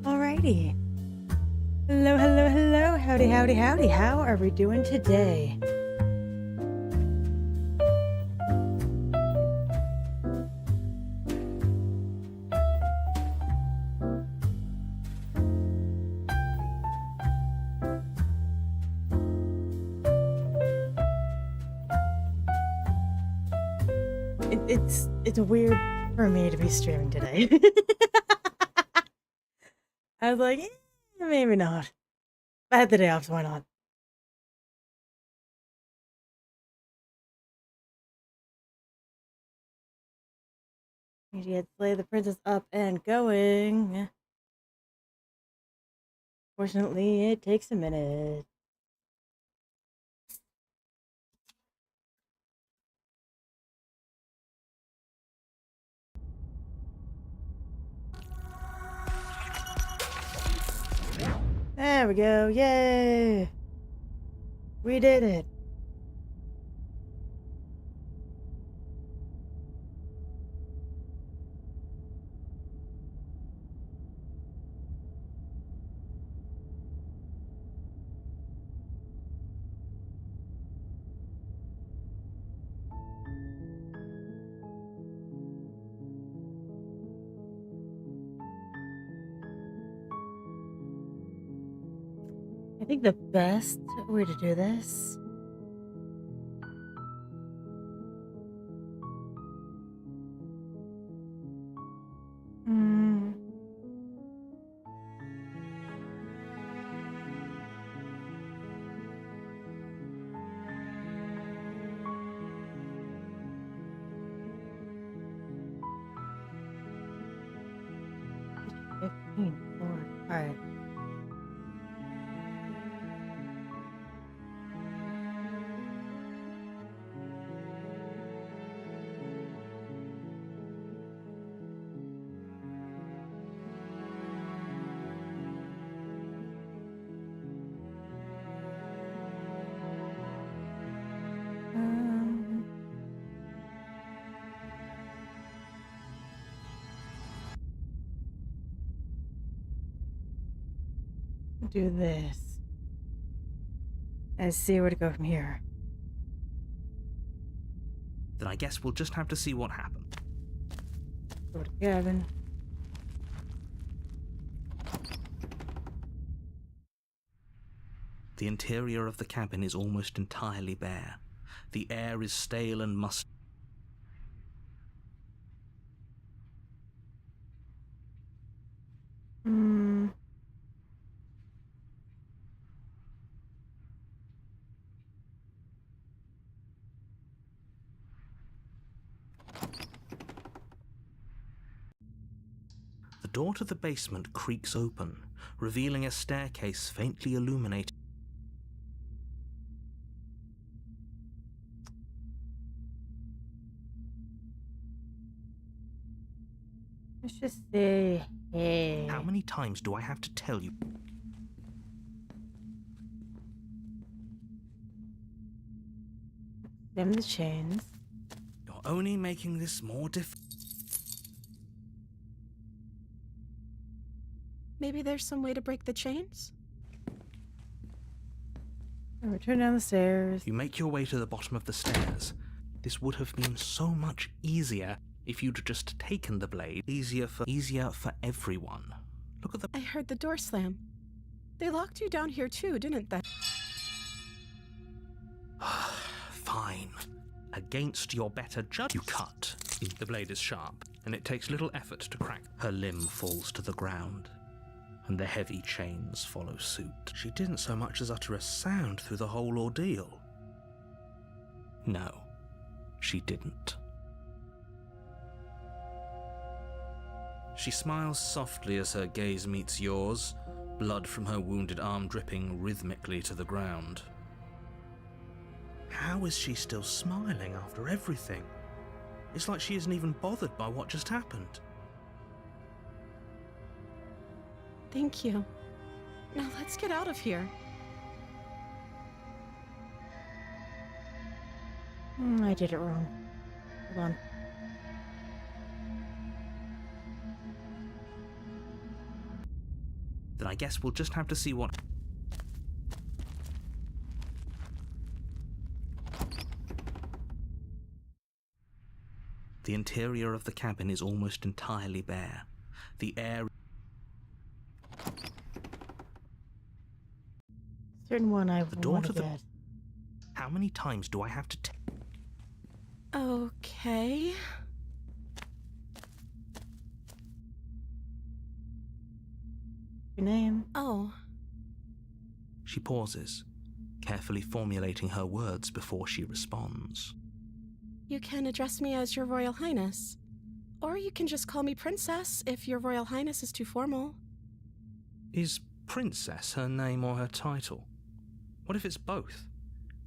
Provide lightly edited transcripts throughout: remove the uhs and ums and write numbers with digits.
Alrighty. Hello, hello, hello. Howdy, howdy, howdy. How are we doing today? It's weird for me to be streaming today. I was like, maybe not. I had the day off, so why not? She had Slay the Princess up and going. Fortunately, it takes a minute. There we go. Yay! We did it. I think the best way to do this Lord. Alright. Do this. And see where to go from here. Then I guess we'll just have to see what happens. Go to cabin. The interior of the cabin is almost entirely bare. The air is stale and musty. The door to the basement creaks open, revealing a staircase faintly illuminated. Let's just say, hey. How many times do I have to tell you? Them the chains. You're only making this more difficult. Maybe there's some way to break the chains? And return down the stairs. You make your way to the bottom of the stairs. This would have been so much easier if you'd just taken the blade. Easier for everyone. Look at the... I heard the door slam. They locked you down here too, didn't they? Fine. Against your better judgment, you cut. The blade is sharp, and it takes little effort to crack. Her limb falls to the ground, and the heavy chains follow suit. She didn't so much as utter a sound through the whole ordeal. No, she didn't. She smiles softly as her gaze meets yours, blood from her wounded arm dripping rhythmically to the ground. How is she still smiling after everything? It's like she isn't even bothered by what just happened. Thank you. Now let's get out of here. I did it wrong. Hold on. Then I guess we'll just have to see what... The interior of the cabin is almost entirely bare. The air... Certain one I The door want to to the... get. How many times do I have to... Okay. Your name? Oh, She pauses, carefully formulating her words before she responds. you can address me as Your Royal Highness. Or you can just call me Princess if Your Royal Highness is too formal. Is Princess her name or her title? What if it's both?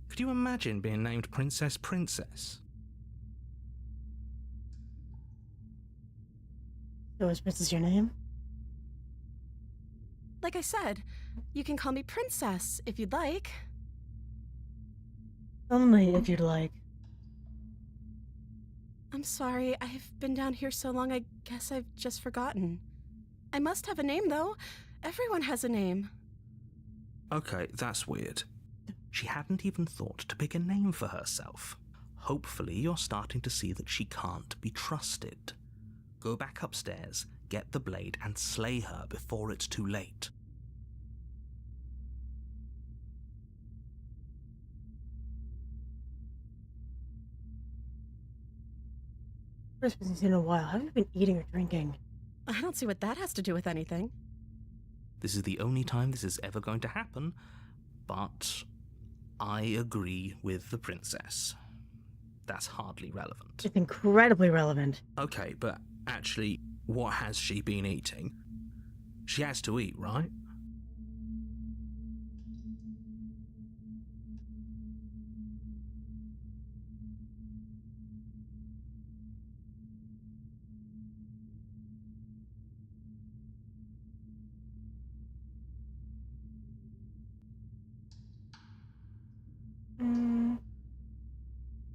Could you imagine being named Princess Princess? So is Princess your name? Like I said, you can call me Princess if you'd like. Only if you'd like. I'm sorry, I've been down here so long I guess I've just forgotten. I must have a name, though. Everyone has a name. Okay, that's weird. She hadn't even thought to pick a name for herself. Hopefully you're starting to see that she can't be trusted. Go back upstairs, get the blade, and slay her before it's too late. First person seen in a while. Have you been eating or drinking? I don't see what that has to do with anything. This is the only time this is ever going to happen, but I agree with the princess. That's hardly relevant. It's incredibly relevant. Okay, but actually, what has she been eating? She has to eat, right?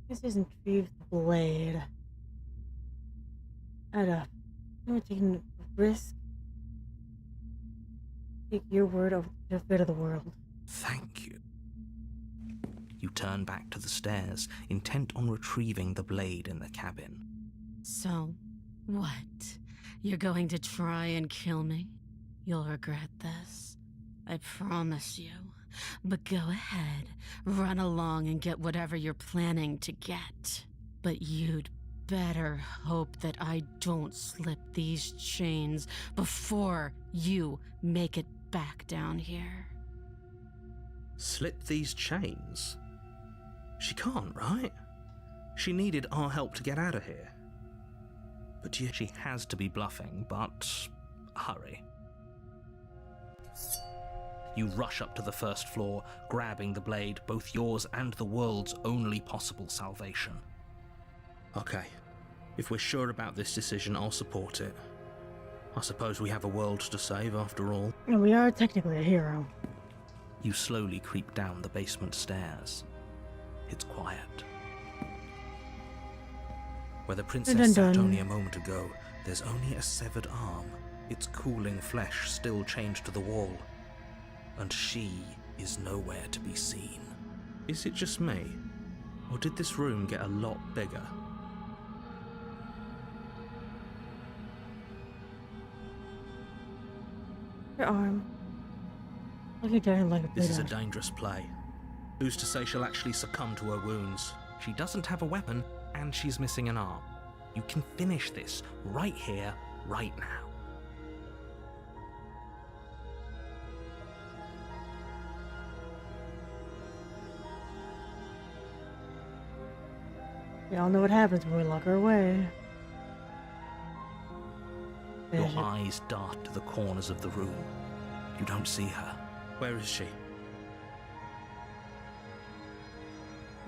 This isn't retrieve the blade. Add up. We're taking a risk. Take your word over the fate of the world. Thank you. You turn back to the stairs, intent on retrieving the blade in the cabin. So, what? You're going to try and kill me? You'll regret this. I promise you. But go ahead, run along and get whatever you're planning to get. But you'd better hope that I don't slip these chains before you make it back down here. Slip these chains? She can't, right? She needed our help to get out of here. But she has to be bluffing, but hurry. You rush up to the first floor, grabbing the blade, both yours and the world's only possible salvation. Okay, if we're sure about this decision, I'll support it. I suppose we have a world to save after all. And we are technically a hero. You slowly creep down the basement stairs. It's quiet. Where the princess sat only a moment ago, there's only a severed arm, its cooling flesh still chained to the wall. And she is nowhere to be seen. Is it just me? Or did this room get a lot bigger? Her arm. Looking down like a This is a dangerous play. Who's to say she'll actually succumb to her wounds? She doesn't have a weapon, and she's missing an arm. You can finish this right here, right now. We all know what happens when we lock her away. Your eyes dart to the corners of the room. You don't see her. Where is she?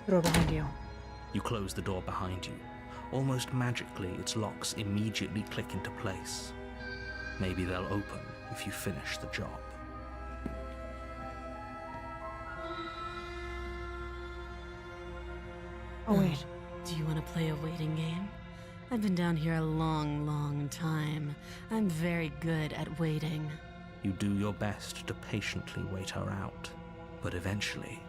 The door behind you. You close the door behind you. Almost magically, its locks immediately click into place. Maybe they'll open if you finish the job. Oh, wait. Do you want to play a waiting game? I've been down here a long, long time. I'm very good at waiting. You do your best to patiently wait her out, but eventually,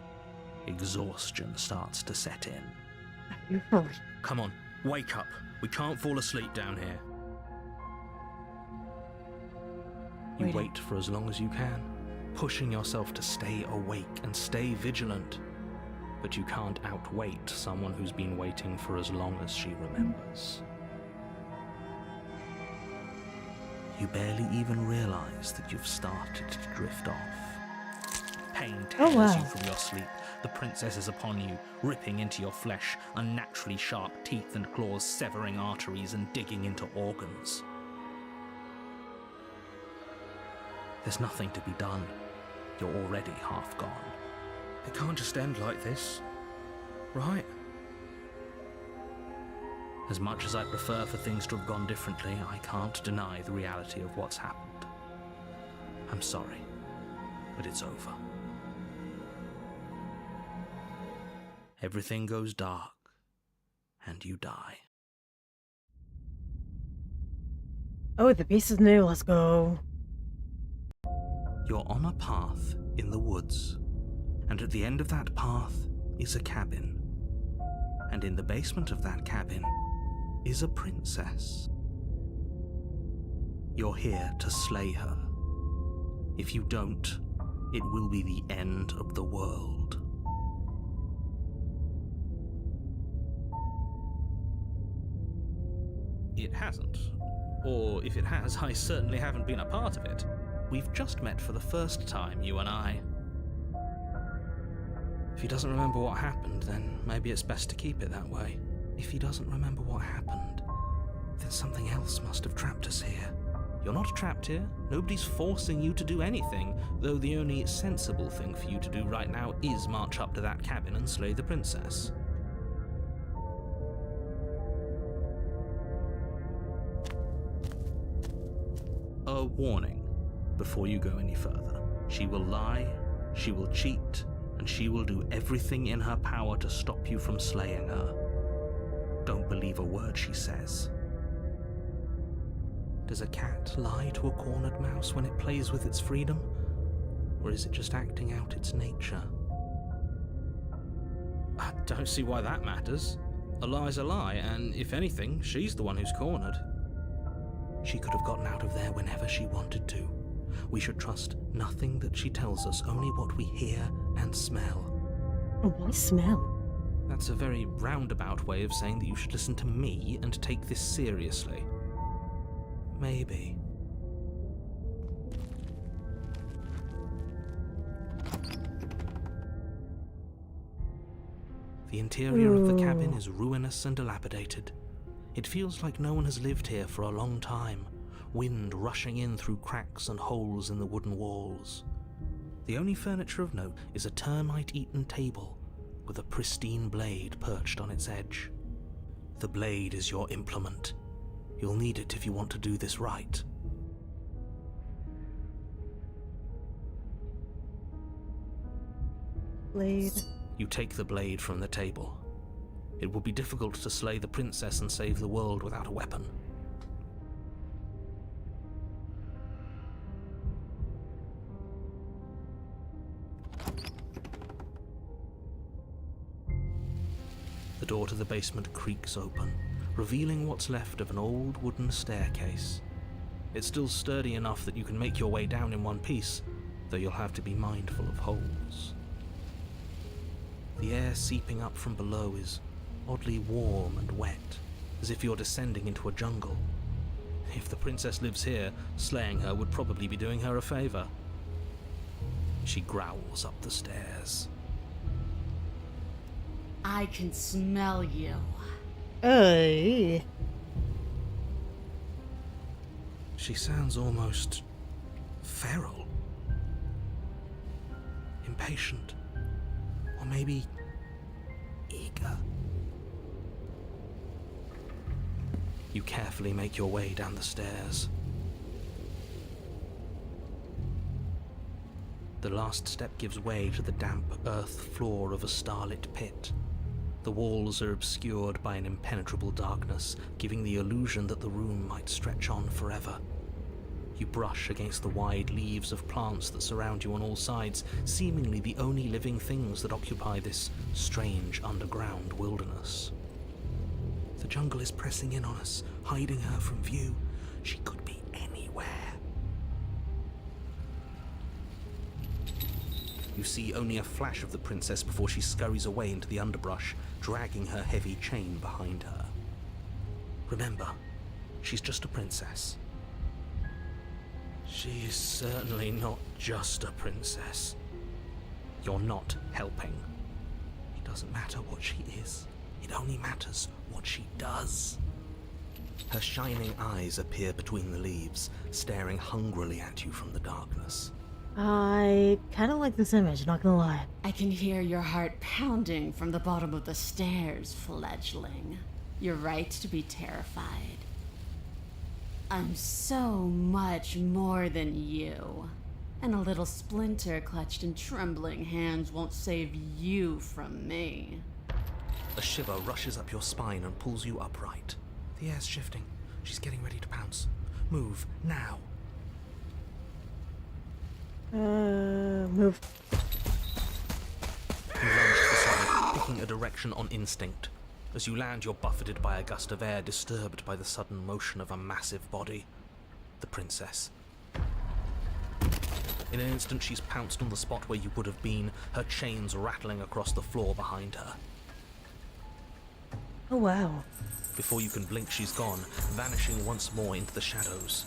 exhaustion starts to set in. You first. Come on, wake up. We can't fall asleep down here. You Waiting. wait for as long as you can, pushing yourself to stay awake and stay vigilant. But you can't outwait someone who's been waiting for as long as she remembers. You barely even realize that you've started to drift off. Pain tears you from your sleep. The princess is upon you, ripping into your flesh, unnaturally sharp teeth and claws severing arteries and digging into organs. There's nothing to be done. You're already half gone. It can't just end like this, right? As much as I prefer for things to have gone differently, I can't deny the reality of what's happened. I'm sorry, but it's over. Everything goes dark, and you die. Oh, the beast is new. Let's go. You're on a path in the woods, and at the end of that path is a cabin. And in the basement of that cabin is a princess. You're here to slay her. If you don't, it will be the end of the world. It hasn't. Or if it has, I certainly haven't been a part of it. We've just met for the first time, you and I. If he doesn't remember what happened, then maybe it's best to keep it that way. If he doesn't remember what happened, then something else must have trapped us here. You're not trapped here. Nobody's forcing you to do anything, though the only sensible thing for you to do right now is march up to that cabin and slay the princess. A warning before you go any further. She will lie, she will cheat, and she will do everything in her power to stop you from slaying her. Don't believe a word she says. Does a cat lie to a cornered mouse when it plays with its freedom? Or is it just acting out its nature? I don't see why that matters. A lie's a lie, and if anything, she's the one who's cornered. She could have gotten out of there whenever she wanted to. We should trust nothing that she tells us, only what we hear and smell. What smell? That's a very roundabout way of saying that you should listen to me and take this seriously. Maybe. The interior of the cabin is ruinous and dilapidated. It feels like no one has lived here for a long time, wind rushing in through cracks and holes in the wooden walls. The only furniture of note is a termite-eaten table with a pristine blade perched on its edge. The blade is your implement. You'll need it if you want to do this right. Blade. You take the blade from the table. It will be difficult to slay the princess and save the world without a weapon. The door to the basement creaks open, revealing what's left of an old wooden staircase. It's still sturdy enough that you can make your way down in one piece, though you'll have to be mindful of holes. The air seeping up from below is oddly warm and wet, as if you're descending into a jungle. If the princess lives here, slaying her would probably be doing her a favor. She growls up the stairs. I can smell you. Hey. She sounds almost feral. Impatient. Or maybe eager. You carefully make your way down the stairs. The last step gives way to the damp earth floor of a starlit pit. The walls are obscured by an impenetrable darkness, giving the illusion that the room might stretch on forever. You brush against the wide leaves of plants that surround you on all sides, seemingly the only living things that occupy this strange underground wilderness. The jungle is pressing in on us, hiding her from view. She could be anywhere. You see only a flash of the princess before she scurries away into the underbrush, dragging her heavy chain behind her. Remember, she's just a princess. She is certainly not just a princess. You're not helping. It doesn't matter what she is. It only matters what she does. Her shining eyes appear between the leaves, staring hungrily at you from the darkness. I kind of like this image, not gonna lie. I can hear your heart pounding from the bottom of the stairs, fledgling. You're right to be terrified. I'm so much more than you. And a little splinter clutched in trembling hands won't save you from me. A shiver rushes up your spine and pulls you upright. The air's shifting. She's getting ready to pounce. Move, now. Move. You lunge to the side, picking a direction on instinct. As you land, you're buffeted by a gust of air, disturbed by the sudden motion of a massive body. The princess. In an instant, she's pounced on the spot where you would have been, her chains rattling across the floor behind her. Oh, wow. Before you can blink, she's gone, vanishing once more into the shadows.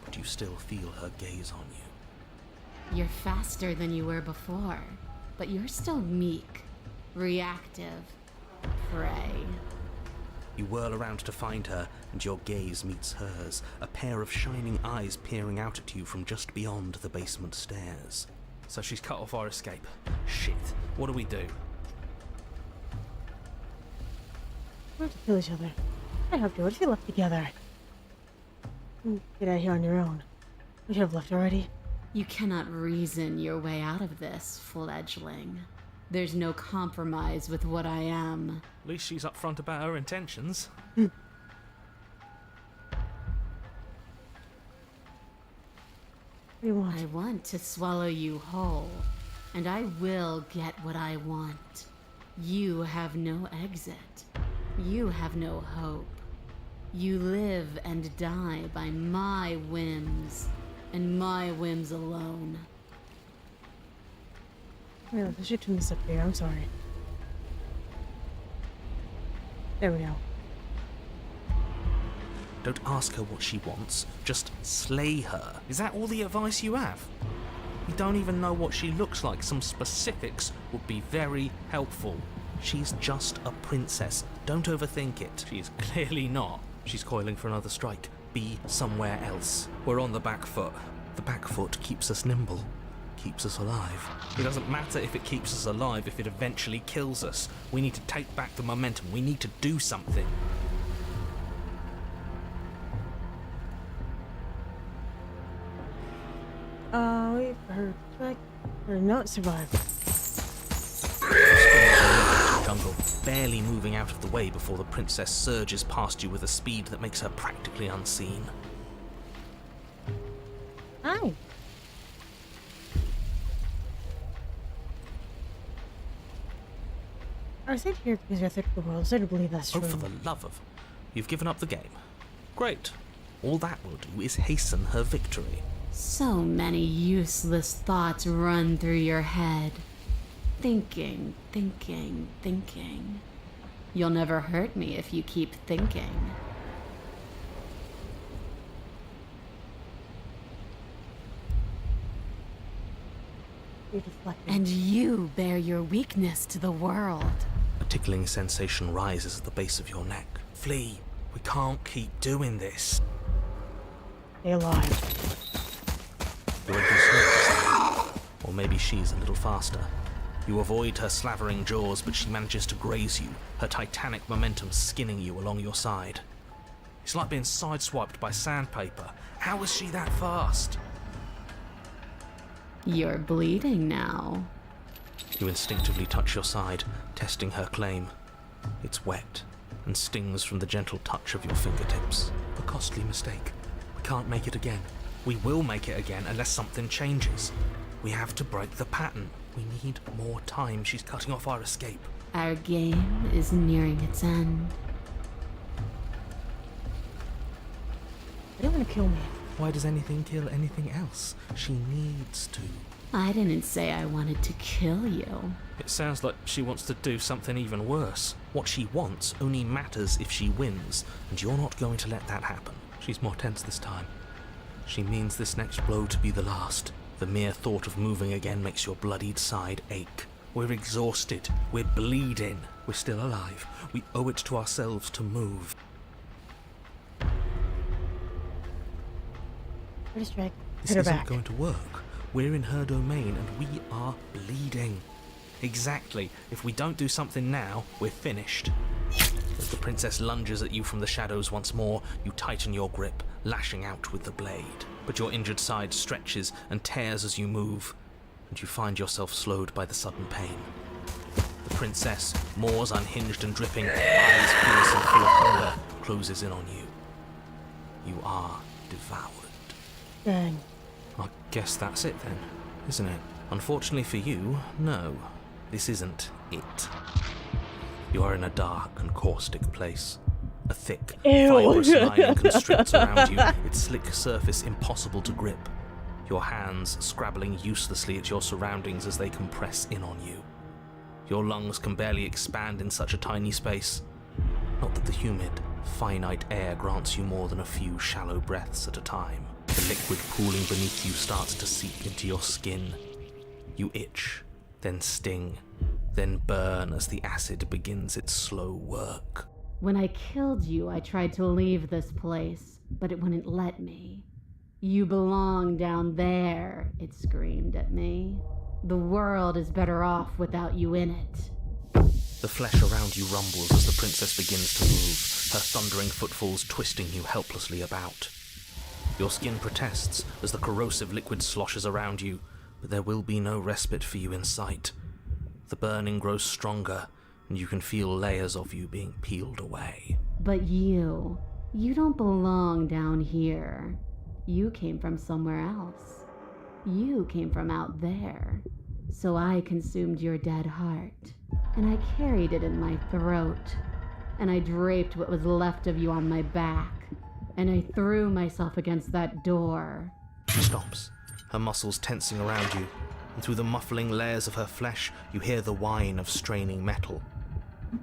But you still feel her gaze on you. You're faster than you were before, but you're still meek, reactive, prey. You whirl around to find her, and your gaze meets hers, a pair of shining eyes peering out at you from just beyond the basement stairs. So she's cut off our escape. Shit, what do we do? We have to kill each other. I have to. What if you left together? Get out of here on your own. We should have left already. You cannot reason your way out of this, fledgling. There's no compromise with what I am. At least she's upfront about her intentions. do you want? I want to swallow you whole, and I will get what I want. You have no exit. You have no hope. You live and die by my whims, and my whims alone. Wait, let's just turn this up here. I'm sorry. There we go. Don't ask her what she wants, just slay her. Is that all the advice you have? You don't even know what she looks like. Some specifics would be very helpful. She's just a princess. Don't overthink it. She is clearly not. She's coiling for another strike. Be somewhere else. We're on the back foot. The back foot keeps us nimble, keeps us alive. It doesn't matter if it keeps us alive if it eventually kills us. We need to take back the momentum. We need to do something. Wait for her to back or not survive. Jungle, barely moving out of the way before the princess surges past you with a speed that makes her practically unseen. Hi. I stayed here because you're thick of the world, so to believe that's Oh, true. for the love of... You've given up the game. Great. All that will do is hasten her victory. So many useless thoughts run through your head. Thinking, thinking, thinking. You'll never hurt me if you keep thinking. You're deflecting. And you bear your weakness to the world. A tickling sensation rises at the base of your neck. Flee. We can't keep doing this. Stay alive. You're in slow. Or maybe she's a little faster. You avoid her slavering jaws, but she manages to graze you, her titanic momentum skinning you along your side. It's like being sideswiped by sandpaper. How is she that fast? You're bleeding now. You instinctively touch your side, testing her claim. It's wet, and stings from the gentle touch of your fingertips. A costly mistake. We can't make it again. We will make it again unless something changes. We have to break the pattern. We need more time. She's cutting off our escape. Our game is nearing its end. You don't want to kill me. Why does anything kill anything else? She needs to. I didn't say I wanted to kill you. It sounds like she wants to do something even worse. What she wants only matters if she wins, and you're not going to let that happen. She's more tense this time. She means this next blow to be the last. The mere thought of moving again makes your bloodied side ache. We're exhausted. We're bleeding. We're still alive. We owe it to ourselves to move. First strike. This Hit her isn't back. going to work. We're in her domain and we are bleeding. Exactly. If we don't do something now, we're finished. As the princess lunges at you from the shadows once more, you tighten your grip, lashing out with the blade. But your injured side stretches and tears as you move, and you find yourself slowed by the sudden pain. The princess, Moors unhinged and dripping, eyes fierce and full of hunger, closes in on you. You are devoured. Dang. I guess that's it then, isn't it? Unfortunately for you, no. This isn't it. You are in a dark and caustic place. A thick, Ew. fibrous lining constricts around you, its slick surface impossible to grip. Your hands scrabbling uselessly at your surroundings as they compress in on you. Your lungs can barely expand in such a tiny space. Not that the humid, finite air grants you more than a few shallow breaths at a time. The liquid pooling beneath you starts to seep into your skin. You itch, then sting, then burn as the acid begins its slow work. When I killed you, I tried to leave this place, but it wouldn't let me. You belong down there, it screamed at me. The world is better off without you in it. The flesh around you rumbles as the princess begins to move, her thundering footfalls twisting you helplessly about. Your skin protests as the corrosive liquid sloshes around you, but there will be no respite for you in sight. The burning grows stronger, and you can feel layers of you being peeled away. But you don't belong down here. You came from somewhere else. You came from out there. So I consumed your dead heart, and I carried it in my throat, and I draped what was left of you on my back, and I threw myself against that door. She stops, her muscles tensing around you, and through the muffling layers of her flesh, you hear the whine of straining metal.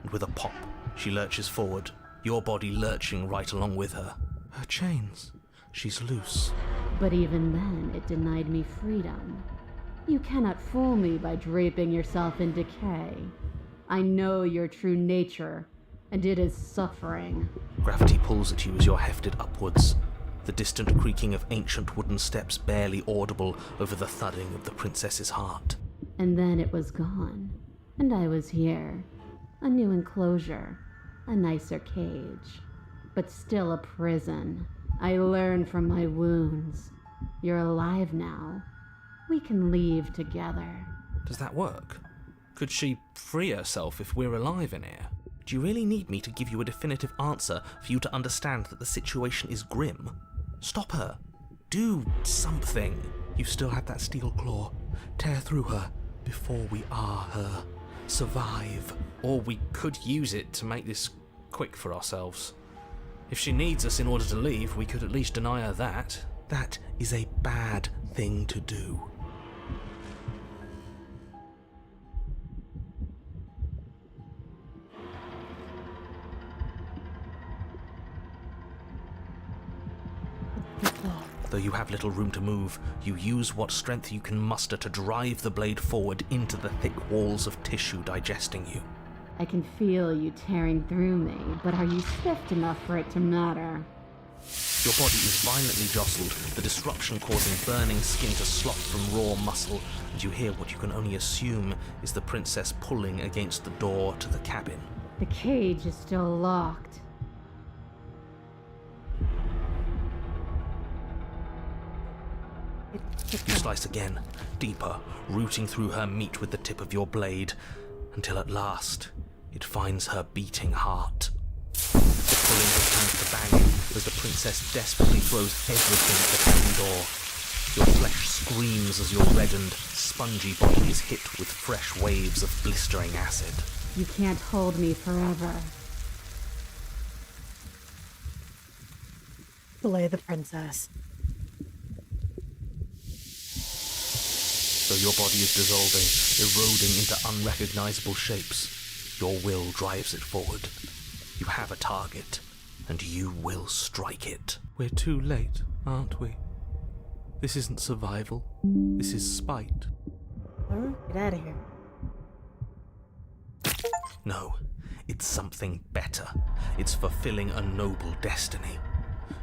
And with a pop, she lurches forward, your body lurching right along with her. Her chains. She's loose. But even then, it denied me freedom. You cannot fool me by draping yourself in decay. I know your true nature, and it is suffering. Gravity pulls at you as you're hefted upwards, the distant creaking of ancient wooden steps barely audible over the thudding of the princess's heart. And then it was gone, and I was here. A new enclosure, a nicer cage, but still a prison. I learned from my wounds. You're alive now. We can leave together. Does that work? Could she free herself if we're alive in here? Do you really need me to give you a definitive answer for you to understand that the situation is grim? Stop her. Do something. You still have that steel claw. Tear through her before we are her. Survive. Or we could use it to make this quick for ourselves. If she needs us in order to leave, we could at least deny her that. That is a bad thing to do. Though you have little room to move, you use what strength you can muster to drive the blade forward into the thick walls of tissue digesting you. I can feel you tearing through me, but are you swift enough for it to matter? Your body is violently jostled, the disruption causing burning skin to slop from raw muscle, and you hear what you can only assume is the princess pulling against the door to the cabin. The cage is still locked. You slice again, deeper, rooting through her meat with the tip of your blade, until at last it finds her beating heart. The pulling returns to bang as the princess desperately throws everything at the cabin door. Your flesh screams as your reddened, spongy body is hit with fresh waves of blistering acid. You can't hold me forever. Delay the princess. Though your body is dissolving, eroding into unrecognizable shapes, your will drives it forward. You have a target, and you will strike it. We're too late, aren't we? This isn't survival. This is spite. Get out of here. No, it's something better. It's fulfilling a noble destiny.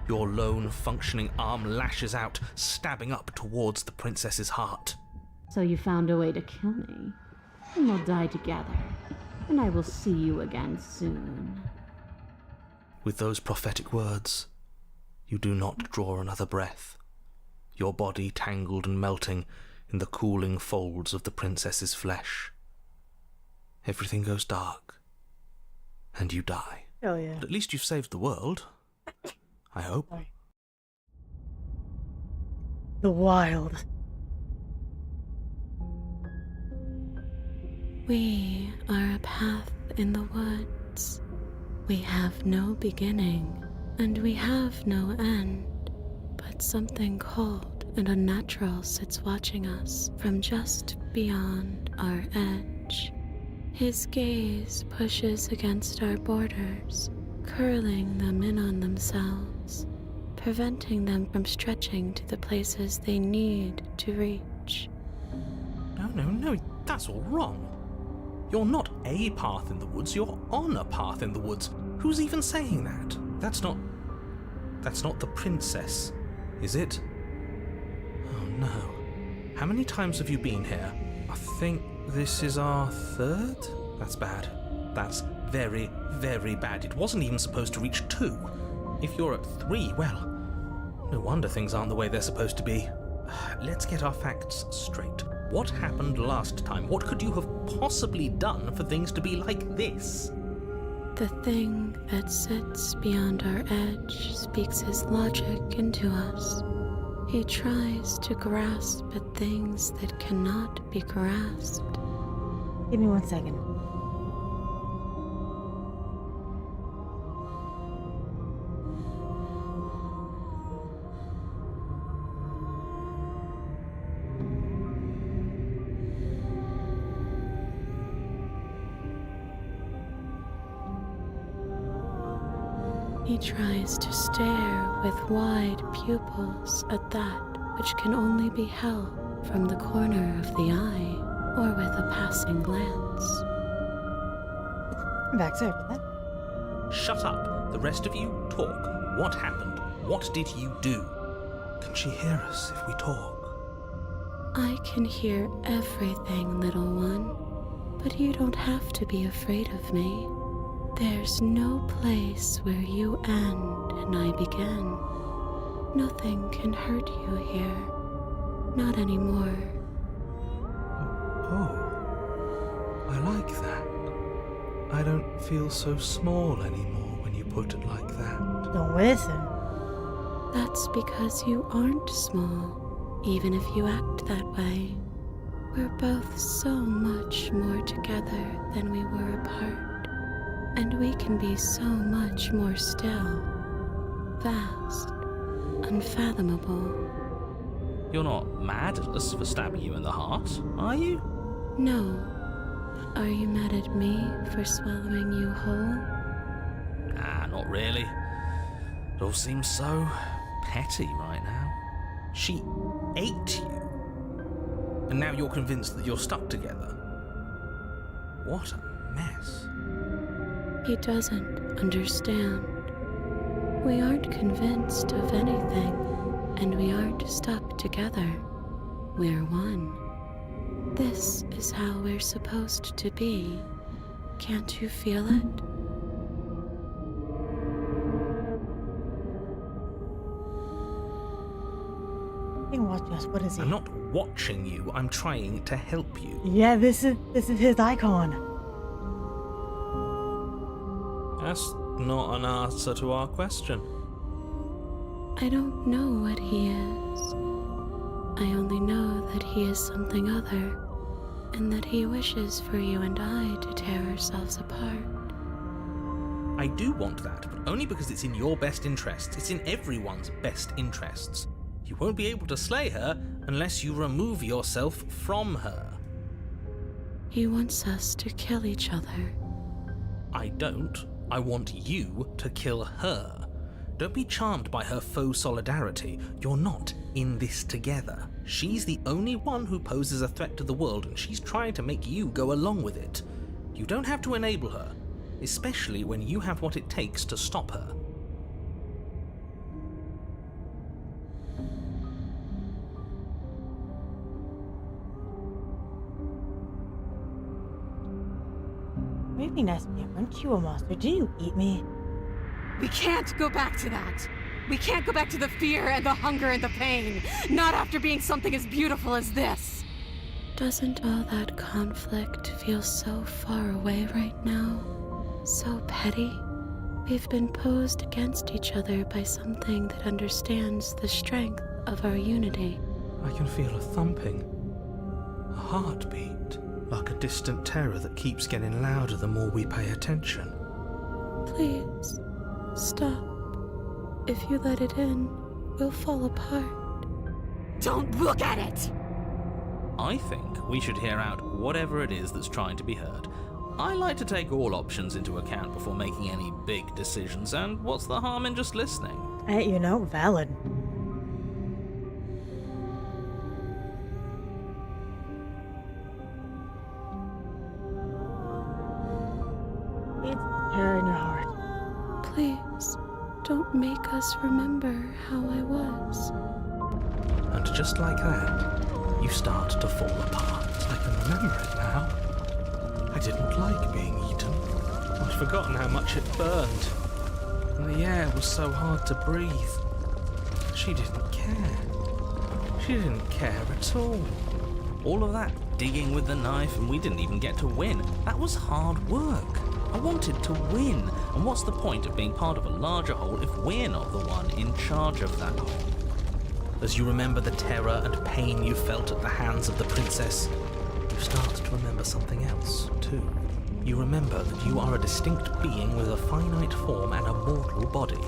Your lone, functioning arm lashes out, stabbing up towards the princess's heart. So you found a way to kill me, and we'll die together, and I will see you again soon. With those prophetic words, you do not draw another breath, your body tangled and melting in the cooling folds of the princess's flesh. Everything goes dark, and you die. Oh yeah. But at least you've saved the world. I hope. Sorry. The wild. We are a path in the woods. We have no beginning, and we have no end. But something cold and unnatural sits watching us from just beyond our edge. His gaze pushes against our borders, curling them in on themselves, preventing them from stretching to the places they need to reach. No, that's all wrong. You're not a path in the woods, you're on a path in the woods. Who's even saying that? That's not the princess, is it? Oh no. How many times have you been here? I think this is our third? That's bad. That's very, very bad. It wasn't even supposed to reach 2. If you're at 3, well, no wonder things aren't the way they're supposed to be. Let's get our facts straight. What happened last time? What could you have possibly done for things to be like this? The thing that sits beyond our edge speaks his logic into us. He tries to grasp at things that cannot be grasped. Give me 1 second. He tries to stare with wide pupils at that which can only be held from the corner of the eye or with a passing glance. I'm back, sir. What? Shut up. The rest of you, talk. What happened? What did you do? Can she hear us if we talk? I can hear everything, little one, but you don't have to be afraid of me. There's no place where you end and I begin. Nothing can hurt you here. Not anymore. Oh, I like that. I don't feel so small anymore when you put it like that. Don't listen. That's because you aren't small, even if you act that way. We're both so much more together than we were apart. And we can be so much more still. Vast. Unfathomable. You're not mad at us for stabbing you in the heart, are you? No. Are you mad at me for swallowing you whole? Ah, not really. It all seems so petty right now. She ate you. And now you're convinced that you're stuck together. What a mess. He doesn't understand. We aren't convinced of anything, and we aren't stuck together. We're one. This is how we're supposed to be. Can't you feel it? You can watch us. What is he? I'm not watching you, I'm trying to help you. Yeah, this is his icon. That's not an answer to our question. I don't know what he is. I only know that he is something other, and that he wishes for you and I to tear ourselves apart. I do want that, but only because it's in your best interests. It's in everyone's best interests. You won't be able to slay her unless you remove yourself from her. He wants us to kill each other. I don't. I want you to kill her. Don't be charmed by her faux solidarity. You're not in this together. She's the only one who poses a threat to the world, and she's trying to make you go along with it. You don't have to enable her, especially when you have what it takes to stop her. Maybe Nesmia, weren't you a monster? Did you eat me? We can't go back to that. We can't go back to the fear and the hunger and the pain. Not after being something as beautiful as this. Doesn't all that conflict feel so far away right now? So petty? We've been posed against each other by something that understands the strength of our unity. I can feel a thumping, a heartbeat, like a distant terror that keeps getting louder the more we pay attention. Please, stop. If you let it in, we'll fall apart. Don't look at it! I think we should hear out whatever it is that's trying to be heard. I like to take all options into account before making any big decisions, and what's the harm in just listening? Hey, valid. It's her in your heart. Please, don't make us remember how I was. And just like that, you start to fall apart. I can remember it now. I didn't like being eaten. I'd forgotten how much it burned. And the air was so hard to breathe. She didn't care. She didn't care at all. All of that digging with the knife, and we didn't even get to win. That was hard work. I wanted to win. And what's the point of being part of a larger whole if we're not the one in charge of that whole? As you remember the terror and pain you felt at the hands of the princess, you start to remember something else, too. You remember that you are a distinct being with a finite form and a mortal body.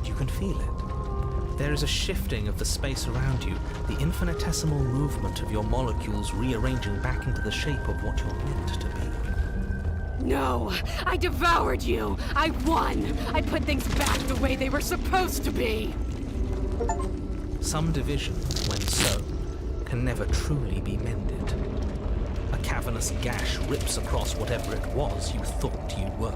You can feel it. There is a shifting of the space around you, the infinitesimal movement of your molecules rearranging back into the shape of what you're meant to be. No! I devoured you! I won! I put things back the way they were supposed to be! Some division, when so, can never truly be mended. A cavernous gash rips across whatever it was you thought you were.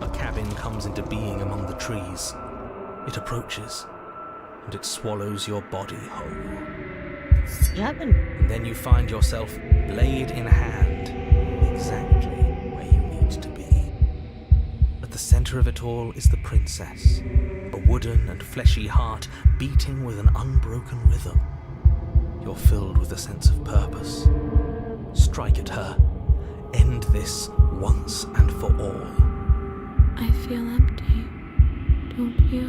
A cabin comes into being among the trees. It approaches, and it swallows your body whole. Cabin. And then you find yourself, blade in hand, exactly where you need to be. At the center of it all is the princess, a wooden and fleshy heart beating with an unbroken rhythm. You're filled with a sense of purpose. Strike at her. End this once and for all. I feel empty, don't you?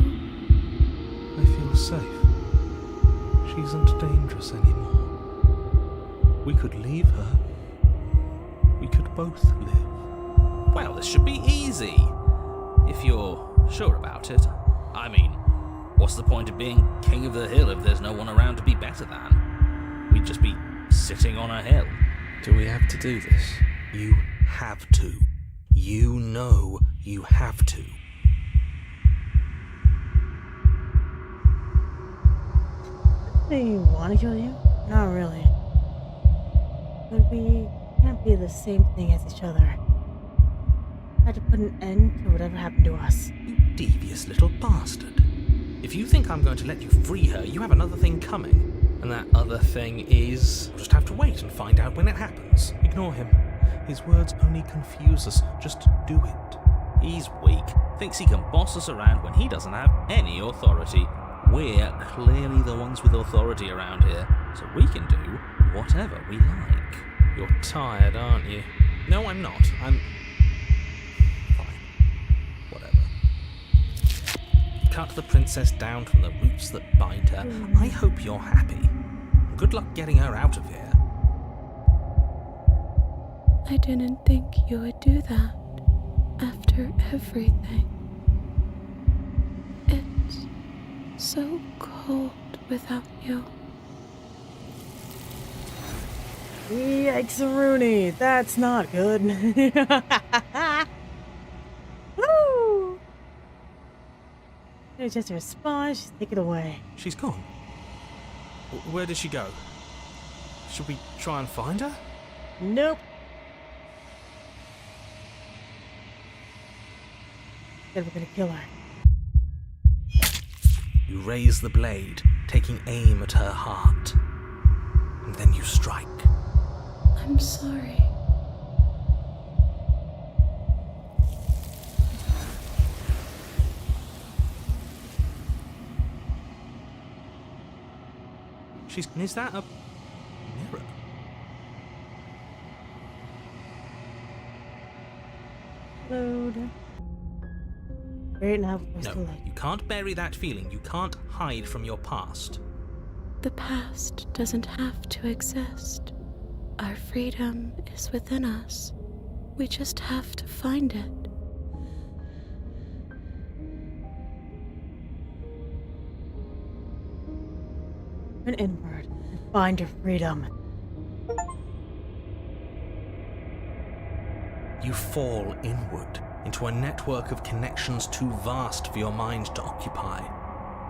I feel safe. She isn't dangerous anymore. We could leave her. We could both live. Well, this should be easy. If you're sure about it. I mean, what's the point of being king of the hill if there's no one around to be better than? We'd just be sitting on a hill. Do we have to do this? You have to. You know you have to. They want to kill you? Not really. But we can't be the same thing as each other. I had to put an end to whatever happened to us. You devious little bastard. If you think I'm going to let you free her, you have another thing coming. And that other thing is... We'll just have to wait and find out when it happens. Ignore him. His words only confuse us. Just do it. He's weak. Thinks he can boss us around when he doesn't have any authority. We're clearly the ones with authority around here, so we can do whatever we like. You're tired, aren't you? No, I'm not. I'm... fine. Whatever. Cut the princess down from the roots that bind her. I hope you're happy. Good luck getting her out of here. I didn't think you would do that after everything. It's so cold without you. Yikes, Rooney. That's not good. Woo! It's just her response. Just take it away. She's gone. Where did she go? Should we try and find her? Nope. Said we're gonna kill her. You raise the blade, taking aim at her heart. And then you strike. I'm sorry. Is that a mirror? Load. Right now, before it's too No, late. you can't bury that feeling. You can't hide from your past. The past doesn't have to exist. Our freedom is within us. We just have to find it. Turn inward and find your freedom. You fall inward into a network of connections too vast for your mind to occupy.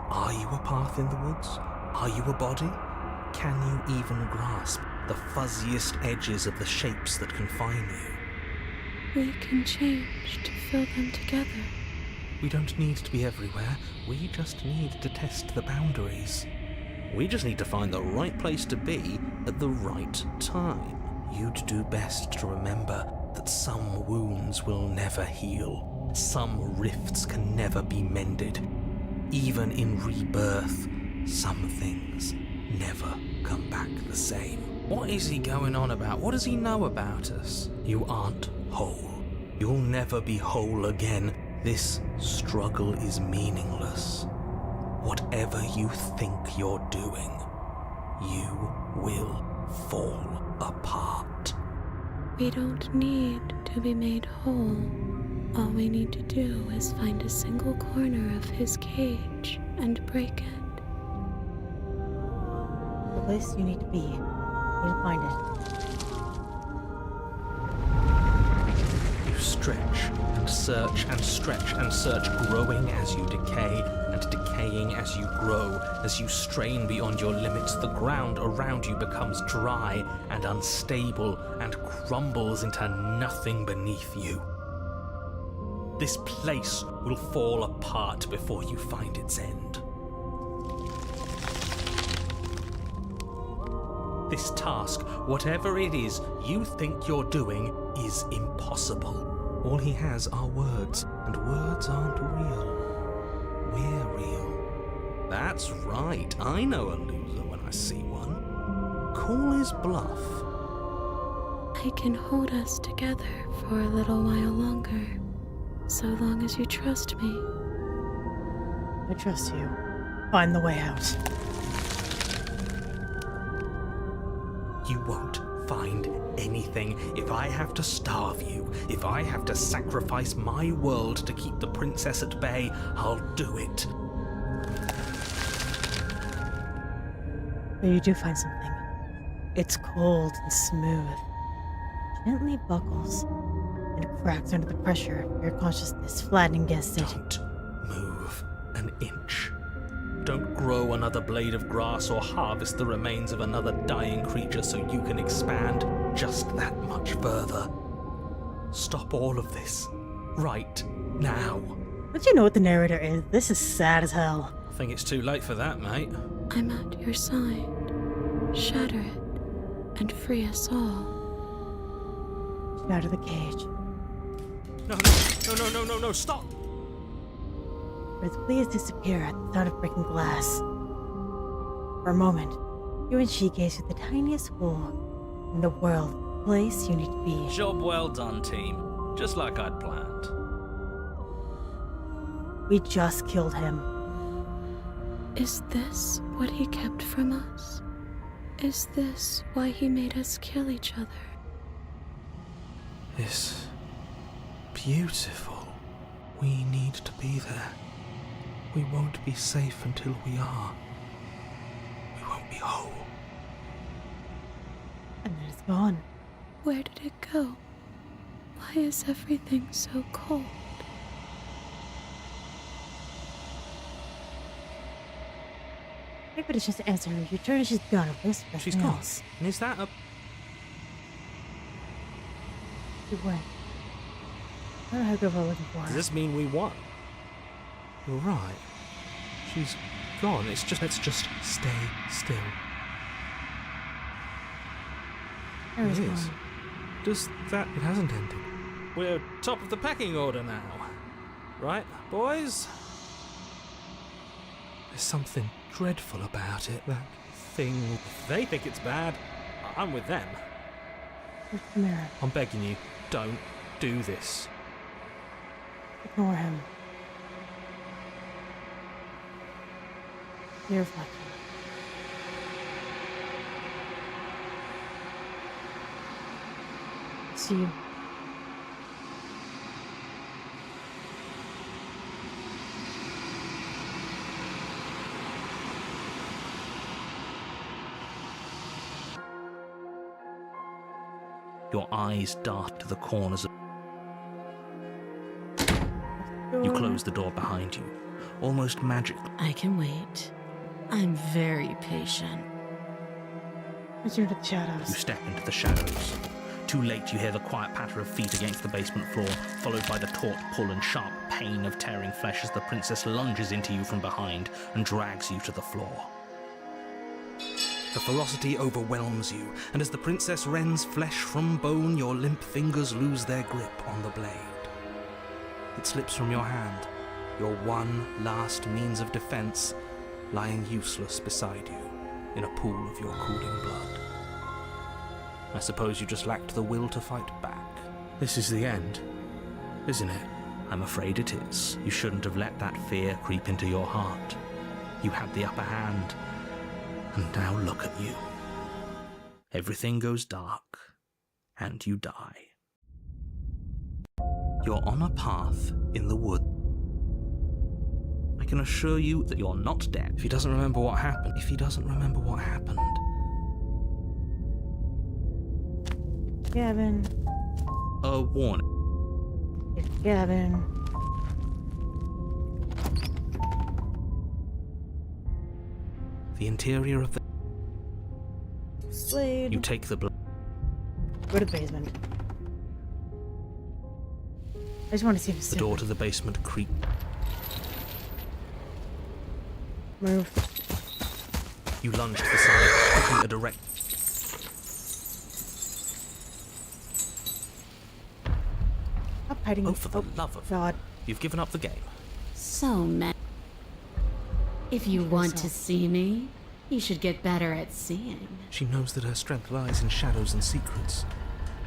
Are you a path in the woods? Are you a body? Can you even grasp the fuzziest edges of the shapes that confine you? We can change to fill them together. We don't need to be everywhere. We just need to test the boundaries. We just need to find the right place to be at the right time. You'd do best to remember that some wounds will never heal. Some rifts can never be mended. Even in rebirth, some things never come back the same. What is he going on about? What does he know about us? You aren't whole. You'll never be whole again. This struggle is meaningless. Whatever you think you're doing, you will fall apart. We don't need to be made whole. All we need to do is find a single corner of his cage and break it. The place you need to be. You need to find it. You stretch and search and stretch and search, growing as you decay and decaying as you grow. As you strain beyond your limits, the ground around you becomes dry and unstable and crumbles into nothing beneath you. This place will fall apart before you find its end. This task, whatever it is you think you're doing, is impossible. All he has are words, and words aren't real. We're real. That's right, I know a loser when I see one. Call his bluff. I can hold us together for a little while longer, so long as you trust me. I trust you. Find the way out. You won't find anything. If I have to starve you, if I have to sacrifice my world to keep the princess at bay, I'll do it. But you do find something. It's cold and smooth. Gently buckles and cracks under the pressure of your consciousness, flattening against it. Don't move an inch. Don't grow another blade of grass or harvest the remains of another dying creature so you can expand just that much further. Stop all of this. Right now. Don't you know what the narrator is? This is sad as hell. I think it's too late for that, mate. I'm at your side. Shatter it and free us all. Get out of the cage. No, stop! Earth, please disappear at the sound of breaking glass. For a moment, you and she gaze through the tiniest hole in the world, the place you need to be. Job well done, team. Just like I'd planned. We just killed him. Is this what he kept from us? Is this why he made us kill each other? It's beautiful. We need to be there. We won't be safe until we are. We won't be whole. And then it's gone. Where did it go? Why is everything so cold? Maybe it's just an answer. Your turn is just gone. Replace with She's something gone. else. And is that a... You win. I don't know how good we're looking for. Does this mean we won? You're right. She's gone. Let's just stay still. There It is is. one. Does that... It hasn't ended. We're top of the pecking order now. Right, boys? There's something dreadful about it, that thing. If they think it's bad, I'm with them. Where's the mirror? I'm begging you, don't do this. Ignore him. Your reflection. See you. Your eyes dart to the corners of... You close the door behind you, almost magically. I can wait. I'm very patient. Return to the You shadows. step into the shadows. Too late, you hear the quiet patter of feet against the basement floor, followed by the taut pull and sharp pain of tearing flesh as the princess lunges into you from behind and drags you to the floor. The ferocity overwhelms you, and as the princess rends flesh from bone, your limp fingers lose their grip on the blade. It slips from your hand, your one last means of defense, lying useless beside you in a pool of your cooling blood. I suppose you just lacked the will to fight back. This is the end, isn't it? I'm afraid it is. You shouldn't have let that fear creep into your heart. You had the upper hand, and now look at you. Everything goes dark, and you die. You're on a path in the wood. I can assure you that you're not dead. If he doesn't remember what happened, Gavin. a warning. It's Gavin. The interior of the... Slade. You take the... Go to the basement. I just want to see if it's The door to the basement creak. Move. You lunge to the side, taking a direct... Stop hiding. Oh, for the love of... God. You've given up the game. So many. If you want to see me, you should get better at seeing. She knows that her strength lies in shadows and secrets.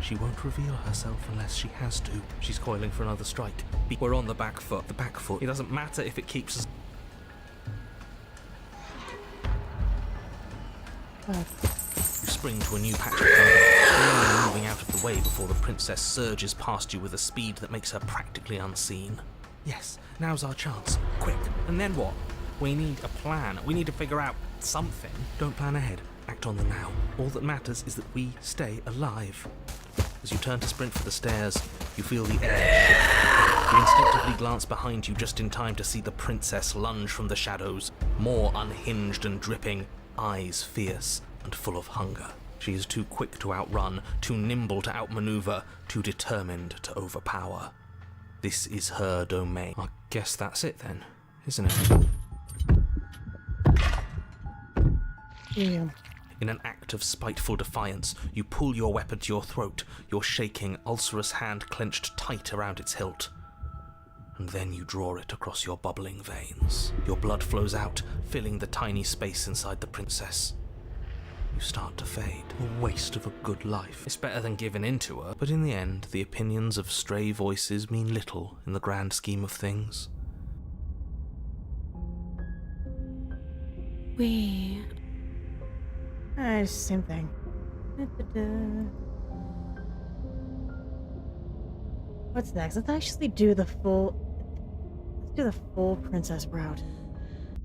She won't reveal herself unless she has to. She's coiling for another strike. We're on the back foot. The back foot. It doesn't matter if it keeps us... God. You spring to a new patch of cover, barely moving out of the way before the princess surges past you with a speed that makes her practically unseen. Yes, now's our chance. Quick. And then what? We need a plan. We need to figure out something. Don't plan ahead. Act on the now. All that matters is that we stay alive. As you turn to sprint for the stairs, you feel the air shift. You instinctively glance behind you just in time to see the princess lunge from the shadows, more unhinged and dripping, eyes fierce and full of hunger. She is too quick to outrun, too nimble to outmaneuver, too determined to overpower. This is her domain. I guess that's it then, isn't it? Yeah. In an act of spiteful defiance, you pull your weapon to your throat, your shaking, ulcerous hand clenched tight around its hilt. And then you draw it across your bubbling veins. Your blood flows out, filling the tiny space inside the princess. You start to fade. A waste of a good life. It's better than giving in to her, but in the end, the opinions of stray voices mean little in the grand scheme of things. We... It's the same thing. What's next? Let's actually do the full... Let's do the full princess route.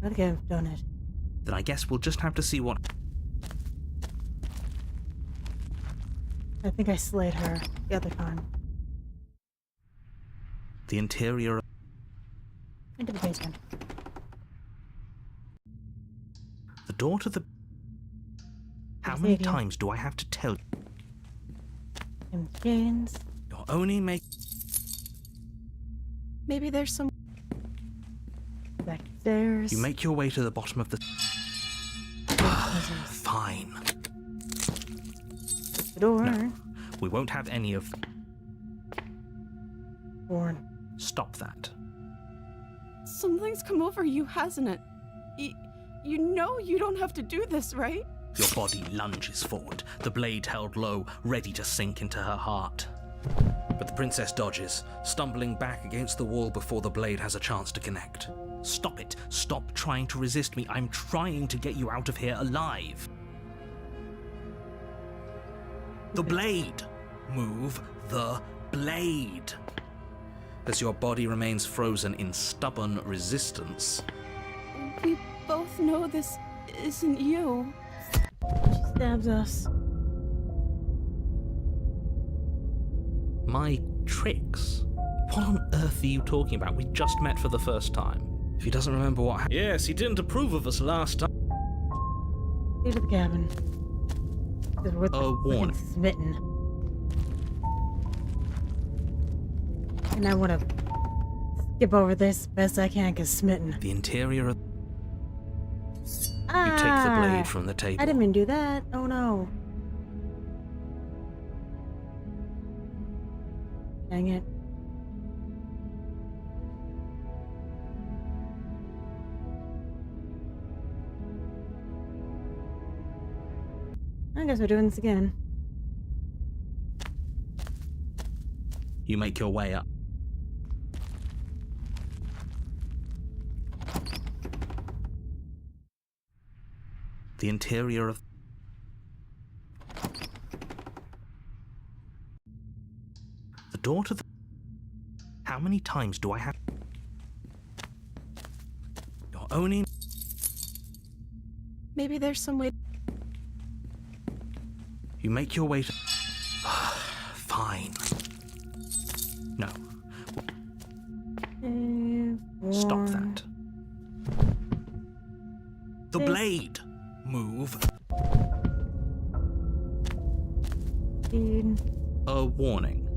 I think I've done it. Then I guess we'll just have to see what... I think I slayed her the other time. The interior... Into the basement. The door to the... How many times do I have to tell you? And chains. You're only make... Maybe there's some. Back stairs. You make your way to the bottom of the... Fine. The door. No, we won't have any of... Born. Stop that. Something's come over you, hasn't it? You know you don't have to do this, right? Your body lunges forward, the blade held low, ready to sink into her heart. But the princess dodges, stumbling back against the wall before the blade has a chance to connect. Stop it. Stop trying to resist me. I'm trying to get you out of here alive. The blade. Move the blade. As your body remains frozen in stubborn resistance. We both know this isn't you. She stabs us. My tricks? What on earth are you talking about? We just met for the first time. If he doesn't remember what happened... Yes, he didn't approve of us last time. Leave the cabin. We're warning. smitten. And I want to skip over this best I can because smitten. The interior of... You take the blade from the table. I didn't mean to do that. Oh no. Dang it. I guess we're doing this again. You make your way up. The interior of... The door to the... How many times do I have... You're only... Maybe there's some way. You make your way to... Fine. No. Stop that. The blade! Move. A warning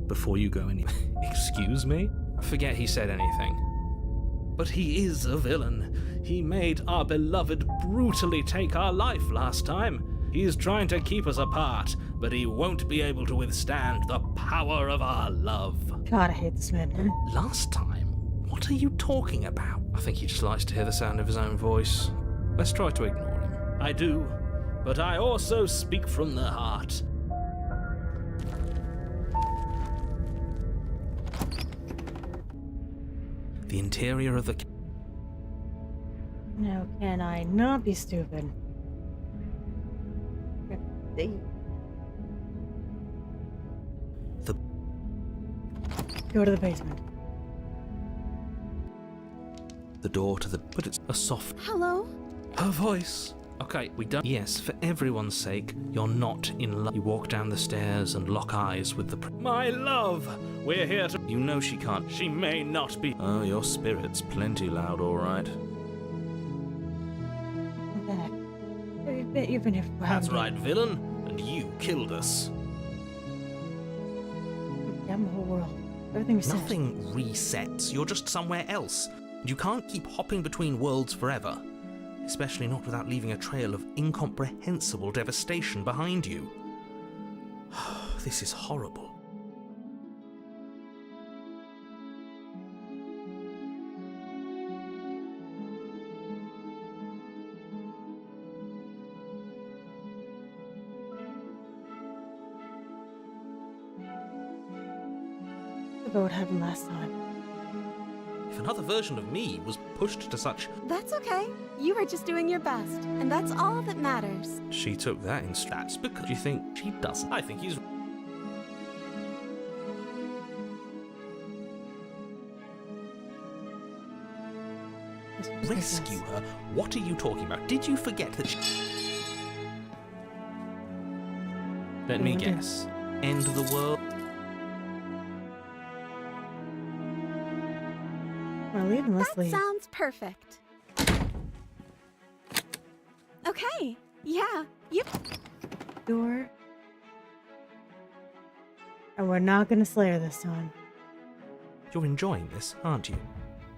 before you go anywhere. Excuse me? Forget he said anything. But he is a villain. He made our beloved brutally take our life last time. He's trying to keep us apart, but he won't be able to withstand the power of our love. God, I hate this man. Last time? What are you talking about? I think he just likes to hear the sound of his own voice. Let's try to ignore him. I do, but I also speak from the heart. The interior of the... Now, can I not be stupid? The... Go to the basement. The door to the... But it's a soft... Hello? Her voice. Okay, we don't... Yes, for everyone's sake, you're not in love. You walk down the stairs and lock eyes with the... My love! We're here to... You know she can't. She may not be... Oh, your spirit's plenty loud, all right. I'm back. You've been here for That's right, villain. And you killed us. Damn the whole world. Everything reset. Nothing resets. You're just somewhere else. You can't keep hopping between worlds forever. Especially not without leaving a trail of incomprehensible devastation behind you. This is horrible. About what happened last time. If another version of me was pushed to such... That's okay. You were just doing your best, and that's all that matters. She took that in strats because you think she doesn't. I think he's... Rescue her? What are you talking about? Did you forget that she... Let me guess. End of the world? Wanna leave? Let's That leave. sounds perfect. Okay. Yeah. You. Door. And we're not gonna slay her this time. You're enjoying this, aren't you?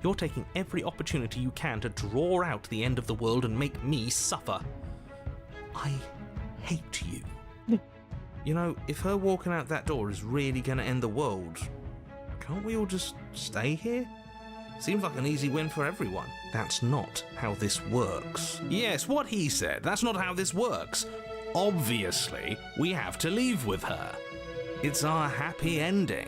You're taking every opportunity you can to draw out the end of the world and make me suffer. I hate you. You know, if her walking out that door is really gonna end the world, can't we all just stay here? Seems like an easy win for everyone. That's not how this works. Yes, what he said. That's not how this works. Obviously, we have to leave with her. It's our happy ending.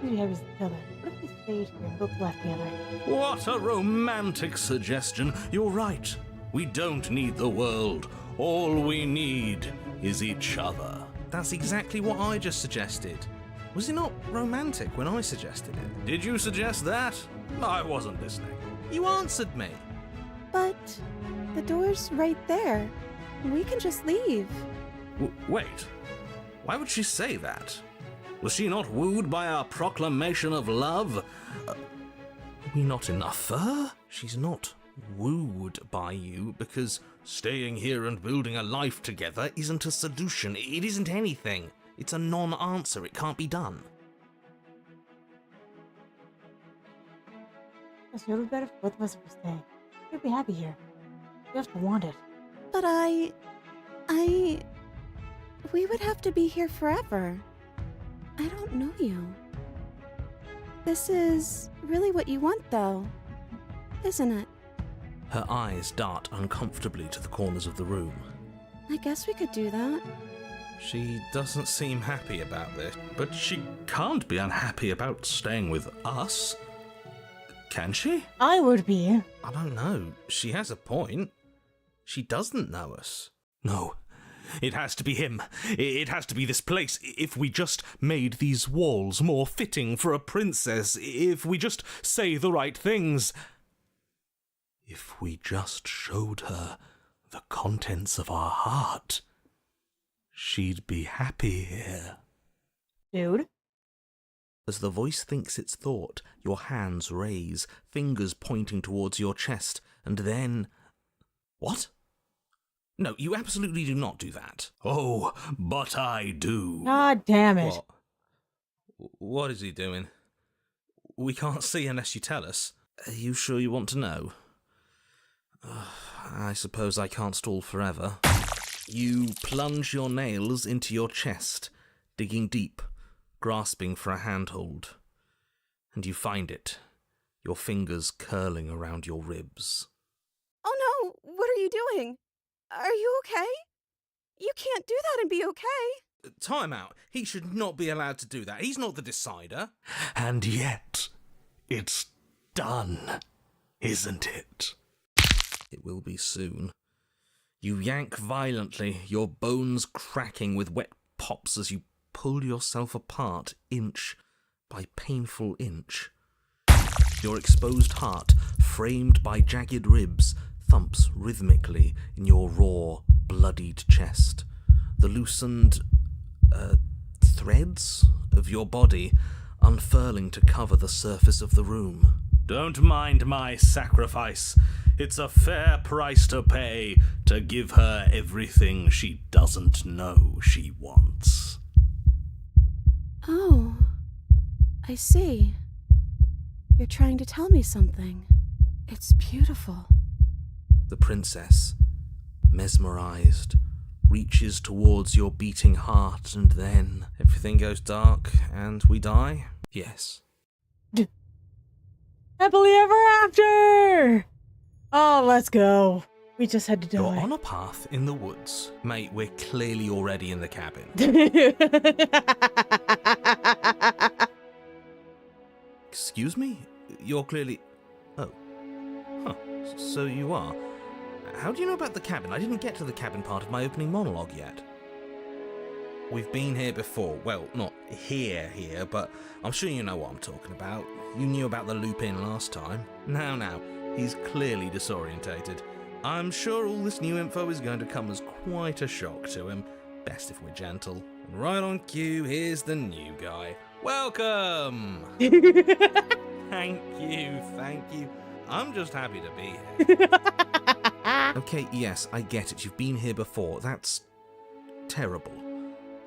What do you have as each other? What if we stayed here, both left together? What a romantic suggestion. You're right. We don't need the world. All we need is each other. That's exactly what I just suggested. Was it not romantic when I suggested it? Did you suggest that? I wasn't listening. You answered me. But the door's right there. We can just leave. Wait. Why would she say that? Was she not wooed by our proclamation of love? Are we not enough for her? She's not wooed by you because staying here and building a life together isn't a seduction. It isn't anything. It's a non-answer. It can't be done. It would be better if both of us were staying. You'd be happy here. You have to want it. But we would have to be here forever. I don't know you. This is really what you want, though, isn't it? Her eyes dart uncomfortably to the corners of the room. I guess we could do that. She doesn't seem happy about this, but she can't be unhappy about staying with us. Can she? I would be. I don't know. She has a point. She doesn't know us. No. It has to be him. It has to be this place. If we just made these walls more fitting for a princess, if we just say the right things, if we just showed her the contents of our heart, she'd be happy here. Dude? As the voice thinks its thought, your hands raise, fingers pointing towards your chest, and then... What? No, you absolutely do not do that. Oh, but I do. God damn it. What is he doing? We can't see unless you tell us. Are you sure you want to know? I suppose I can't stall forever. You plunge your nails into your chest, digging deep, grasping for a handhold. And you find it, your fingers curling around your ribs. Oh no, what are you doing? Are you okay? You can't do that and be okay. Time out. He should not be allowed to do that. He's not the decider. And yet, it's done, isn't it? It will be soon. You yank violently, your bones cracking with wet pops as you pull yourself apart inch by painful inch. Your exposed heart, framed by jagged ribs, thumps rhythmically in your raw, bloodied chest. The loosened, threads of your body unfurling to cover the surface of the room. Don't mind my sacrifice. It's a fair price to pay to give her everything she doesn't know she wants. Oh, I see. You're trying to tell me something. It's beautiful. The princess, mesmerized, reaches towards your beating heart, and then everything goes dark and we die? Yes. Happily ever after! Oh, let's go. We just had to die. You're on a path in the woods. Mate, we're clearly already in the cabin. Excuse me? You're clearly... Oh. Huh. So you are. How do you know about the cabin? I didn't get to the cabin part of my opening monologue yet. We've been here before. Well, not here, but I'm sure you know what I'm talking about. You knew about the loop-in last time. Now, he's clearly disorientated. I'm sure all this new info is going to come as quite a shock to him. Best if we're gentle. And right on cue, here's the new guy. Welcome! Thank you. I'm just happy to be here. Okay, yes, I get it. You've been here before. That's terrible.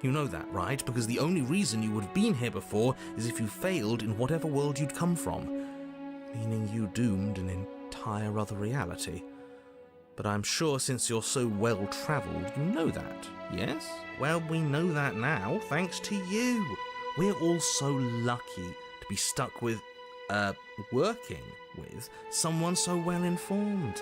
You know that, right? Because the only reason you would have been here before is if you failed in whatever world you'd come from. Meaning you doomed an entire other reality. But I'm sure since you're so well-travelled, you know that, yes? Well, we know that now, thanks to you. We're all so lucky to be stuck with, working with someone so well-informed.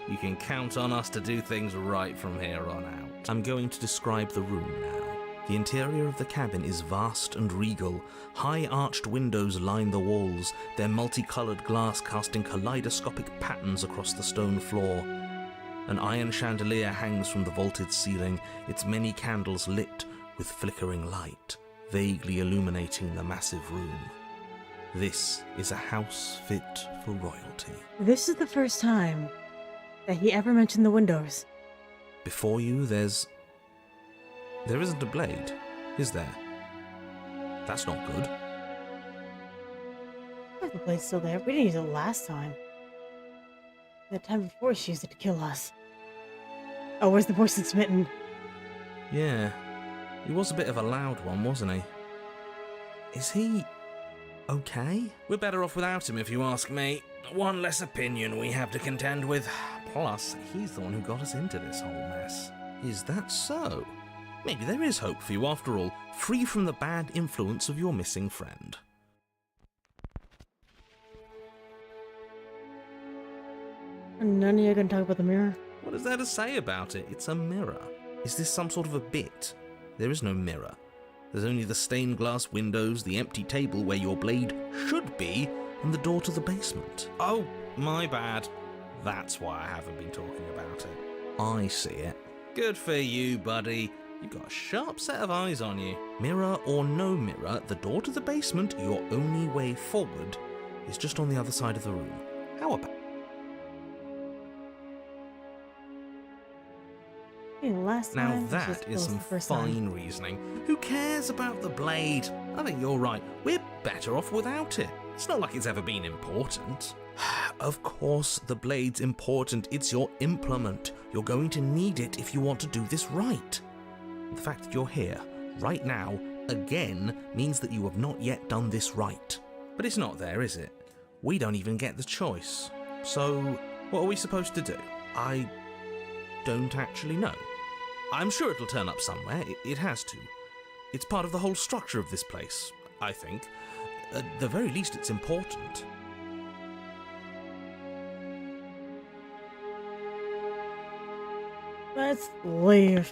You can count on us to do things right from here on out. I'm going to describe the room now. The interior of the cabin is vast and regal. High arched windows line the walls, their multicoloured glass casting kaleidoscopic patterns across the stone floor. An iron chandelier hangs from the vaulted ceiling, its many candles lit with flickering light, vaguely illuminating the massive room. This is a house fit for royalty. This is the first time that he ever mentioned the windows. Before you, there isn't a blade, is there? That's not good. The blade's still there. We didn't use it last time. The time before she used it to kill us. Oh, where's the voice that's smitten? Yeah, he was a bit of a loud one, wasn't he? Is he okay? We're better off without him, if you ask me. One less opinion we have to contend with. Plus, he's the one who got us into this whole mess. Is that so? Maybe there is hope for you after all, free from the bad influence of your missing friend. And none of you are going to talk about the mirror? What is there to say about it? It's a mirror. Is this some sort of a bit? There is no mirror. There's only the stained glass windows, the empty table where your blade should be, and the door to the basement. Oh, my bad. That's why I haven't been talking about it. I see it. Good for you, buddy. You've got a sharp set of eyes on you. Mirror or no mirror, the door to the basement, your only way forward, is just on the other side of the room. How about... Last Now time, that is some fine reasoning. Who cares about the blade? I think you're right. We're better off without it. It's not like it's ever been important. Of course the blade's important. It's your implement. You're going to need it if you want to do this right. The fact that you're here, right now, again, means that you have not yet done this right. But it's not there, is it? We don't even get the choice. So, what are we supposed to do? I don't actually know. I'm sure it'll turn up somewhere. It has to. It's part of the whole structure of this place, I think. At the very least, it's important. Let's leave.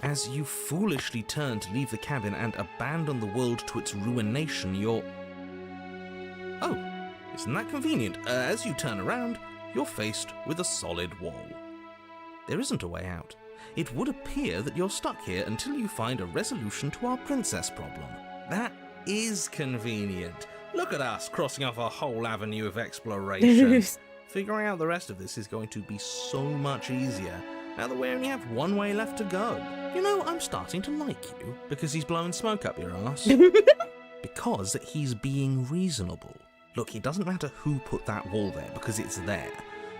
As you foolishly turn to leave the cabin and abandon the world to its ruination, you're... Oh, isn't that convenient? As you turn around, you're faced with a solid wall. There isn't a way out. It would appear that you're stuck here until you find a resolution to our princess problem. That is convenient. Look at us crossing off a whole avenue of exploration. Figuring out the rest of this is going to be so much easier now that we only have one way left to go. You know, I'm starting to like you because he's blowing smoke up your ass. Because he's being reasonable. Look, it doesn't matter who put that wall there because it's there.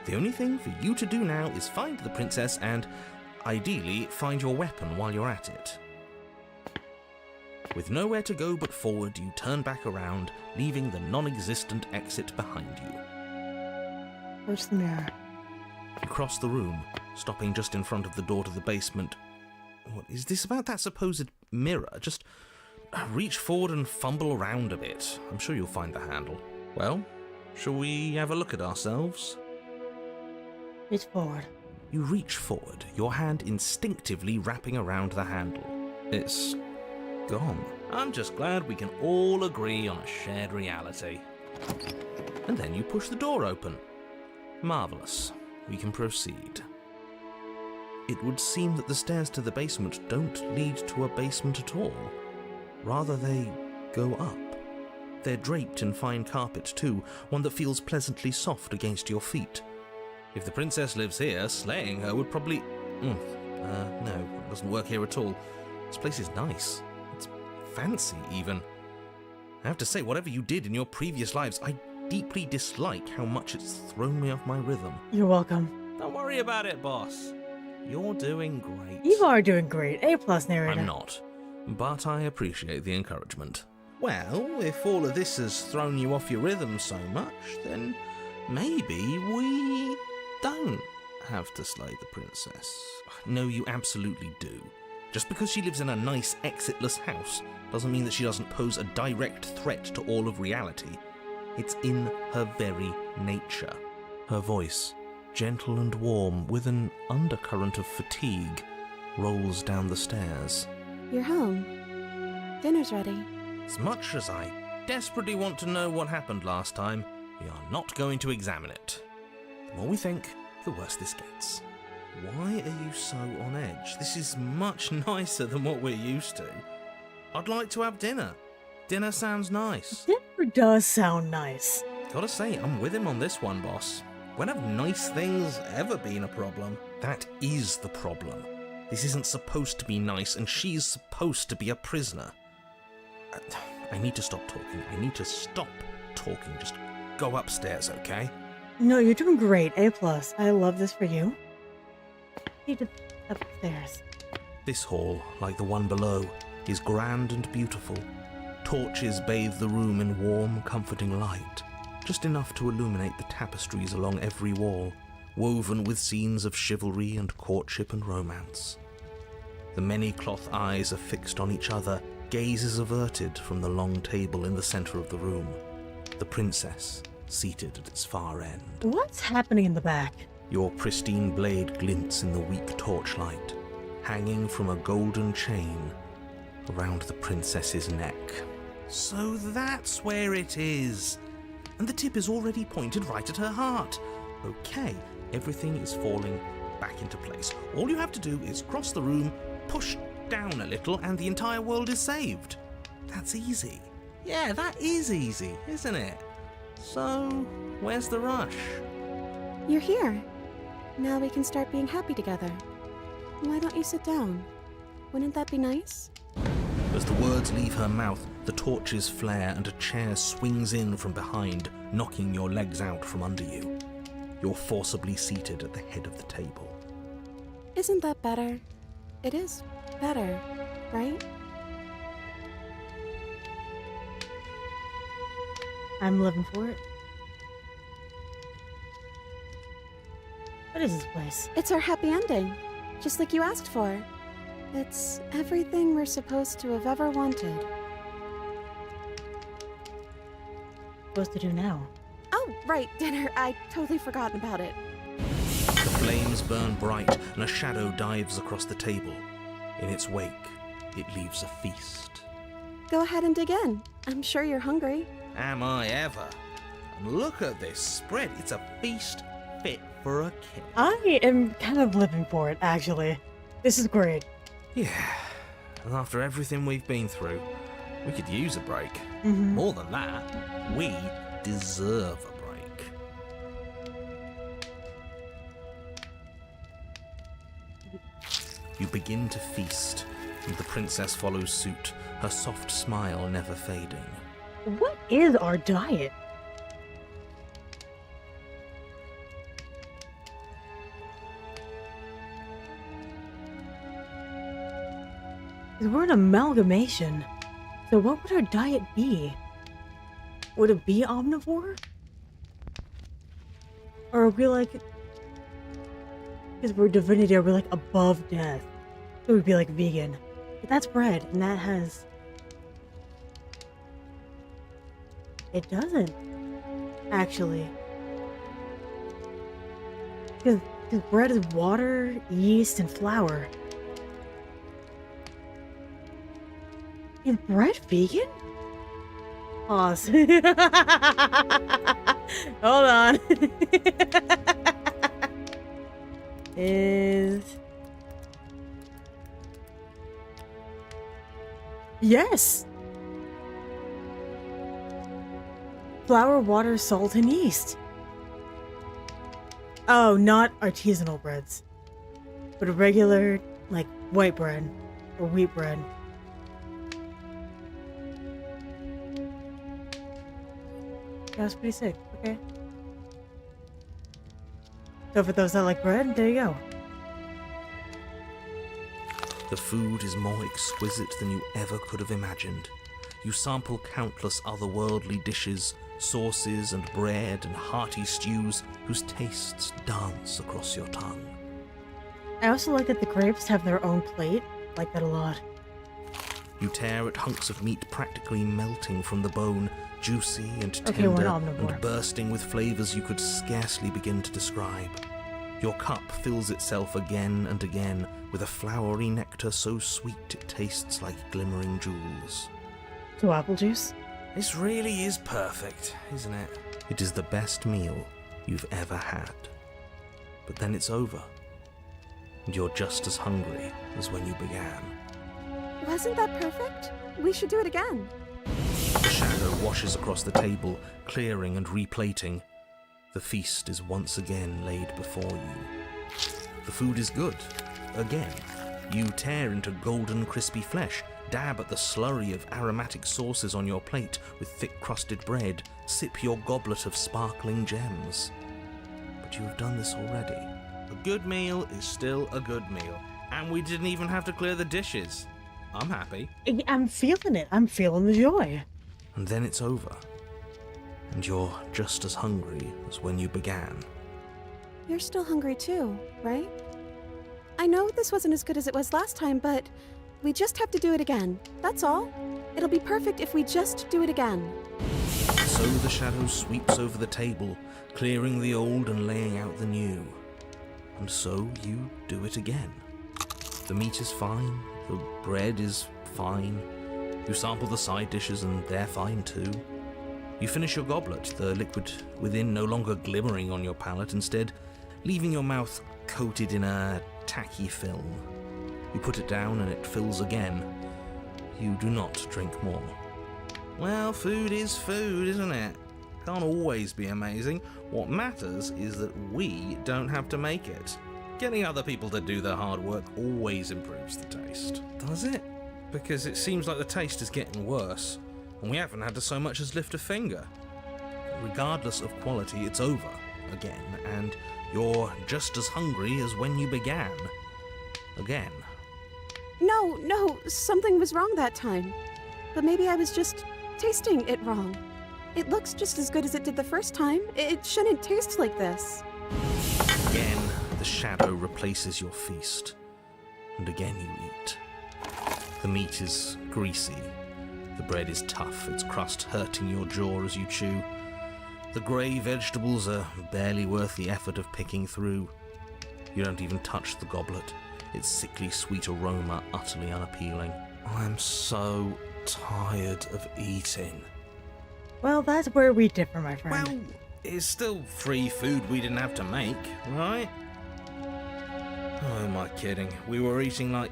The only thing for you to do now is find the princess and, ideally, find your weapon while you're at it. With nowhere to go but forward, you turn back around, leaving the non-existent exit behind you. Where's the mirror? You cross the room, stopping just in front of the door to the basement. What is this about that supposed mirror? Just reach forward and fumble around a bit. I'm sure you'll find the handle. Well, shall we have a look at ourselves? Reach forward. You reach forward, your hand instinctively wrapping around the handle. It's gone. I'm just glad we can all agree on a shared reality. And then you push the door open. Marvellous. We can proceed. It would seem that the stairs to the basement don't lead to a basement at all. Rather, they go up. They're draped in fine carpet too, one that feels pleasantly soft against your feet. If the princess lives here, slaying her would probably... no, it doesn't work here at all. This place is nice. It's fancy, even. I have to say, whatever you did in your previous lives, I deeply dislike how much it's thrown me off my rhythm. You're welcome. Don't worry about it, boss. You're doing great. You are doing great. A+ narrator. I'm not, but I appreciate the encouragement. Well, if all of this has thrown you off your rhythm so much, then maybe we don't have to slay the princess. No, you absolutely do. Just because she lives in a nice, exitless house doesn't mean that she doesn't pose a direct threat to all of reality. It's in her very nature. Her voice, gentle and warm, with an undercurrent of fatigue, rolls down the stairs. You're home. Dinner's ready. As much as I desperately want to know what happened last time, we are not going to examine it. The more we think, the worse this gets. Why are you so on edge? This is much nicer than what we're used to. I'd like to have dinner. Dinner sounds nice. Dinner does sound nice. Gotta say, I'm with him on this one, boss. When have nice things ever been a problem? That is the problem. This isn't supposed to be nice, and she's supposed to be a prisoner. I need to stop talking. I need to stop talking. Just go upstairs, okay? No, you're doing great. A+. I love this for you. Need to upstairs. This hall, like the one below, is grand and beautiful. Torches bathe the room in warm, comforting light, just enough to illuminate the tapestries along every wall, woven with scenes of chivalry and courtship and romance. The many cloth eyes are fixed on each other, gazes averted from the long table in the center of the room. The princess, seated at its far end. What's happening in the back? Your pristine blade glints in the weak torchlight. hanging from a golden chain around the princess's neck. So that's where it is. And the tip is already pointed right at her heart. Okay, everything is falling back into place. All you have to do is cross the room, push down a little, and the entire world is saved. That's easy. Yeah, that is easy, isn't it? So, where's the rush? You're here. Now we can start being happy together. Why don't you sit down? Wouldn't that be nice? As the words leave her mouth, the torches flare and a chair swings in from behind, knocking your legs out from under you. You're forcibly seated at the head of the table. Isn't that better? It is better, right? I'm living for it. What is this place? It's our happy ending, just like you asked for. It's everything we're supposed to have ever wanted. Supposed to do now? Oh, right, dinner. I totally forgotten about it. The flames burn bright and a shadow dives across the table. In its wake, it leaves a feast. Go ahead and dig in. I'm sure you're hungry. Am I ever? And look at this spread. It's a feast fit for a king. I am kind of living for it, actually. This is great. Yeah, and after everything we've been through, we could use a break. Mm-hmm. More than that, we deserve a break. You begin to feast, and the princess follows suit, her soft smile never fading. What is our diet? Because we're an amalgamation. So what would our diet be? Would it be omnivore? Or are we like... Because we're divinity, are we like above death? It would be like vegan. But that's bread, and that has... It doesn't. Actually. Because bread is water, yeast, and flour. Is bread vegan? Pause. Hold on. Is... Yes! Flour, water, salt, and yeast. Oh, not artisanal breads. But a regular, like, white bread. Or wheat bread. That's pretty sick. Okay. So for those that like bread, there you go. The food is more exquisite than you ever could have imagined. You sample countless otherworldly dishes, sauces and bread and hearty stews whose tastes dance across your tongue. I also like that the grapes have their own plate. I like that a lot. You tear at hunks of meat practically melting from the bone, juicy and Okay, we're tender omnivore. and bursting with flavors you could scarcely begin to describe. Your cup fills itself again and again with a flowery nectar so sweet it tastes like glimmering jewels. So apple juice? This really is perfect, isn't it? It is the best meal you've ever had. But then it's over, and you're just as hungry as when you began. Wasn't that perfect? We should do it again. The shadow washes across the table, clearing and replating. The feast is once again laid before you. The food is good. Again, you tear into golden crispy flesh, dab at the slurry of aromatic sauces on your plate with thick-crusted bread, sip your goblet of sparkling gems. But you have done this already. A good meal is still a good meal, and we didn't even have to clear the dishes. I'm happy. I'm feeling it. I'm feeling the joy. And then it's over. And you're just as hungry as when you began. You're still hungry too, right? I know this wasn't as good as it was last time, but we just have to do it again. That's all. It'll be perfect if we just do it again. So the shadow sweeps over the table, clearing the old and laying out the new. And so you do it again. The meat is fine, the bread is fine. You sample the side dishes and they're fine too. You finish your goblet, the liquid within no longer glimmering on your palate, instead leaving your mouth coated in a tacky film. You put it down and it fills again. You do not drink more. Well, food is food, isn't it? Can't always be amazing. What matters is that we don't have to make it. Getting other people to do their hard work always improves the taste. Does it? Because it seems like the taste is getting worse, and we haven't had to so much as lift a finger. Regardless of quality, it's over again, and you're just as hungry as when you began. Again. No, something was wrong that time. But maybe I was just tasting it wrong. It looks just as good as it did the first time. It shouldn't taste like this. Again, the shadow replaces your feast, and again you eat. The meat is greasy, the bread is tough, its crust hurting your jaw as you chew. The grey vegetables are barely worth the effort of picking through. You don't even touch the goblet, its sickly sweet aroma utterly unappealing. I'm so tired of eating. Well, that's where we differ, my friend. Well, it's still free food we didn't have to make, right? Oh, am I kidding? We were eating like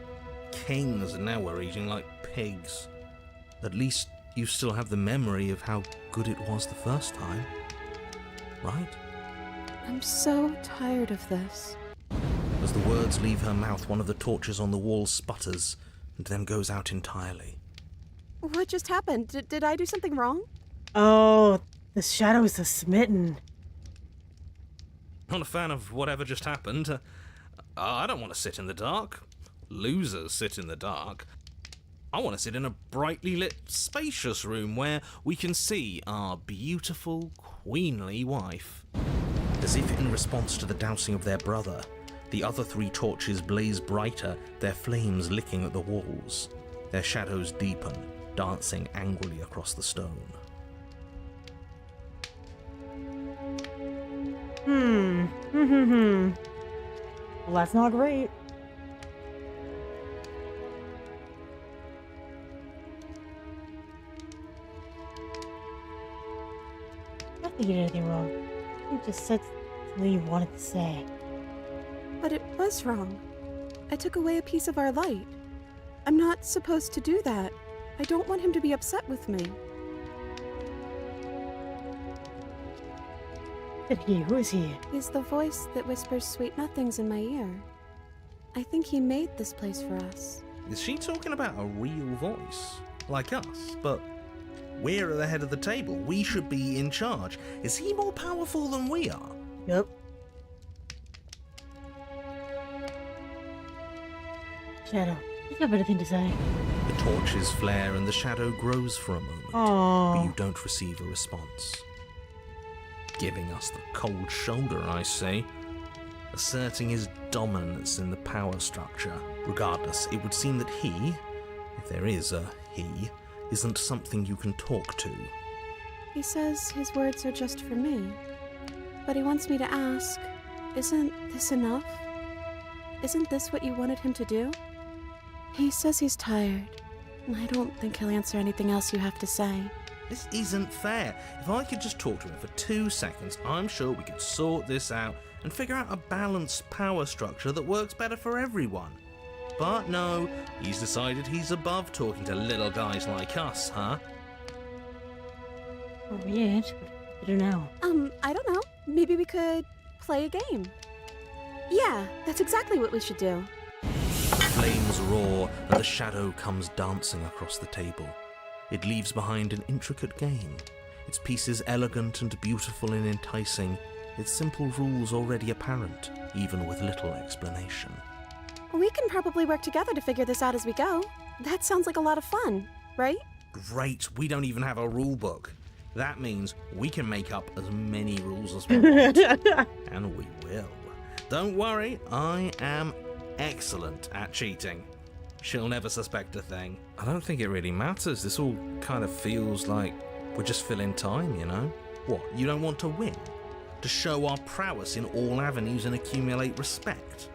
kings and now we're eating like pigs. At least you still have the memory of how good it was the first time, right? I'm so tired of this. As the words leave her mouth, one of the torches on the wall sputters and then goes out entirely. What just happened? Did I do something wrong? Oh, the shadows are smitten. Not a fan of whatever just happened. I don't want to sit in the dark. Losers sit in the dark. I want to sit in a brightly lit, spacious room where we can see our beautiful, queenly wife. As if in response to the dousing of their brother, the other 3 torches blaze brighter, their flames licking at the walls. Their shadows deepen, dancing angrily across the stone. Well, that's not great. I don't think you did anything wrong. You just said something you wanted to say. But it was wrong. I took away a piece of our light. I'm not supposed to do that. I don't want him to be upset with me. But who is he? He's the voice that whispers sweet nothings in my ear. I think he made this place for us. Is she talking about a real voice? Like us, but we're at the head of the table. We should be in charge. Is he more powerful than we are? Yep. Shadow, do you have anything to say? The torches flare and the shadow grows for a moment, Oh. but you don't receive a response. Giving us the cold shoulder, I say, asserting his dominance in the power structure. Regardless, it would seem that he, if there is a he, isn't something you can talk to. He says his words are just for me. But he wants me to ask, isn't this enough? Isn't this what you wanted him to do? He says he's tired. I don't think he'll answer anything else you have to say. This isn't fair. If I could just talk to him for 2 seconds, I'm sure we could sort this out and figure out a balanced power structure that works better for everyone. But no, he's decided he's above talking to little guys like us, huh? Weird. What do you do now? I don't know. Maybe we could play a game. Yeah, that's exactly what we should do. Flames roar and the shadow comes dancing across the table. It leaves behind an intricate game, its pieces elegant and beautiful and enticing, its simple rules already apparent, even with little explanation. We can probably work together to figure this out as we go. That sounds like a lot of fun, right? Great, we don't even have a rule book. That means we can make up as many rules as we want. And we will. Don't worry, I am excellent at cheating. She'll never suspect a thing. I don't think it really matters. This all kind of feels like we're just filling time, you know? What, you don't want to win? To show our prowess in all avenues and accumulate respect?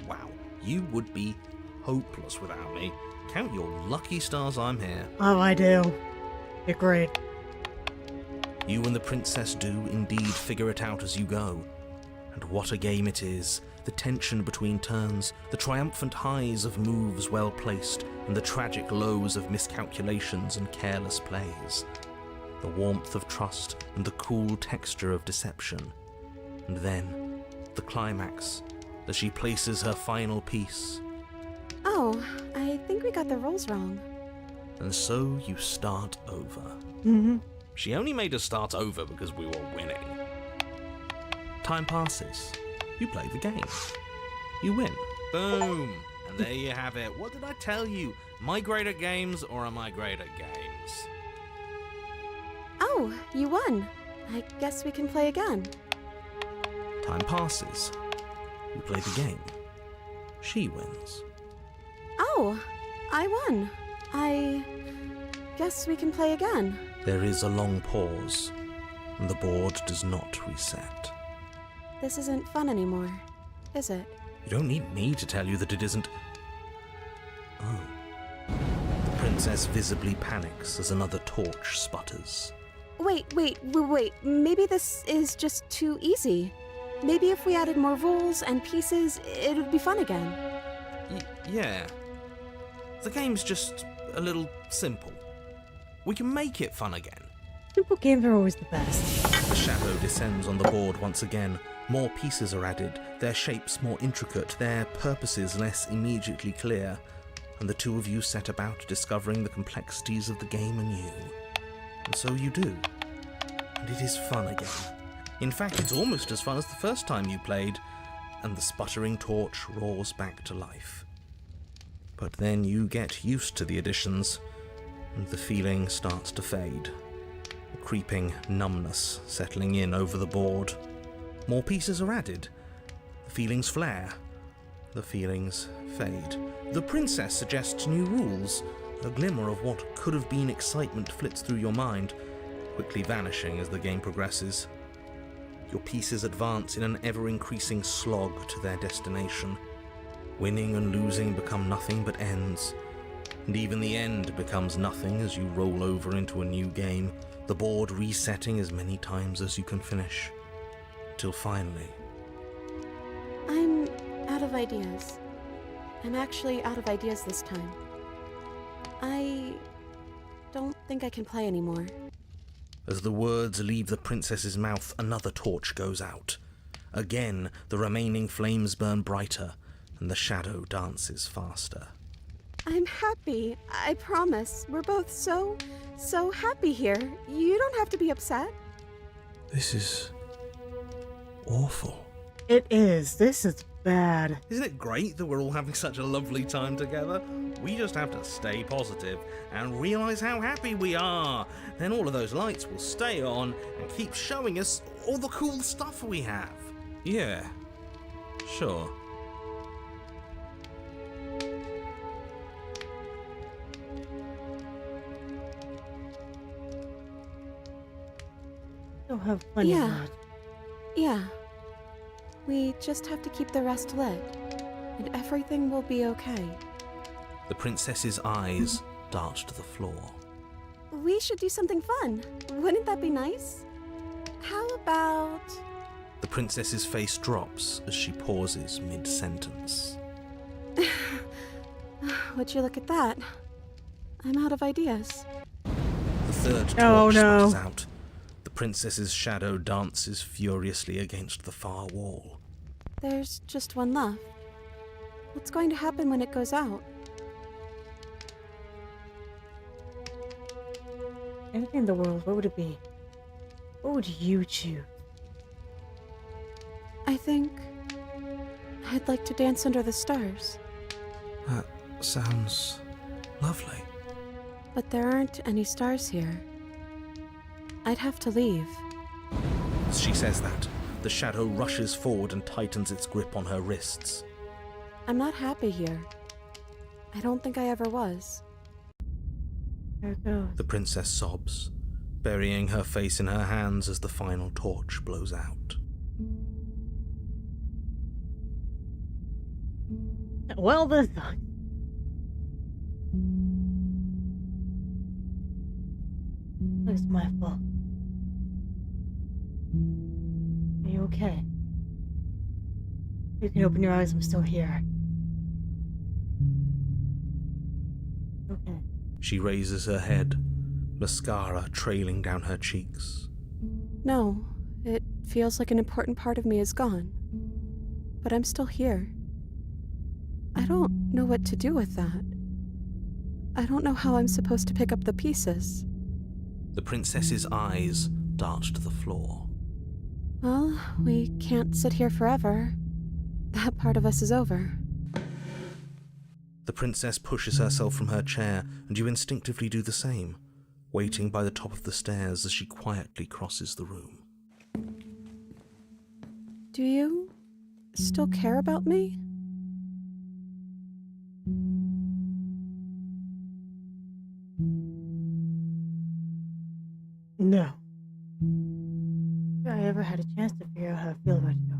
Wow, you would be hopeless without me. Count your lucky stars I'm here. Oh, I do. You're great. You and the princess do indeed figure it out as you go. And what a game it is. The tension between turns, the triumphant highs of moves well placed, and the tragic lows of miscalculations and careless plays. The warmth of trust and the cool texture of deception. And then, the climax, as she places her final piece. Oh, I think we got the rules wrong. And so you start over. Mm-hmm. She only made us start over because we were winning. Time passes. You play the game. You win. Boom! And there you have it. What did I tell you? Am I great at games or am I great at games? Oh, you won. I guess we can play again. Time passes. You play the game. She wins. Oh, I won. I guess we can play again. There is a long pause, and the board does not reset. This isn't fun anymore, is it? You don't need me to tell you that it isn't. Oh. The princess visibly panics as another torch sputters. Wait. Maybe this is just too easy. Maybe if we added more rules and pieces, it would be fun again. Yeah. The game's just a little simple. We can make it fun again. Simple games are always the best. The shadow descends on the board once again. More pieces are added, their shapes more intricate, their purposes less immediately clear, and the two of you set about discovering the complexities of the game anew. And so you do. And it is fun again. In fact, it's almost as fun as the first time you played, and the sputtering torch roars back to life. But then you get used to the additions, and the feeling starts to fade. A creeping numbness settling in over the board. More pieces are added. The feelings flare. The feelings fade. The princess suggests new rules. A glimmer of what could have been excitement flits through your mind, quickly vanishing as the game progresses. Your pieces advance in an ever-increasing slog to their destination. Winning and losing become nothing but ends. And even the end becomes nothing as you roll over into a new game, the board resetting as many times as you can finish. Till finally... I'm out of ideas. I'm actually out of ideas this time. I don't think I can play anymore. As the words leave the princess's mouth, another torch goes out. Again, the remaining flames burn brighter, and the shadow dances faster. I'm happy, I promise. We're both so happy here. You don't have to be upset. This is... awful. It is. This is bad. Isn't it great that we're all having such a lovely time together? We just have to stay positive and realize how happy we are. Then all of those lights will stay on and keep showing us all the cool stuff we have. Yeah, sure. You'll have fun. Yeah. Yeah. We just have to keep the rest lit, and everything will be okay. The princess's eyes dart to the floor. We should do something fun. Wouldn't that be nice? How about... The princess's face drops as she pauses mid-sentence. Would you look at that? I'm out of ideas. The third torch Oh, no. sputters out. The princess's shadow dances furiously against the far wall. There's just one left. What's going to happen when it goes out? Anything in the world, what would it be? What would you choose? I think... I'd like to dance under the stars. That sounds lovely. But there aren't any stars here. I'd have to leave. As she says that, the shadow rushes forward and tightens its grip on her wrists. I'm not happy here. I don't think I ever was. There it goes. The princess sobs, burying her face in her hands as the final torch blows out. Well, this sucks. It was my fault. Are you okay? You can open your eyes, I'm still here. Okay. She raises her head, mascara trailing down her cheeks. No, it feels like an important part of me is gone. But I'm still here. I don't know what to do with that. I don't know how I'm supposed to pick up the pieces. The princess's eyes dart to the floor. Well, we can't sit here forever. That part of us is over. The princess pushes herself from her chair, and you instinctively do the same, waiting by the top of the stairs as she quietly crosses the room. Do you still care about me? No. If I ever had a chance to figure out how I feel about you,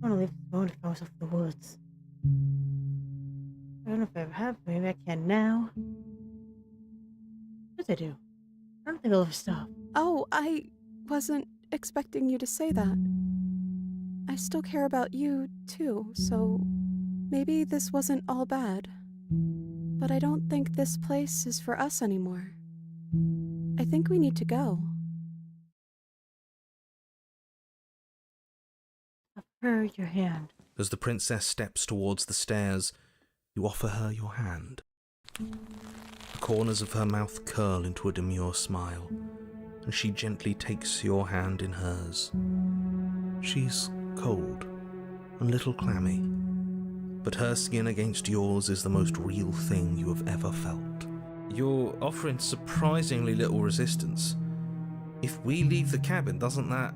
I want to leave this moment and find myself in the woods. I don't know if I ever have, but maybe I can now. Yes, I do. I don't think I'll ever stop. Oh, I wasn't expecting you to say that. I still care about you, too, so maybe this wasn't all bad. But I don't think this place is for us anymore. I think we need to go. I've heard your hand. As the princess steps towards the stairs, you offer her your hand. The corners of her mouth curl into a demure smile, and she gently takes your hand in hers. She's cold, and a little clammy, but her skin against yours is the most real thing you have ever felt. You're offering surprisingly little resistance. If we leave the cabin, doesn't that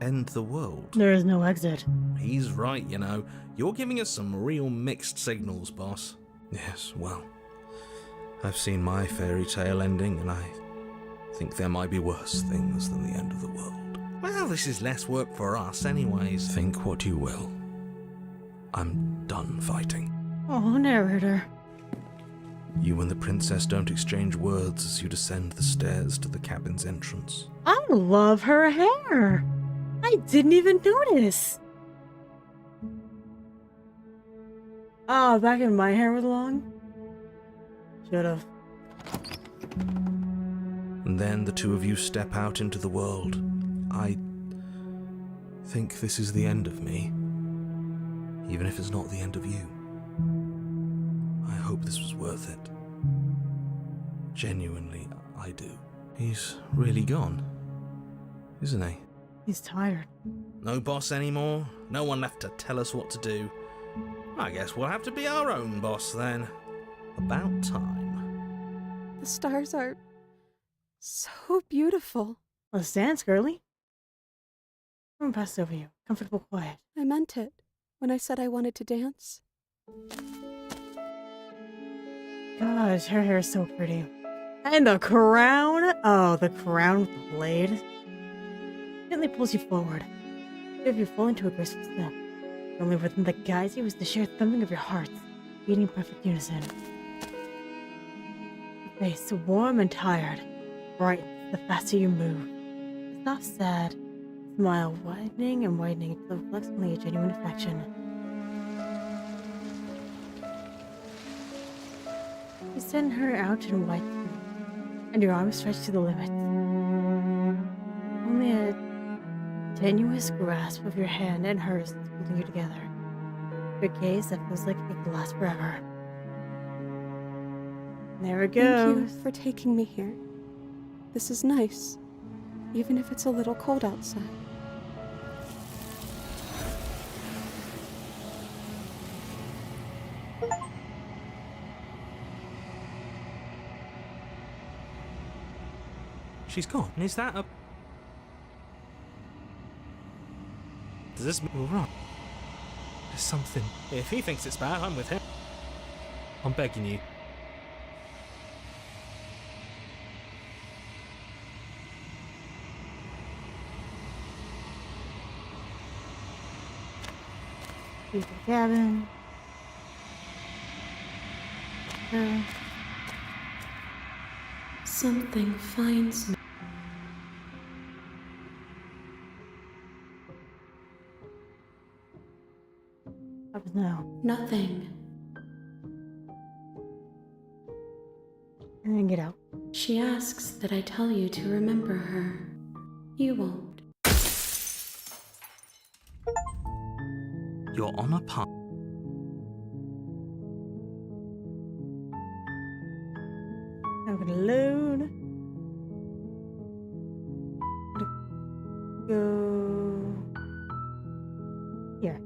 end the world? There is no exit. He's right, you know. You're giving us some real mixed signals, boss. Yes, well, I've seen my fairy tale ending, and I think there might be worse things than the end of the world. Well, this is less work for us anyways. Think what you will. I'm done fighting. Oh, narrator. You and the princess don't exchange words as you descend the stairs to the cabin's entrance. I love her hair. I didn't even notice. Ah, back when my hair was long? Should've. And then the two of you step out into the world. I think this is the end of me, even if it's not the end of you. I hope this was worth it. Genuinely, I do. He's really gone, isn't he? He's tired. No boss anymore? No one left to tell us what to do? I guess we'll have to be our own boss then. About time. The stars are so beautiful. Let's dance, girly. I'm passed over you. Comfortable quiet. I meant it when I said I wanted to dance. Gosh, her hair is so pretty. And the crown! Oh, the crown with the blade. Gently pulls you forward. If you fall into a graceful step, only within the guise was the sheer thumping of your hearts, beating in perfect unison. Your face warm and tired, brightens the faster you move. A soft, sad smile widening and widening until it reflects only a genuine affection. You send her out in white skin, and your arms stretch to the limit. Only a tenuous grasp of your hand and hers is holding you together. Your gaze that feels like it could last forever. There it goes. Thank you for taking me here. This is nice, even if it's a little cold outside. She's gone. Is that a... Does this mean we're wrong? There's something... If he thinks it's bad, I'm with him. I'm begging you. Leave the cabin. Something finds me. What happens now? Nothing. And then get out. She asks that I tell you to remember her. You won't. You're on a path. I'm gonna load. Go here.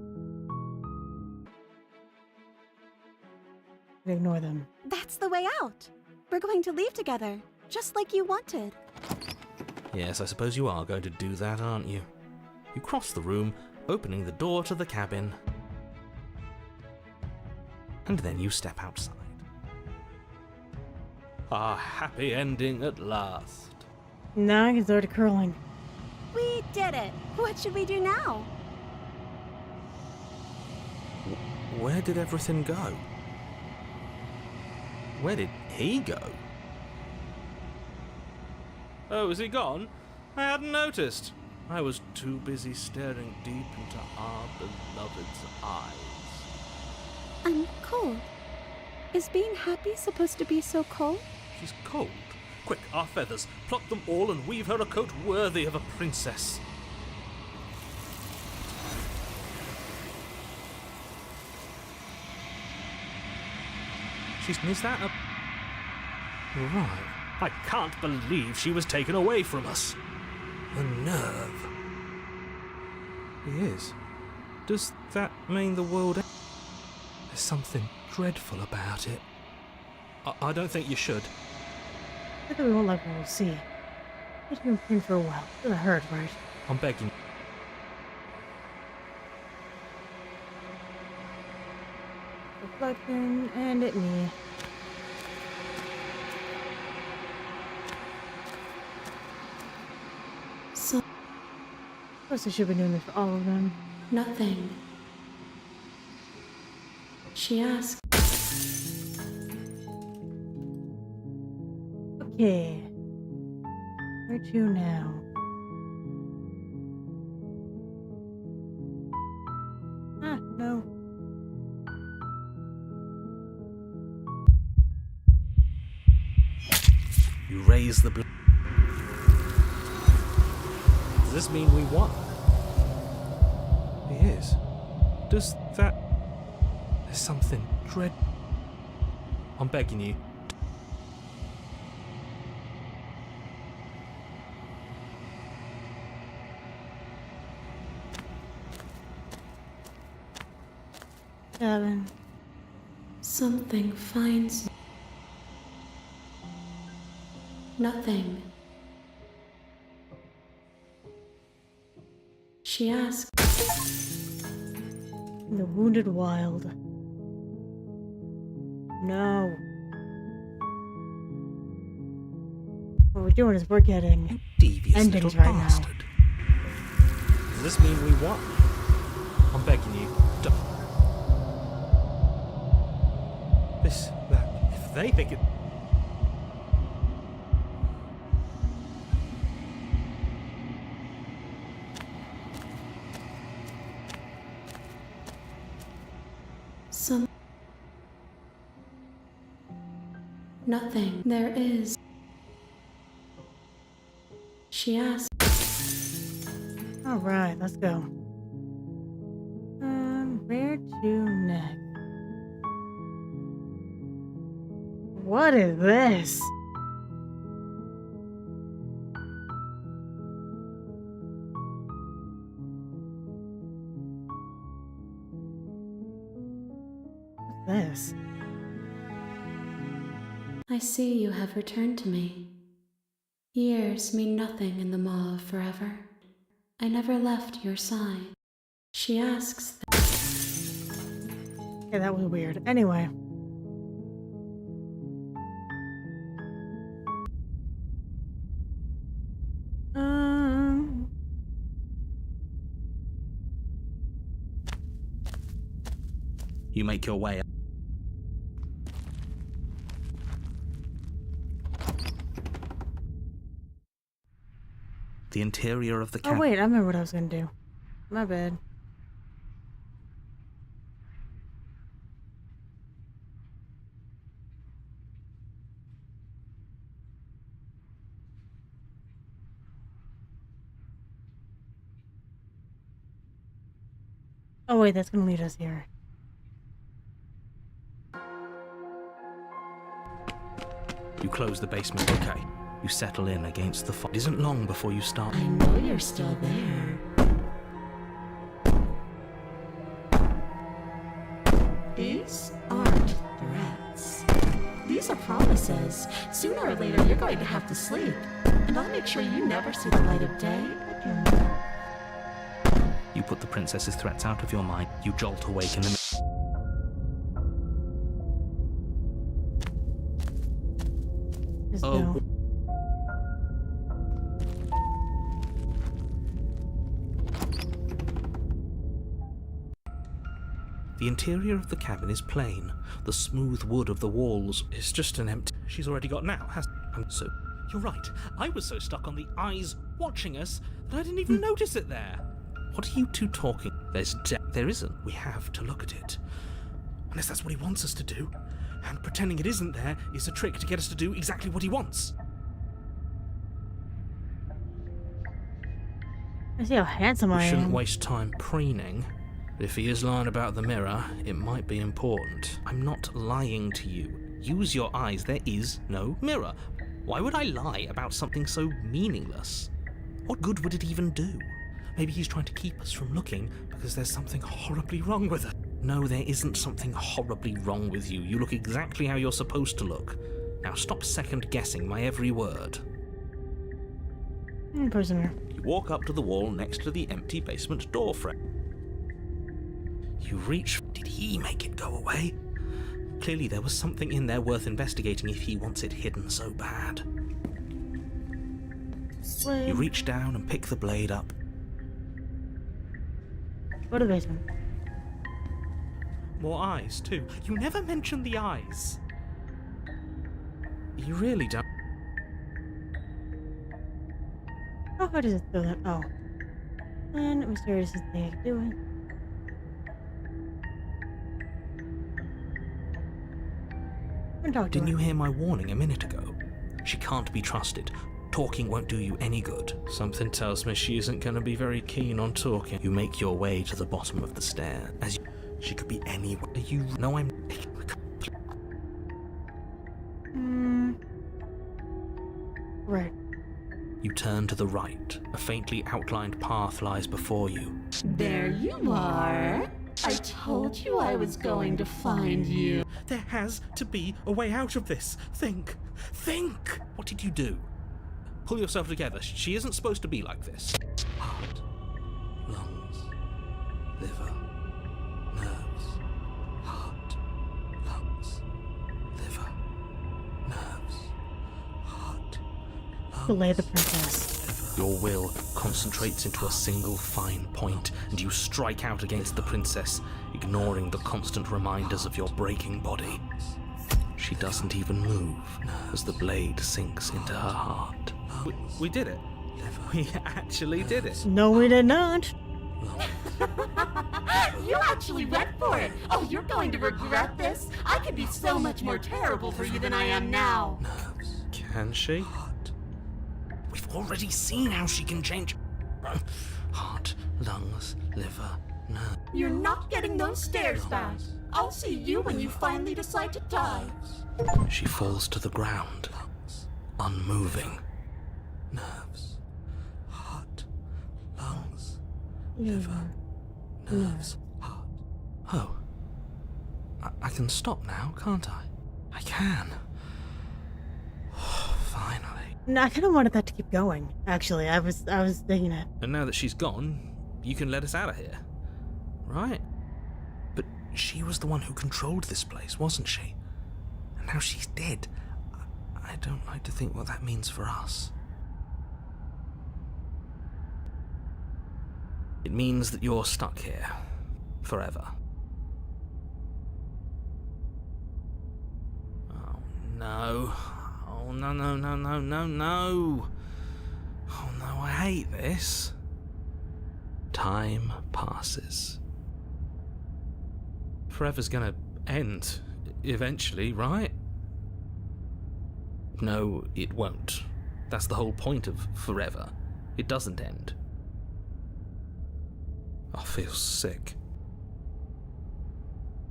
Ignore them. That's the way out. We're going to leave together, just like you wanted. Yes, I suppose you are going to do that, aren't you? You cross the room, opening the door to the cabin. And then you step outside. A happy ending at last. Now I can start curling. We did it. What should we do now? Where did everything go? Where did he go? Oh, is he gone? I hadn't noticed. I was too busy staring deep into our beloved's eyes. I'm cold. Is being happy supposed to be so cold? She's cold. Quick, our feathers. Pluck them all and weave her a coat worthy of a princess. Is that a... Right. I can't believe she was taken away from us. The nerve. He is. Does that mean the world... There's something dreadful about it. I don't think you should. I think we won't like what we'll see. It's been pinned for a while. It's a herd, right? I'm begging. Reflection and it me. So, Of course I should be doing this for all of them. nothing. She asks. Okay. Where to now? Ah, no. You raise the... Does this mean we won? He is. Does that... There's something dread... I'm begging you. Seven. Something finds me. Nothing. She asks. In the wounded wild. No. What we're doing is we're getting Devious endings little right now. bastard. Does this mean we won? I'm begging you. Don't. If they think it... Nothing. There is. She asks. Alright, let's go. Where to next? What is this? What's this? I see you have returned to me. Years mean nothing in the maw of forever. I never left your side. She asks. Okay, that was weird. Anyway. You make your way up. The interior of the Oh cabin. wait, I remember what I was gonna do. My bad. Oh wait, that's gonna lead us here. You close the basement, okay. You settle in against the fire. It isn't long before you start. I know you're still there. These aren't threats. These are promises. Sooner or later, you're going to have to sleep. And I'll make sure you never see the light of day. You put the princess's threats out of your mind. You jolt awake in the... Just Oh. no. The interior of the cabin is plain. The smooth wood of the walls is just an empty... She's already got now, has... So... You're right. I was so stuck on the eyes watching us that I didn't even notice it there. What are you two talking? There isn't. We have to look at it. Unless that's what he wants us to do. And pretending it isn't there is a trick to get us to do exactly what he wants. I see how handsome We I shouldn't am. waste time preening. If he is lying about the mirror, it might be important. I'm not lying to you. Use your eyes. There is no mirror. Why would I lie about something so meaningless? What good would it even do? Maybe he's trying to keep us from looking because there's something horribly wrong with us. No, there isn't something horribly wrong with you. You look exactly how you're supposed to look. Now stop second-guessing my every word. Prisoner. You walk up to the wall next to the empty basement door frame. You reach... Did he make it go away? Clearly there was something in there worth investigating if he wants it hidden so bad. You reach down and pick the blade up. Go to the basement. More eyes, too. You never mention the eyes. You really don't... Oh, how does it do that? Oh. And mysterious is thing doing. Didn't you hear my warning a minute ago? She can't be trusted. Talking won't do you any good. Something tells me she isn't going to be very keen on talking. You make your way to the bottom of the stair. As you... She could be anywhere. You know I'm... Right. You turn to the right. A faintly outlined path lies before you. There you are. I told you I was going to find you. There has to be a way out of this. Think. Think! What did you do? Pull yourself together. She isn't supposed to be like this. Heart, lungs, liver, nerves. Heart, lungs, liver, nerves. Heart, Delay the princess. Your will concentrates into a single fine point, and you strike out against the princess, ignoring the constant reminders of your breaking body. She doesn't even move as the blade sinks into her heart. We did it. We actually did it. No, we did not. You actually went for it. Oh, you're going to regret this. I could be so much more terrible for you than I am now. Can she? We've already seen how she can change. Heart, lungs, liver, nerve. You're not getting those stairs back. I'll see you when you finally decide to die. She falls to the ground, unmoving. Nerves, heart, lungs, liver, nerves, heart. Oh. I can stop now, can't I? I can. Finally. No, I kind of wanted that to keep going. Actually, I was thinking it. And now that she's gone, you can let us out of here. Right? But she was the one who controlled this place, wasn't she? And now she's dead. I don't like to think what that means for us. It means that you're stuck here. Forever. Oh, no. Oh, no, no, no, no, no, no. Oh, no, I hate this. Time passes. Forever's gonna end eventually, right? No, it won't. That's the whole point of forever. It doesn't end. I feel sick.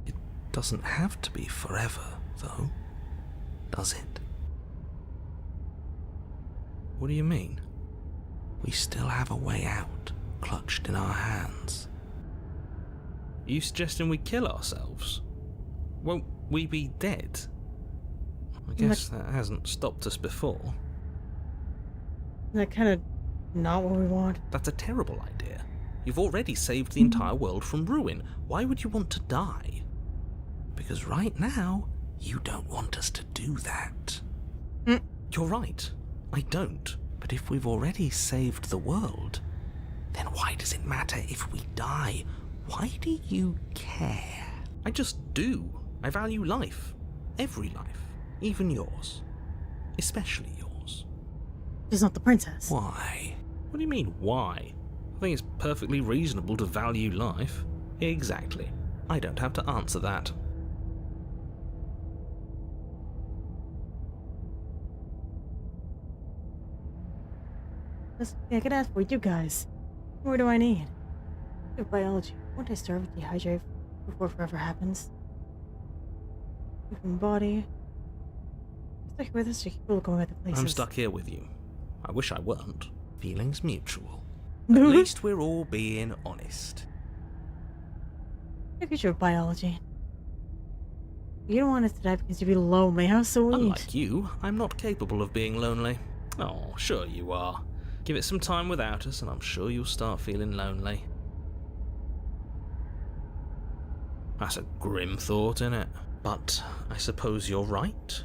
It doesn't have to be forever, though, does it? What do you mean? We still have a way out, clutched in our hands. Are you suggesting we kill ourselves? Won't we be dead? I guess that hasn't stopped us before. Isn't that kind of not what we want? That's a terrible idea. You've already saved the entire world from ruin. Why would you want to die? Because right now, you don't want us to do that. You're right. I don't. But if we've already saved the world, then why does it matter if we die? Why do you care? I just do. I value life. Every life. Even yours. Especially yours. Just not the princess. Why? What do you mean, why? I think it's perfectly reasonable to value life. Exactly. I don't have to answer that. I could ask for you guys. What do I need? Good biology. Won't I starve and dehydrate before forever happens? Human body. Stuck with us to keep people going other places. I'm stuck here with you. I wish I weren't. Feelings mutual. At least we're all being honest. Look at your biology. You don't want us to die because you'd be lonely. How sweet. Unlike you, I'm not capable of being lonely. Oh, sure you are. Give it some time without us, and I'm sure you'll start feeling lonely. That's a grim thought, innit? But I suppose you're right.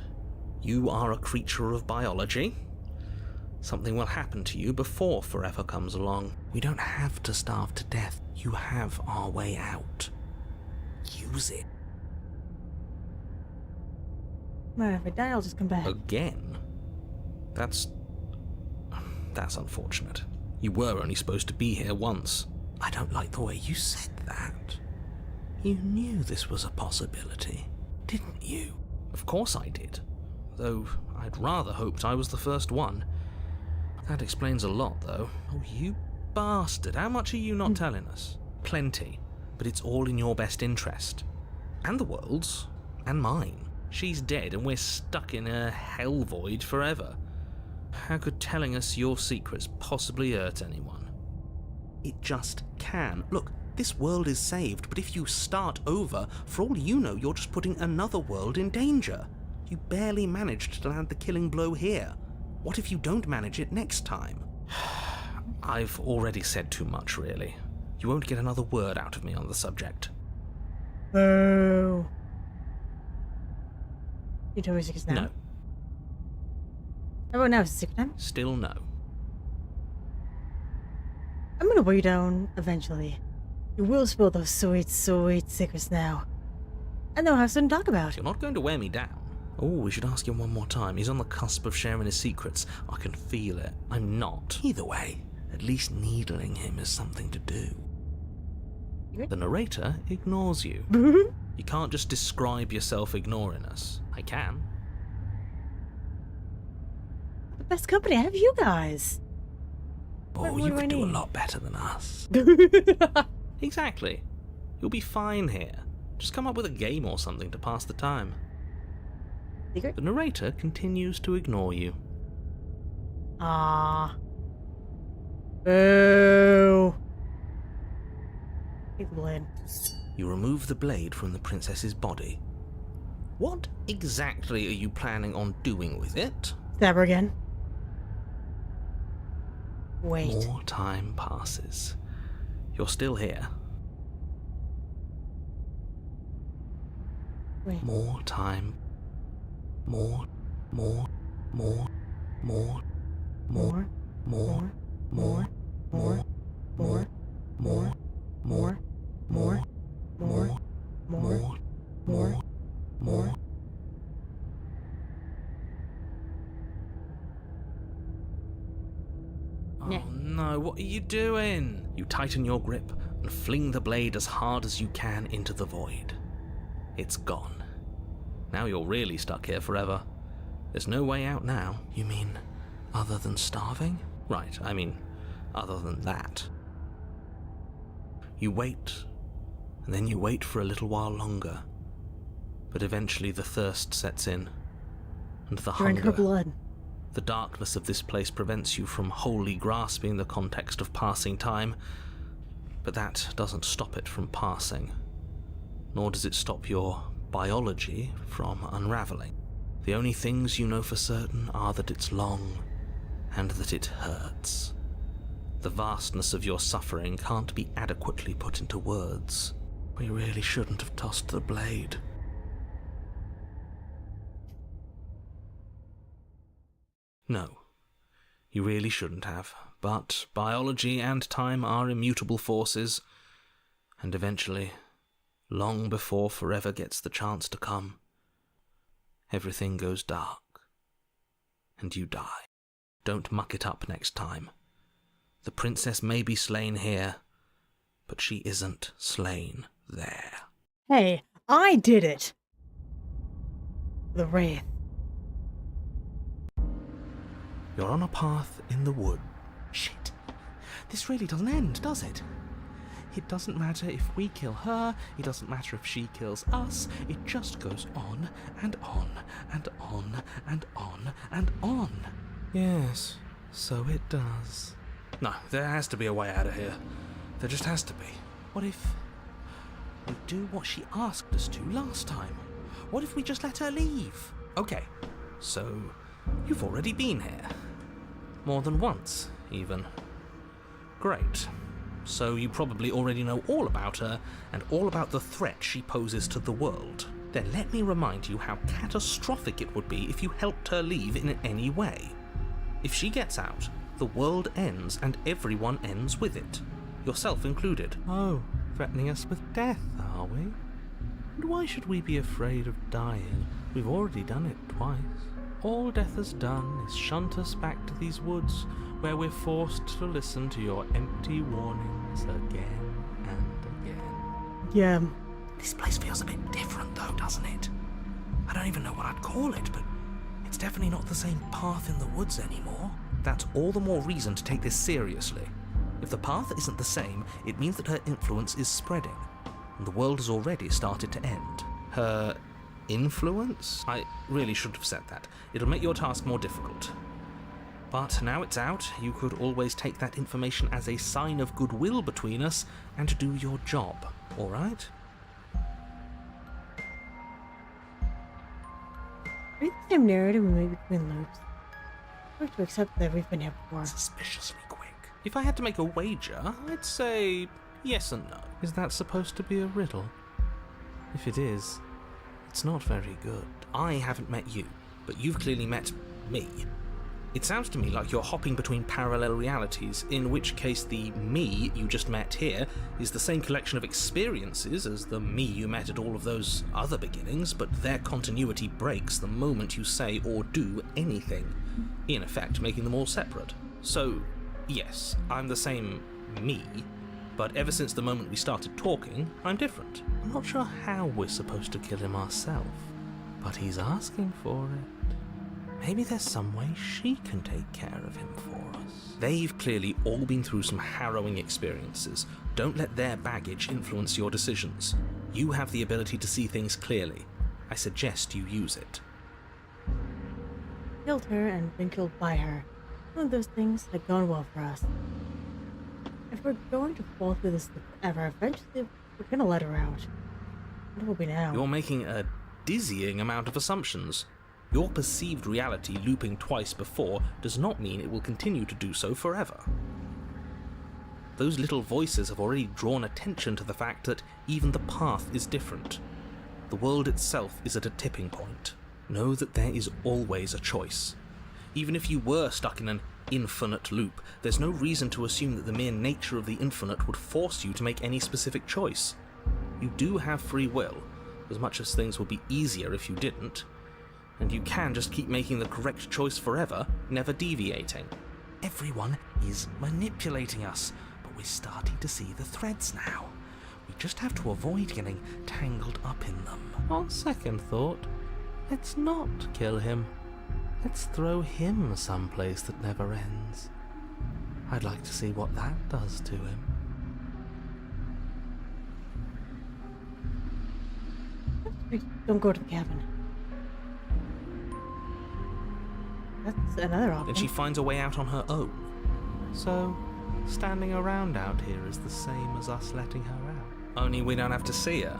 You are a creature of biology. Something will happen to you before forever comes along. We don't have to starve to death. You have our way out. Use it. Man, if I die, I'll just come back. Again? That's unfortunate. You were only supposed to be here once. I don't like the way you said that. You knew this was a possibility, didn't you? Of course I did. Though I'd rather hoped I was the first one. That explains a lot, though. Oh, you bastard. How much are you not telling us? Plenty. But it's all in your best interest. And the world's. And mine. She's dead and we're stuck in a hell void forever. How could telling us your secrets possibly hurt anyone? It just can. Look, this world is saved, but if you start over, for all you know, you're just putting another world in danger. You barely managed to land the killing blow here. What if you don't manage it next time? I've already said too much, really. You won't get another word out of me on the subject. Boo. You told me secrets now? No. How about now? Is it secret time? Still no. I'm gonna weigh you down eventually. You will spill those sweet, sweet secrets now. And they'll have something to talk about. You're not going to wear me down. Oh, we should ask him one more time. He's on the cusp of sharing his secrets. I can feel it. I'm not. Either way, at least needling him is something to do. The narrator ignores you. You can't just describe yourself ignoring us. I can. The best company. I have you guys. Oh, you could do a lot better than us. Exactly. You'll be fine here. Just come up with a game or something to pass the time. Secret? The narrator continues to ignore you. Ah. Boo. Take the blade. You remove the blade from the princess's body. What exactly are you planning on doing with it? Stab her again. Wait. More time passes. You're still here. Wait. More time. More. More. More. More. More. More. More. More. More. More. More. More. More. More. Yeah. Oh no, what are you doing? You tighten your grip and fling the blade as hard as you can into the void. It's gone. Now you're really stuck here forever. There's no way out now. You mean, other than starving? Right, I mean, other than that. You wait, and then you wait for a little while longer. But eventually the thirst sets in, and the Drink hunger. her blood. The darkness of this place prevents you from wholly grasping the context of passing time, but that doesn't stop it from passing, nor does it stop your biology from unraveling. The only things you know for certain are that it's long and that it hurts. The vastness of your suffering can't be adequately put into words. We really shouldn't have tossed the blade. No, you really shouldn't have, but biology and time are immutable forces, and eventually, long before forever gets the chance to come, everything goes dark, and you die. Don't muck it up next time. The princess may be slain here, but she isn't slain there. Hey, I did it! The Wraith. You're on a path in the wood. Shit. This really doesn't end, does it? It doesn't matter if we kill her, it doesn't matter if she kills us, it just goes on and on and on and on and on. Yes, so it does. No, there has to be a way out of here. There just has to be. What if we do what she asked us to last time? What if we just let her leave? Okay, so you've already been here. More than once, even. Great. So you probably already know all about her and all about the threat she poses to the world. Then let me remind you how catastrophic it would be if you helped her leave in any way. If she gets out, the world ends and everyone ends with it, yourself included. Oh, threatening us with death, are we? And why should we be afraid of dying? We've already done it twice. All death has done is shunt us back to these woods, where we're forced to listen to your empty warnings again and again. Yeah. This place feels a bit different though, doesn't it? I don't even know what I'd call it, but it's definitely not the same path in the woods anymore. That's all the more reason to take this seriously. If the path isn't the same, it means that her influence is spreading, and the world has already started to end. Her influence? I really shouldn't have said that. It'll make your task more difficult. But now it's out, you could always take that information as a sign of goodwill between us and do your job, alright? Read the same narrative we made between loops. We have to accept that we've been here before. Suspiciously quick. If I had to make a wager, I'd say yes and no. Is that supposed to be a riddle? If it is, it's not very good. I haven't met you, but you've clearly met me. It sounds to me like you're hopping between parallel realities, in which case the me you just met here is the same collection of experiences as the me you met at all of those other beginnings, but their continuity breaks the moment you say or do anything, in effect making them all separate. So, yes, I'm the same me, but ever since the moment we started talking, I'm different. I'm not sure how we're supposed to kill him ourselves, but he's asking for it. Maybe there's some way she can take care of him for us. They've clearly all been through some harrowing experiences. Don't let their baggage influence your decisions. You have the ability to see things clearly. I suggest you use it. Killed her and been killed by her. One of those things had gone well for us. If we're going to fall through this forever, eventually we're gonna let her out. What will be now? You're making a dizzying amount of assumptions. Your perceived reality looping twice before does not mean it will continue to do so forever. Those little voices have already drawn attention to the fact that even the path is different. The world itself is at a tipping point. Know that there is always a choice. Even if you were stuck in an infinite loop, there's no reason to assume that the mere nature of the infinite would force you to make any specific choice. You do have free will, as much as things would be easier if you didn't. And you can just keep making the correct choice forever, never deviating. Everyone is manipulating us, but we're starting to see the threads now. We just have to avoid getting tangled up in them. On second thought, let's not kill him. Let's throw him someplace that never ends. I'd like to see what that does to him. Don't go to the cabin. That's another option. Then she finds a way out on her own. So, standing around out here is the same as us letting her out. Only we don't have to see her.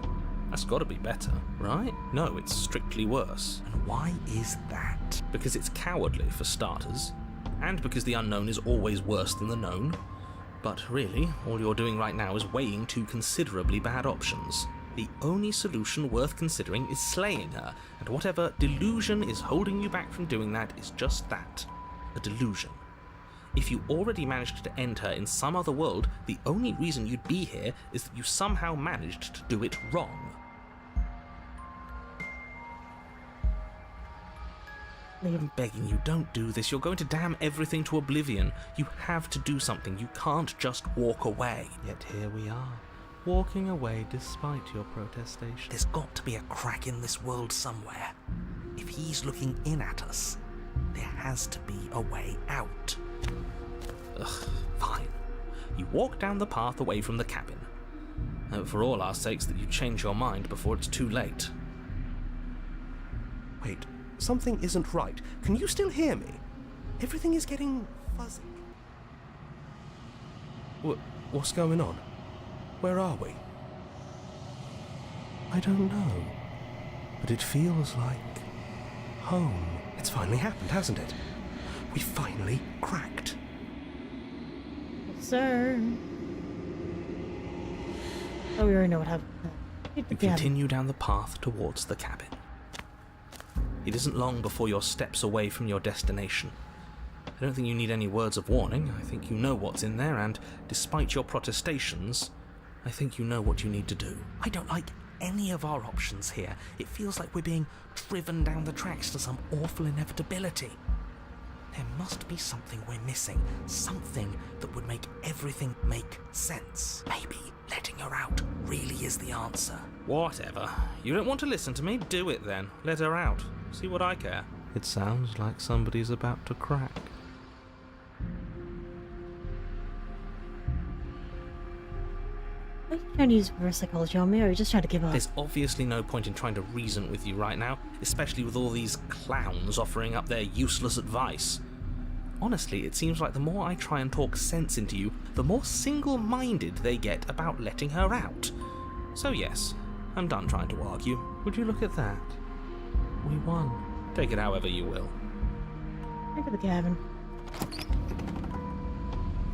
That's got to be better, right? No, it's strictly worse. And why is that? Because it's cowardly, for starters, and because the unknown is always worse than the known. But really, all you're doing right now is weighing two considerably bad options. The only solution worth considering is slaying her, and whatever delusion is holding you back from doing that is just that, a delusion. If you already managed to end her in some other world, the only reason you'd be here is that you somehow managed to do it wrong. I'm begging you, don't do this. You're going to damn everything to oblivion. You have to do something. You can't just walk away. Yet here we are, walking away despite your protestation. There's got to be a crack in this world somewhere. If he's looking in at us, there has to be a way out. Ugh, fine. You walk down the path away from the cabin. Hope for all our sakes that you change your mind before it's too late. Wait, something isn't right. Can you still hear me? Everything is getting fuzzy. What's going on? Where are we? I don't know, but it feels like home. It's finally happened, hasn't it? We finally cracked. Yes, sir. Oh, we already know what happened. You continue down the path towards the cabin. It isn't long before you're steps away from your destination. I don't think you need any words of warning. I think you know what's in there, and despite your protestations, I think you know what you need to do. I don't like any of our options here. It feels like we're being driven down the tracks to some awful inevitability. There must be something we're missing, something that would make everything make sense. Maybe letting her out really is the answer. Whatever. You don't want to listen to me? Do it then. Let her out. See what I care. It sounds like somebody's about to crack. Are you trying to use reverse psychology on me, or are you just trying to give up? There's obviously no point in trying to reason with you right now, especially with all these clowns offering up their useless advice. Honestly, it seems like the more I try and talk sense into you, the more single-minded they get about letting her out. So yes, I'm done trying to argue. Would you look at that? We won. Take it however you will. Into the cabin.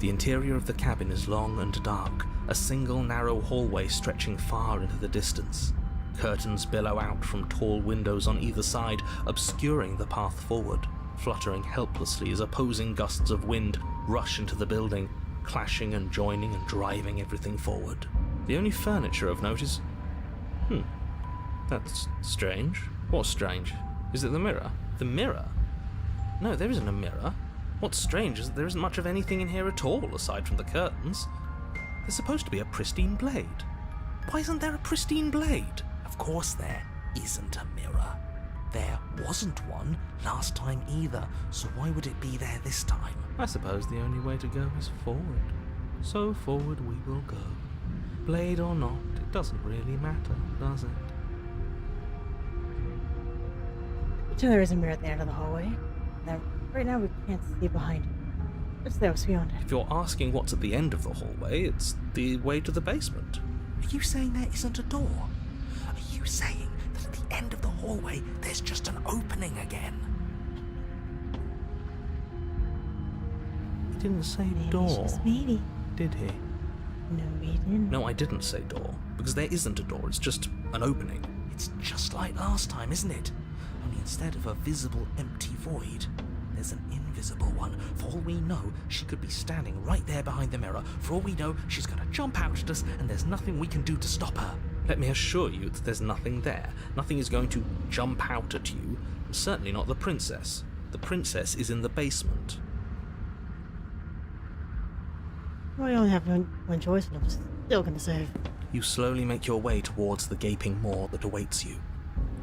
The interior of the cabin is long and dark, a single narrow hallway stretching far into the distance. Curtains billow out from tall windows on either side, obscuring the path forward, fluttering helplessly as opposing gusts of wind rush into the building, clashing and joining and driving everything forward. The only furniture of note is... That's strange. What's strange? Is it the mirror? The mirror? No, there isn't a mirror. What's strange is that there isn't much of anything in here at all, aside from the curtains. There's supposed to be a pristine blade. Why isn't there a pristine blade? Of course there isn't a mirror. There wasn't one last time either, so why would it be there this time? I suppose the only way to go is forward. So forward we will go. Blade or not, it doesn't really matter, does it? So there is a mirror at the end of the hallway. Now, right now we can't see behind it. What's there? What's beyond it? If you're asking what's at the end of the hallway, it's the way to the basement. Are you saying there isn't a door? Are you saying that at the end of the hallway there's just an opening again? He didn't say Maybe door, just maybe. did he? No, he didn't. No, I didn't say door, because there isn't a door, it's just an opening. It's just like last time, isn't it? Only instead of a visible empty void, there's an invisible one. For all we know, she could be standing right there behind the mirror. For all we know, she's going to jump out at us, and there's nothing we can do to stop her. Let me assure you that there's nothing there. Nothing is going to jump out at you, and certainly not the princess. The princess is in the basement. Well, I only have one choice, and I'm still gonna save. You slowly make your way towards the gaping maw that awaits you.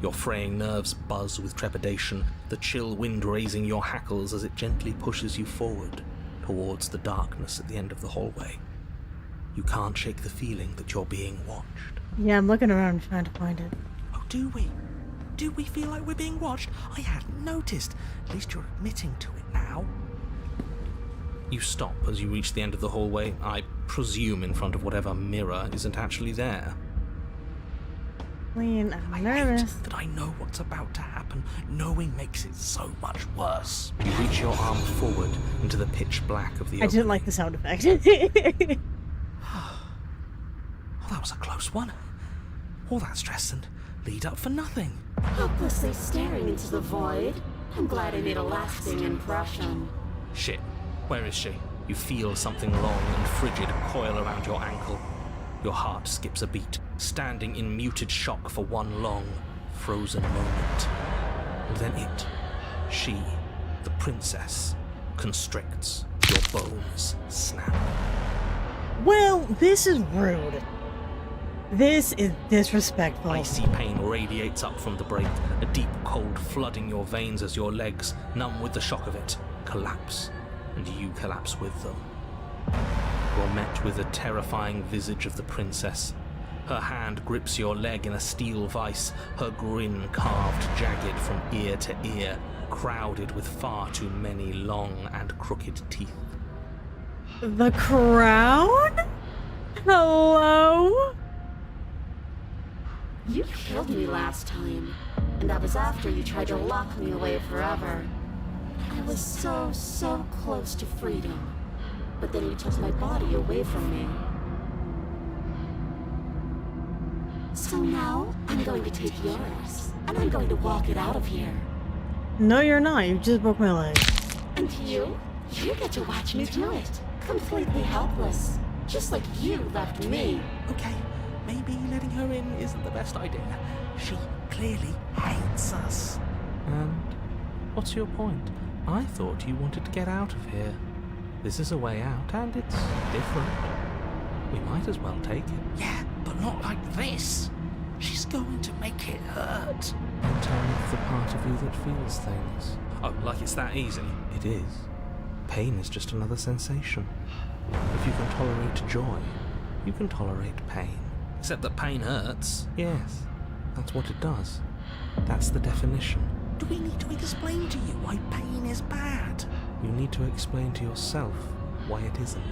Your fraying nerves buzz with trepidation, the chill wind raising your hackles as it gently pushes you forward towards the darkness at the end of the hallway. You can't shake the feeling that you're being watched. Yeah, I'm looking around trying to find it. Oh, do we? Do we feel like we're being watched? I hadn't noticed. At least you're admitting to it now. You stop as you reach the end of the hallway, I presume in front of whatever mirror isn't actually there. Clean, I'm I nervous. hate that I know what's about to happen. Knowing makes it so much worse. You reach your arm forward into the pitch black of the I didn't opening. like the sound effect. Oh, that was a close one. All that stress and lead up for nothing. Hopelessly staring into the void. I'm glad I made a lasting impression. Shit, where is she? You feel something long and frigid coil around your ankle. Your heart skips a beat, standing in muted shock for one long, frozen moment. And then it, she, the princess, constricts. Your bones snap. Well, this is rude. This is disrespectful. Icy pain radiates up from the break, a deep cold flooding your veins as your legs, numb with the shock of it, collapse, and you collapse with them. You're met with the terrifying visage of the princess. Her hand grips your leg in a steel vice, her grin carved jagged from ear to ear, crowded with far too many long and crooked teeth. The crown? Hello? You killed me last time, and that was after you tried to lock me away forever. I was so close to freedom, but then you took my body away from me. So now, I'm going to take yours, and I'm going to walk it out of here. No, you're not. You just broke my leg. And you get to watch me do it, completely helpless, just like you left me. Okay, maybe letting her in isn't the best idea. She clearly hates us. And what's your point? I thought you wanted to get out of here. This is a way out, and it's different. We might as well take it. Yeah, but not like this. She's going to make it hurt. And turn off the part of you that feels things. Oh, like it's that easy? It is. Pain is just another sensation. If you can tolerate joy, you can tolerate pain. Except that pain hurts. Yes, that's what it does. That's the definition. Do we need to explain to you why pain is bad? You need to explain to yourself why it isn't.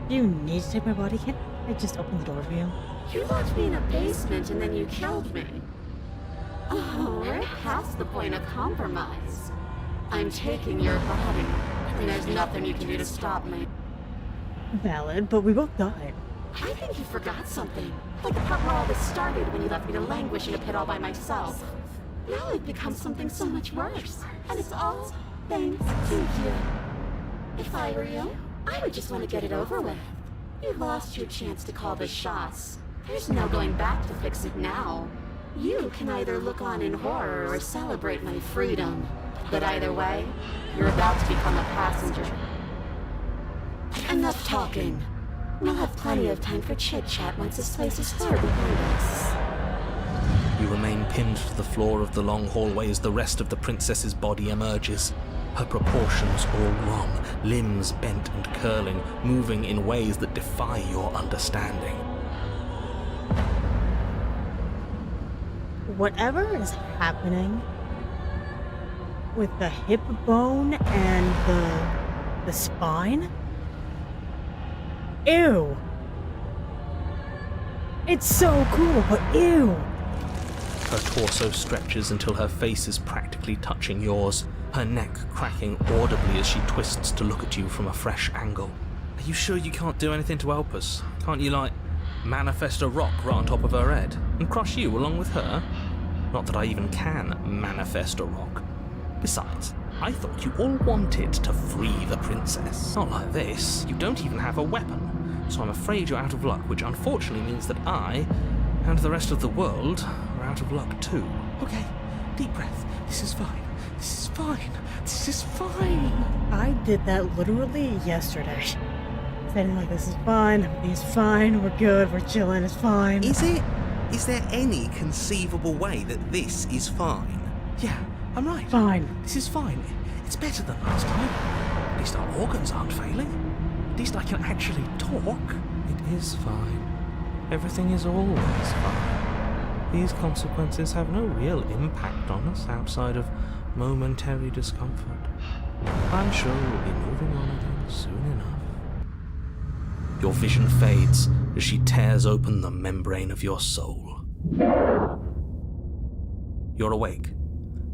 Do you need to take my body? Can't I just open the door for you? You locked me in a basement and then you killed me. Oh, we're past the point of compromise. I'm taking your body, and there's nothing you can do to stop me. Valid, but we both died. I think you forgot something. Like the part where all this started when you left me to languish in a pit all by myself. Now I've become something so much worse. And it's all thanks to you. If I were you, I would just want to get it over with. You lost your chance to call the shots. There's no going back to fix it now. You can either look on in horror or celebrate my freedom. But either way, you're about to become a passenger. Enough talking. We'll have plenty of time for chit-chat once this place is far behind us. You remain pinned to the floor of the long hallway as the rest of the princess's body emerges. Her proportions all wrong, limbs bent and curling, moving in ways that defy your understanding. Whatever is happening with the hip bone and the spine. Ew. It's so cool, but ew. Her torso stretches until her face is practically touching yours, her neck cracking audibly as she twists to look at you from a fresh angle. Are you sure you can't do anything to help us? Can't you, like, manifest a rock right on top of her head and crush you along with her? Not that I even can manifest a rock. Besides, I thought you all wanted to free the princess. Not like this. You don't even have a weapon. So I'm afraid you're out of luck, which unfortunately means that I, and the rest of the world, are out of luck too. Okay, deep breath. This is fine. This is fine. This is fine. I did that literally yesterday. Saying like, this is fine, everything's fine, we're good, we're chilling, it's fine. Is it? Is there any conceivable way that this is fine? Yeah, I'm right. Fine. This is fine. It's better than last time. At least our organs aren't failing. At least I can actually talk. It is fine. Everything is always fine. These consequences have no real impact on us outside of momentary discomfort. I'm sure we'll be moving on again soon enough. Your vision fades as she tears open the membrane of your soul. You're awake.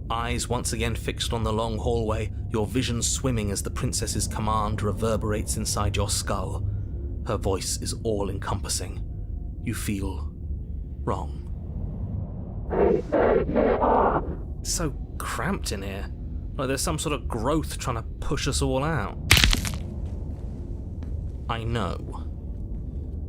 Eyes once again fixed on the long hallway, your vision swimming as the princess's command reverberates inside your skull. Her voice is all-encompassing. You feel wrong. It's so cramped in here. Like there's some sort of growth trying to push us all out. I know.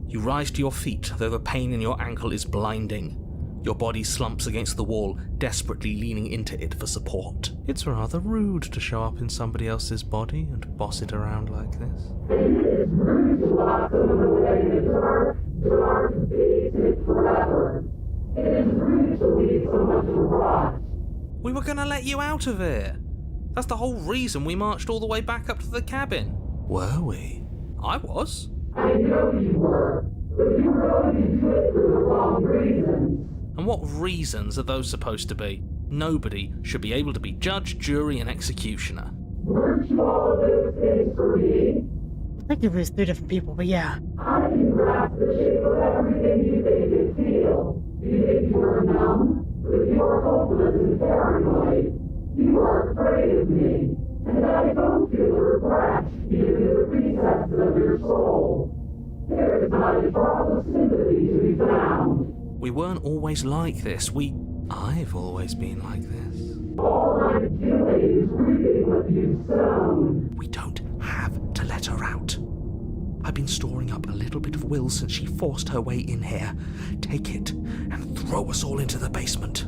You rise to your feet, though the pain in your ankle is blinding. Your body slumps against the wall, desperately leaning into it for support. It's rather rude to show up in somebody else's body and boss it around like this. We were gonna let you out of here. That's the whole reason we marched all the way back up to the cabin. Were we? I was. I know you were, but you were only do it for the wrong reasons. And what reasons are those supposed to be? Nobody should be able to be judge, jury, and executioner. Weren't you all of those things for me? Technically it's 3 different people, but yeah. I can grasp the shape of everything you think and feel. You think you were numb, but you are hopeless and paranoid. You are afraid of me, and I don't feel regret, even in the recesses of your soul. There is not a drop of sympathy to be found. We weren't always like this. I've always been like this. All I'm doing is reaping what you've sown. We don't have to let her out. I've been storing up a little bit of will since she forced her way in here. Take it and throw us all into the basement.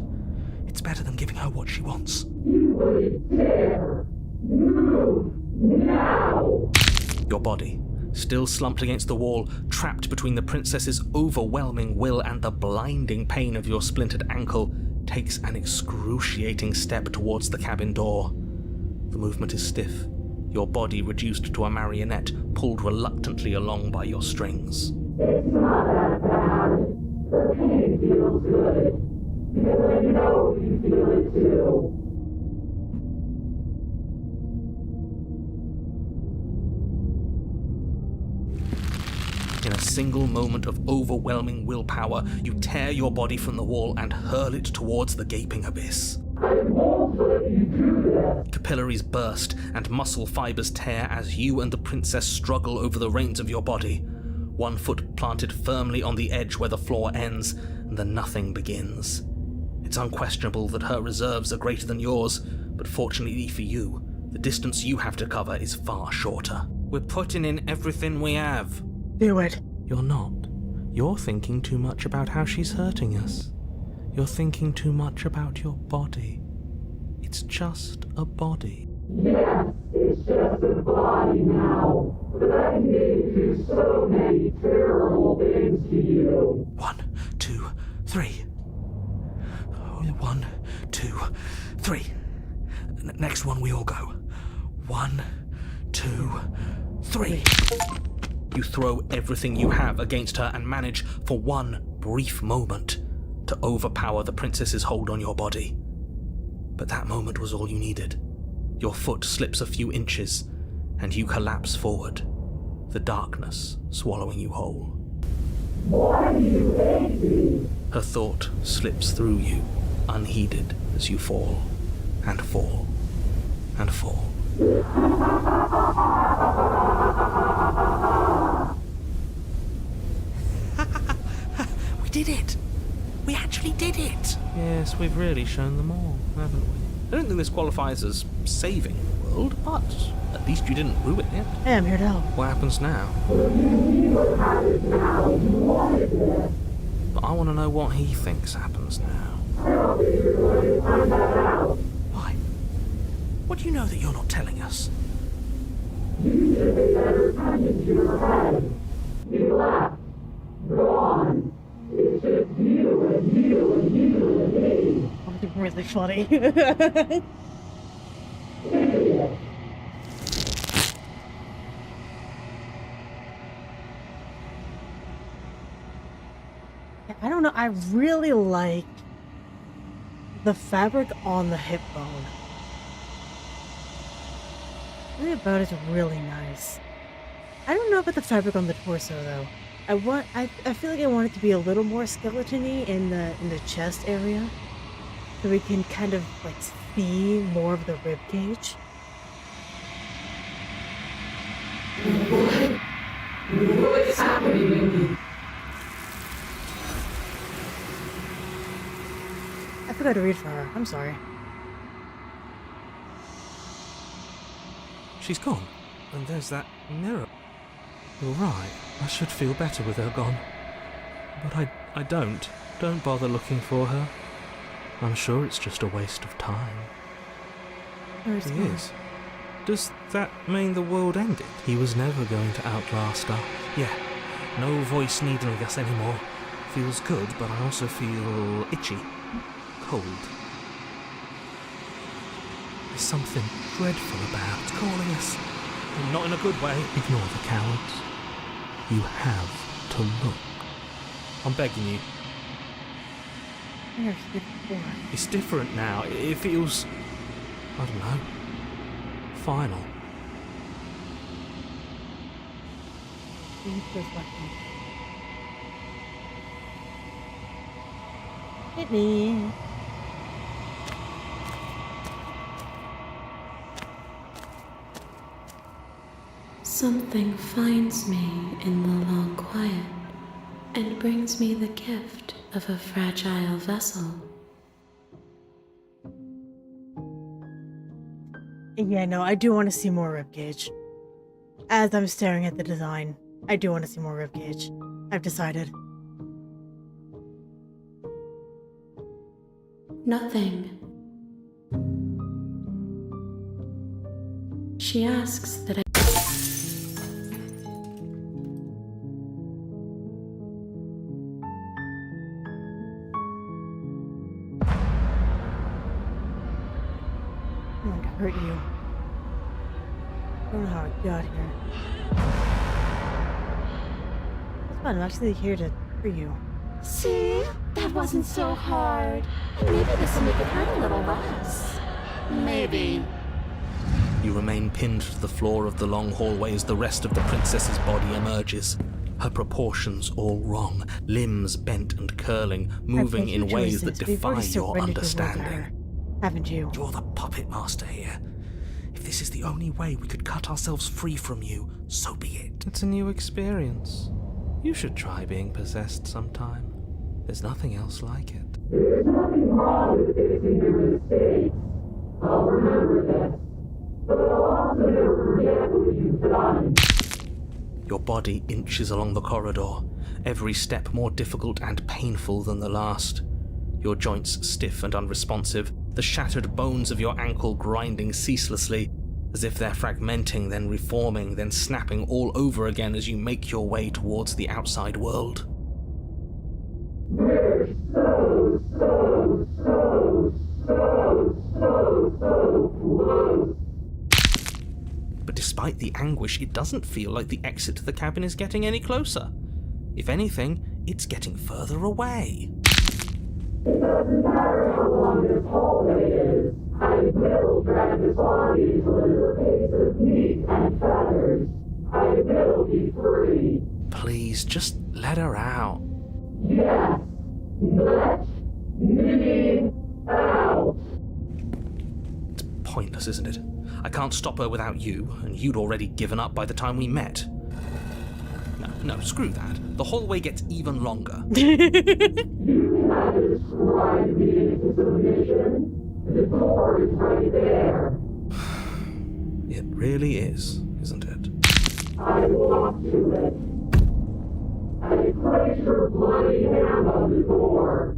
It's better than giving her what she wants. You wouldn't dare. Move now. Your body, still slumped against the wall, trapped between the princess's overwhelming will and the blinding pain of your splintered ankle, takes an excruciating step towards the cabin door. The movement is stiff, your body reduced to a marionette, pulled reluctantly along by your strings. It's not that bad. The pain feels good. Because I know you feel it too. In a single moment of overwhelming willpower, you tear your body from the wall and hurl it towards the gaping abyss. I won't let you do that. Capillaries burst and muscle fibers tear as you and the princess struggle over the reins of your body. One foot planted firmly on the edge where the floor ends, and the nothing begins. It's unquestionable that her reserves are greater than yours, but fortunately for you, the distance you have to cover is far shorter. We're putting in everything we have. Do it. You're not. You're thinking too much about how she's hurting us. You're thinking too much about your body. It's just a body. Yes, it's just a body now. But I need to do so many terrible things to you. 1, 2, 3. 1, 2, 3. Next one we all go. 1, 2, 3. You throw everything you have against her and manage, for one brief moment, to overpower the princess's hold on your body. But that moment was all you needed. Your foot slips a few inches, and you collapse forward, the darkness swallowing you whole. Why do you hate me? Her thought slips through you, unheeded, as you fall, and fall, and fall. We did it! We actually did it! Yes, we've really shown them all, haven't we? I don't think this qualifies as saving the world, but at least you didn't ruin it. Hey, I'm here to help. What happens now? But I want to know what he thinks happens now. Why? What do you know that you're not telling us? You should pay better attention to your head. You left. Gone. It's just you and you and you and me. I'm really funny. Idiot. I don't know. I really like the fabric on the hip bone. The bone is really nice. I don't know about the fabric on the torso though. I feel like I want it to be a little more skeleton-y in the chest area, so we can kind of like see more of the rib cage. What is happening? I forgot to read for her. I'm sorry. She's gone. And there's that mirror. You're right. I should feel better with her gone. But I don't. Don't bother looking for her. I'm sure it's just a waste of time. Where's He is. Does that mean the world ended? He was never going to outlast her. Yeah. No voice needling us anymore. Feels good, but I also feel itchy. Cold. There's something dreadful about it calling us. And not in a good way. Ignore the cowards. You have to look. I'm begging you. I've never seen it before. It's different now. It feels... I don't know. Final. It feels lucky. Hit me. Something finds me in the long quiet and brings me the gift of a fragile vessel. Yeah, no, I do want to see more ribcage. As I'm staring at the design, I do want to see more ribcage. I've decided. Nothing. She asks that I... I don't want to hurt you. I don't know how I got here. It's fine, I'm actually here to free you. See? That wasn't so hard. And maybe this will make it hurt a little less. Maybe. You remain pinned to the floor of the long hallway as the rest of the princess's body emerges. Her proportions all wrong, limbs bent and curling, moving in ways that defy your understanding. Haven't you? You're the puppet master here. If this is the only way we could cut ourselves free from you, so be it. It's a new experience. You should try being possessed sometime. There's nothing else like it. There's nothing wrong with fixing your mistakes. I'll remember this. But I'll also never forget what you've done. Your body inches along the corridor, every step more difficult and painful than the last. Your joints stiff and unresponsive, the shattered bones of your ankle grinding ceaselessly, as if they're fragmenting, then reforming, then snapping all over again as you make your way towards the outside world. We're so close. But despite the anguish, it doesn't feel like the exit to the cabin is getting any closer. If anything, it's getting further away. It doesn't matter how long this hallway is. I will drag this body till it is a piece of meat and feathers. I will be free. Please, just let her out. Yes. Let me out. It's pointless, isn't it? I can't stop her without you, and you'd already given up by the time we met. No, screw that. The hallway gets even longer. You cannot describe me into submission. The door is right there. It really is, isn't it? I walked to it. I placed your bloody hand on the door.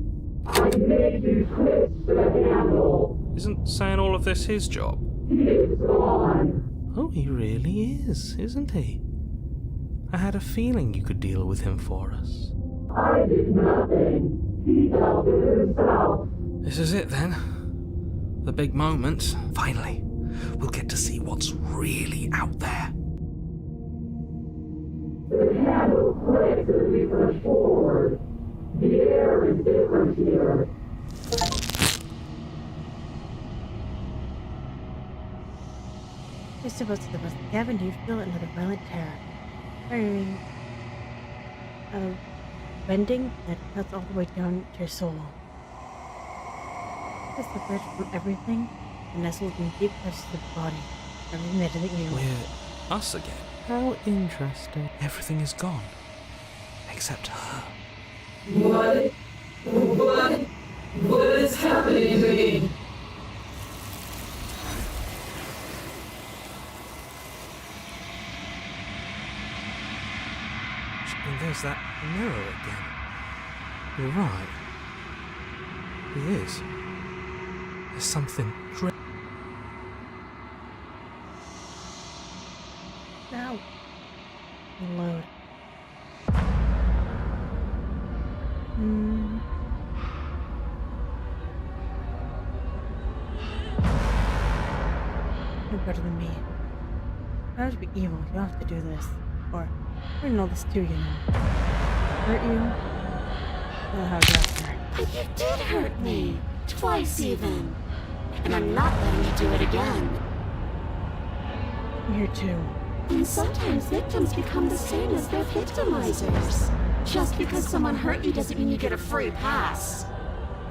I made you twist the handle. Isn't saying all of this his job? He's gone. Oh, he really is, isn't he? I had a feeling you could deal with him for us. I did nothing. He dealt with himself. This is it then. The big moment. Finally, we'll get to see what's really out there. The handle clicks as we push forward. The air is different here. You're supposed to the bus cabin. Do you feel another violent terror? Firing bending that cuts all the way down to your soul. It's the bridge from everything and nestled in deep crevices of the body. Everything that isn't you. We're us again. How interesting. Everything is gone. Except her. What? What is happening to me? And there's that mirror again. You're right. He is. There's something Now. Load. You're better than me. If I was to be evil, you don't have to do this. Or, I didn't know this too, you know. Hurt you? I don't know how it got hurt. But you did hurt me. Twice even. And I'm not letting you do it again. I'm here too. And sometimes victims become the same as their victimizers. Just because someone hurt you doesn't mean you get a free pass.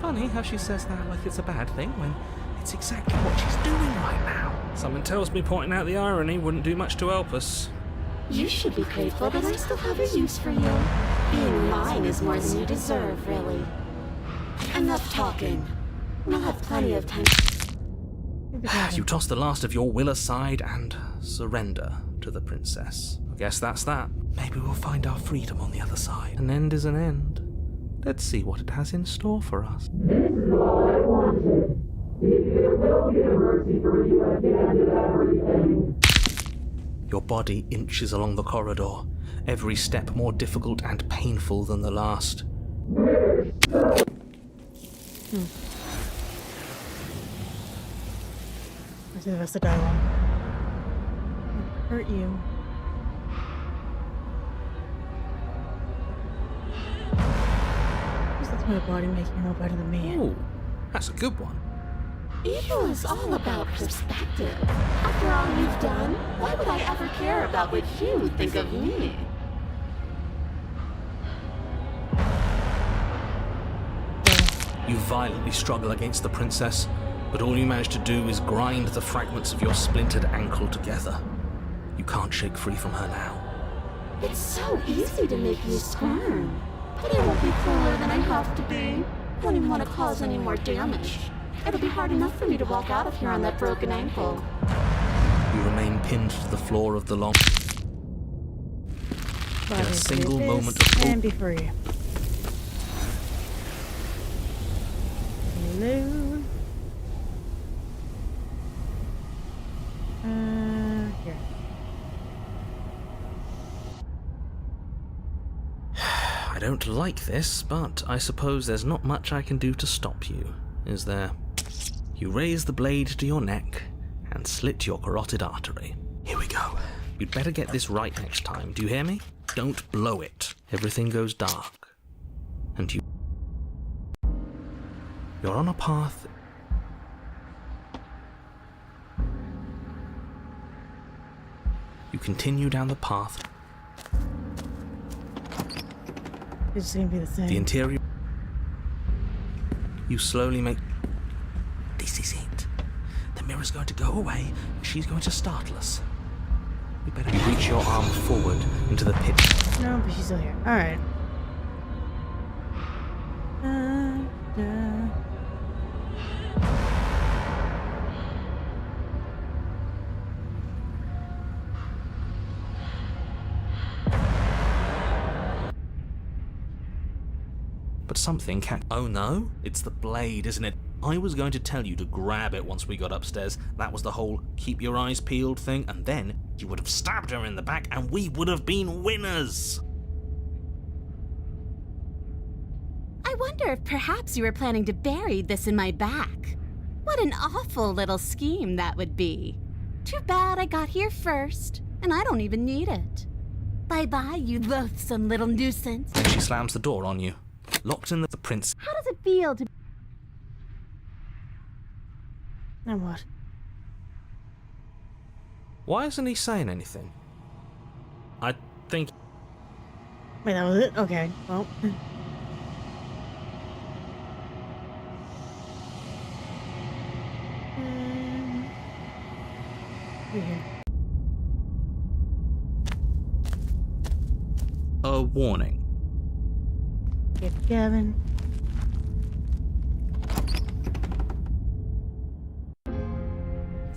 funny how she says that like it's a bad thing when it's exactly what she's doing right now. Someone tells me pointing out the irony wouldn't do much to help us. You should be grateful that I still have a use for you. Being mine is more than you deserve, really. Enough talking. We'll have plenty of time. You toss the last of your will aside and surrender to the princess. I guess that's that. Maybe we'll find our freedom on the other side. An end is an end. Let's see what it has in store for us. This is all I wanted. If there will be a mercy for you at the end of everything. Your body inches along the corridor, every step more difficult and painful than the last. Where's the rest of the dialogue? I'll hurt you. Just lets my body make you know better than me. Ooh, that's a good one. Evil is all about perspective. After all you've done, why would I ever care about what you would think of me? You violently struggle against the princess, but all you manage to do is grind the fragments of your splintered ankle together. You can't shake free from her now. It's so easy to make me squirm. But I won't be crueler than I have to be. I don't even want to cause any more damage. It'll be hard enough for me to walk out of here on that broken ankle. You remain pinned to the floor of the long... In a single moment of... And be free. Hello. Here. I don't like this, but I suppose there's not much I can do to stop you, is there? You raise the blade to your neck and slit your carotid artery. Here we go. You'd better get this right next time, do you hear me? Don't blow it. Everything goes dark. And you're on a path. You continue down the path. It's gonna be the same. The interior. You slowly make... This is it. The mirror's going to go away, and she's going to startle us. You better reach your arm forward into the pit. No, but she's still here. Alright. but something catch. Oh no, it's the blade, isn't it? I was going to tell you to grab it once we got upstairs. That was the whole keep your eyes peeled thing, and then you would have stabbed her in the back and we would have been winners. I wonder if perhaps you were planning to bury this in my back. What an awful little scheme that would be. Too bad I got here first, and I don't even need it. Bye-bye, you loathsome little nuisance. Then she slams the door on you. Locked in the prince. How does it feel to... Now what? Why isn't he saying anything? I think... Wait, that was it? Okay, well. Here. A warning. Get Gavin.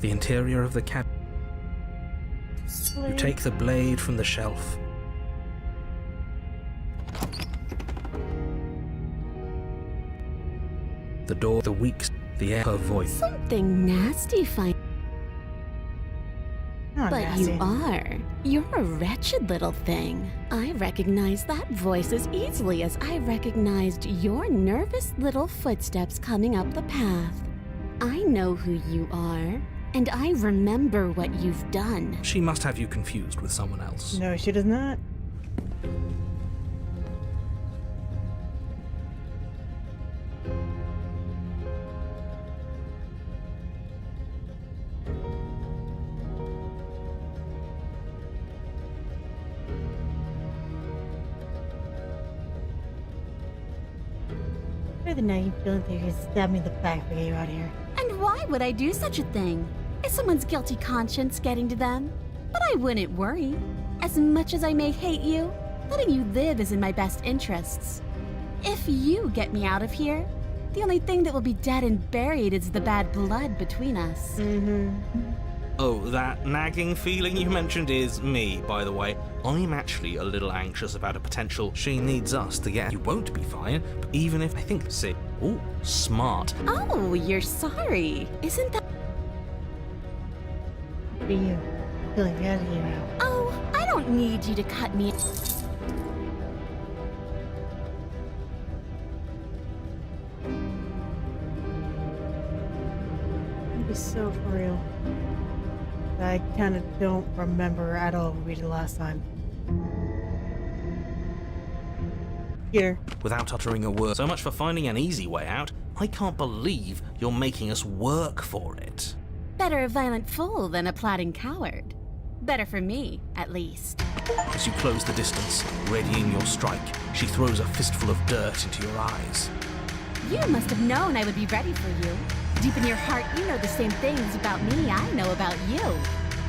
The interior of the cabin. You take the blade from the shelf. The door, the weeks, the air, her voice. Something nasty, fine. Not But nasty. you are. You're a wretched little thing. I recognize that voice as easily as I recognized your nervous little footsteps coming up the path. I know who you are, and I remember what you've done. She must have you confused with someone else. No, she does not. Why the nagging feeling that you can stab me in the back to get you out of here? And why would I do such a thing? Is someone's guilty conscience getting to them? But I wouldn't worry. As much as I may hate you, letting you live is in my best interests. If you get me out of here, the only thing that will be dead and buried is the bad blood between us. Oh, that nagging feeling you mentioned is me, by the way. I'm actually a little anxious about a potential she needs us to get. You won't be fine, but even if I think sick. Ooh, smart. Oh, you're sorry. Isn't that... For you. I feel like we had to get you out. Oh, I don't need you to cut me... It'd be so for real. I kind of don't remember at all what we did last time. Here. Without uttering a word. So much for finding an easy way out. I can't believe you're making us work for it. Better a violent fool than a plotting coward. Better for me, at least. As you close the distance, readying your strike, she throws a fistful of dirt into your eyes. You must have known I would be ready for you. Deep in your heart, you know the same things about me I know about you.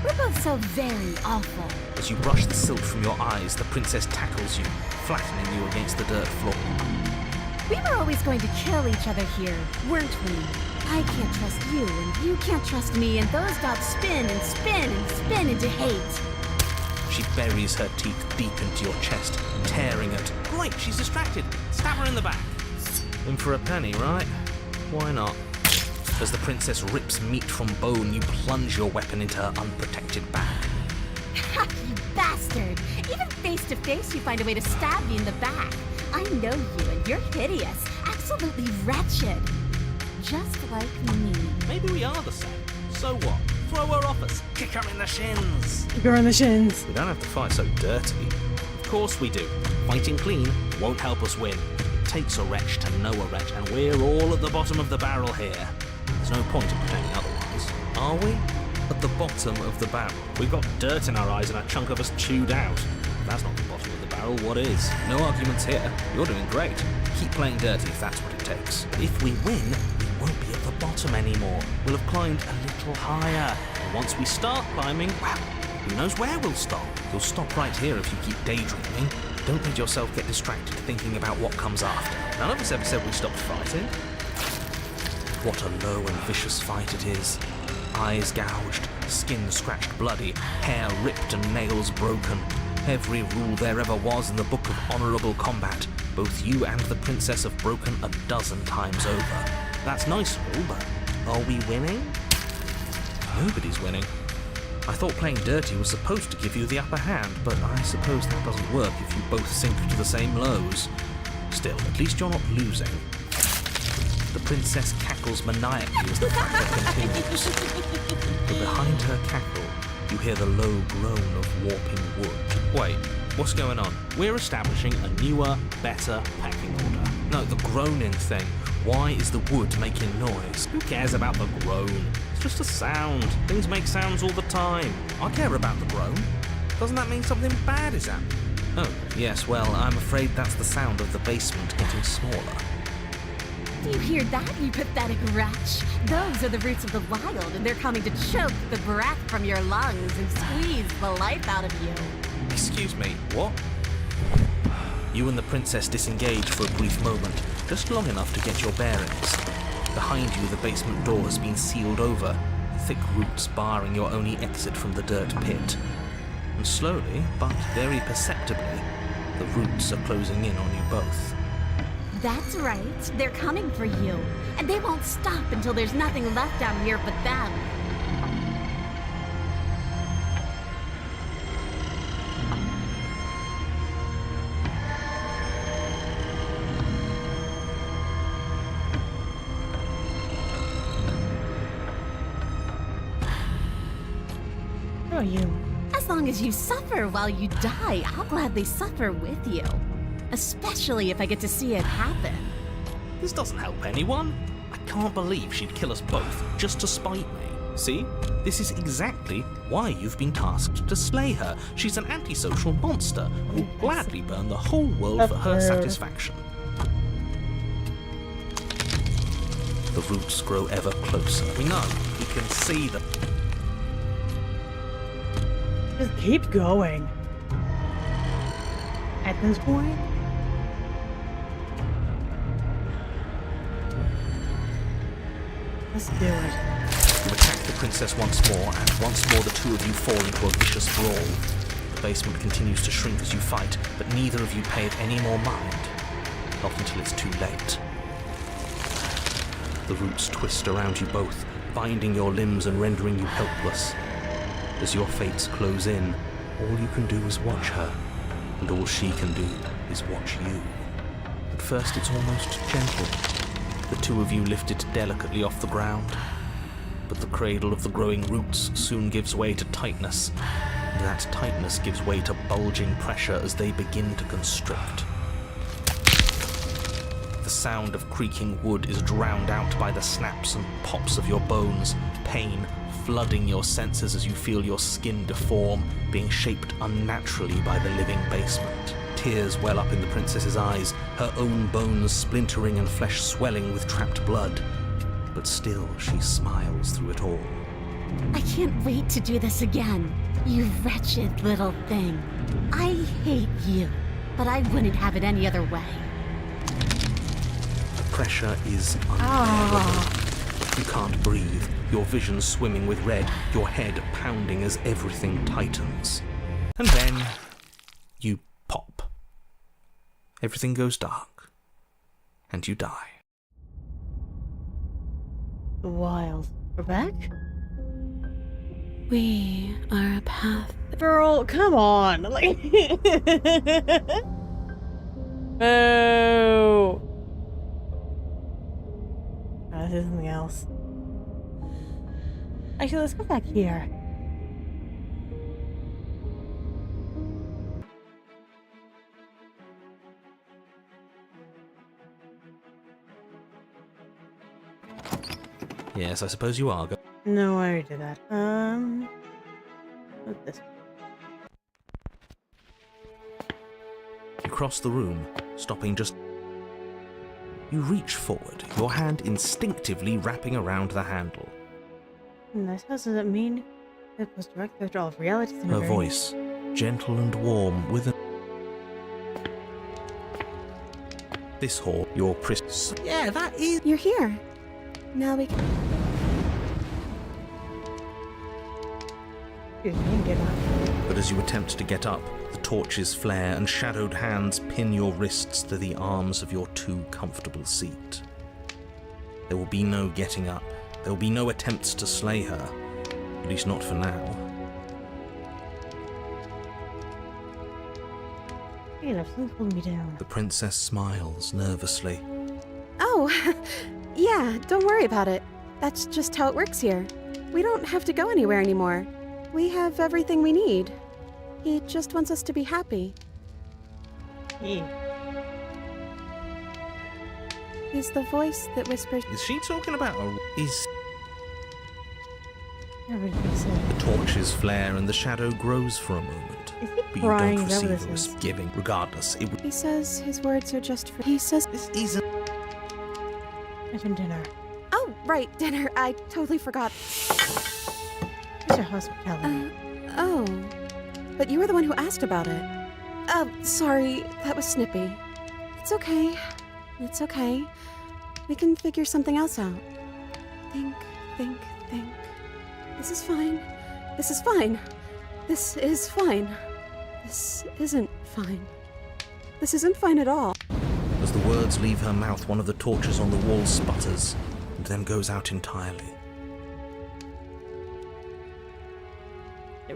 We're both so very awful. As you brush the silt from your eyes, the princess tackles you, flattening you against the dirt floor. We were always going to kill each other here, weren't we? I can't trust you, and you can't trust me, and those dots spin and spin and spin into hate. She buries her teeth deep into your chest, tearing at. Great, she's distracted. Stab her in the back. In for a penny, right? Why not? As the princess rips meat from bone, you plunge your weapon into her unprotected back. Ha, you bastard! Even face to face, you find a way to stab me in the back. I know you, and you're hideous, absolutely wretched. Just like me. Maybe we are the same. So what? Throw her off us. Kick her in the shins. Kick her in the shins. We don't have to fight so dirtily. Of course we do. Fighting clean won't help us win. It takes a wretch to know a wretch, and we're all at the bottom of the barrel here. There's no point in pretending otherwise. Are we? At the bottom of the barrel. We've got dirt in our eyes and a chunk of us chewed out. If that's not the bottom of the barrel, what is? No arguments here. You're doing great. Keep playing dirty if that's what it takes. But if we win, we won't be at the bottom anymore. We'll have climbed a little higher. And once we start climbing, well, who knows where we'll stop? You'll stop right here if you keep daydreaming. Don't let yourself get distracted thinking about what comes after. None of us ever said we stopped fighting. What a low and vicious fight it is. Eyes gouged, skin scratched bloody, hair ripped and nails broken. Every rule there ever was in the book of honourable combat. Both you and the princess have broken a dozen times over. That's nice and all, but are we winning? Nobody's winning. I thought playing dirty was supposed to give you the upper hand, but I suppose that doesn't work if you both sink to the same lows. Still, at least you're not losing. The princess cackles maniacally as the battle continues. But behind her cackle, you hear the low groan of warping wood. Wait, what's going on? We're establishing a newer, better pecking order. No, the groaning thing. Why is the wood making noise? Who cares about the groan? It's just a sound. Things make sounds all the time. I care about the groan. Doesn't that mean something bad is happening? Oh, yes, well, I'm afraid that's the sound of the basement getting smaller. Do you hear that, you pathetic wretch? Those are the roots of the wild, and they're coming to choke the breath from your lungs and squeeze the life out of you. Excuse me, what? You and the princess disengage for a brief moment, just long enough to get your bearings. Behind you, the basement door has been sealed over, thick roots barring your only exit from the dirt pit. And slowly, but very perceptibly, the roots are closing in on you both. That's right. They're coming for you. And they won't stop until there's nothing left down here but them. Who are you? As long as you suffer while you die, I'll gladly suffer with you. Especially if I get to see it happen. This doesn't help anyone. I can't believe she'd kill us both just to spite me. See? This is exactly why you've been tasked to slay her. She's an antisocial monster who will gladly burn the whole world for her satisfaction. The roots grow ever closer. We know. We can see them. Just keep going. At this point, let's do it. You attack the princess once more, and once more the two of you fall into a vicious brawl. The basement continues to shrink as you fight, but neither of you pay it any more mind. Not until it's too late. The roots twist around you both, binding your limbs and rendering you helpless. As your fates close in, all you can do is watch her, and all she can do is watch you. At first it's almost gentle. The two of you lifted delicately off the ground, but the cradle of the growing roots soon gives way to tightness, and that tightness gives way to bulging pressure as they begin to constrict. The sound of creaking wood is drowned out by the snaps and pops of your bones, pain flooding your senses as you feel your skin deform, being shaped unnaturally by the living basement. Tears well up in the princess's eyes, her own bones splintering and flesh swelling with trapped blood. But still, she smiles through it all. I can't wait to do this again, you wretched little thing. I hate you, but I wouldn't have it any other way. The pressure is unbearable. You can't breathe, your vision swimming with red, your head pounding as everything tightens. And then you pop. Everything goes dark, and you die. The wild. We're back? We are a path. Girl, come on. Like Boo. This is something else. Actually, let's go back here. Yes, I suppose you are. No, I already did that. What's this? You cross the room, stopping just... You reach forward, your hand instinctively wrapping around the handle. I suppose does it mean it was direct threat to all of reality? Her voice, gentle and warm, with a... This hall, your Yeah, that is... You're here. Now we can... Excuse me, get on. But as you attempt to get up, the torches flare and shadowed hands pin your wrists to the arms of your too comfortable seat. There will be no getting up. There will be no attempts to slay her. At least not for now. Hey, something's holding me down. The princess smiles nervously. Oh, yeah, don't worry about it. That's just how it works here. We don't have to go anywhere anymore. We have everything we need. He just wants us to be happy. Yeah. He's the voice that whispers. Is she talking about is... Everything said. The torches flare and the shadow grows for a moment. Is he But you crying? don't Is that what receive this a is? giving. Regardless, it would... He says his words are just for. He says. This isn't... Mention dinner. Oh, right, dinner. I totally forgot. Where's your hospitality? Oh. But you were the one who asked about it. Sorry, that was snippy. It's okay. It's okay. We can figure something else out. Think. This is fine. This is fine. This is fine. This isn't fine. This isn't fine at all. As the words leave her mouth, one of the torches on the wall sputters and then goes out entirely.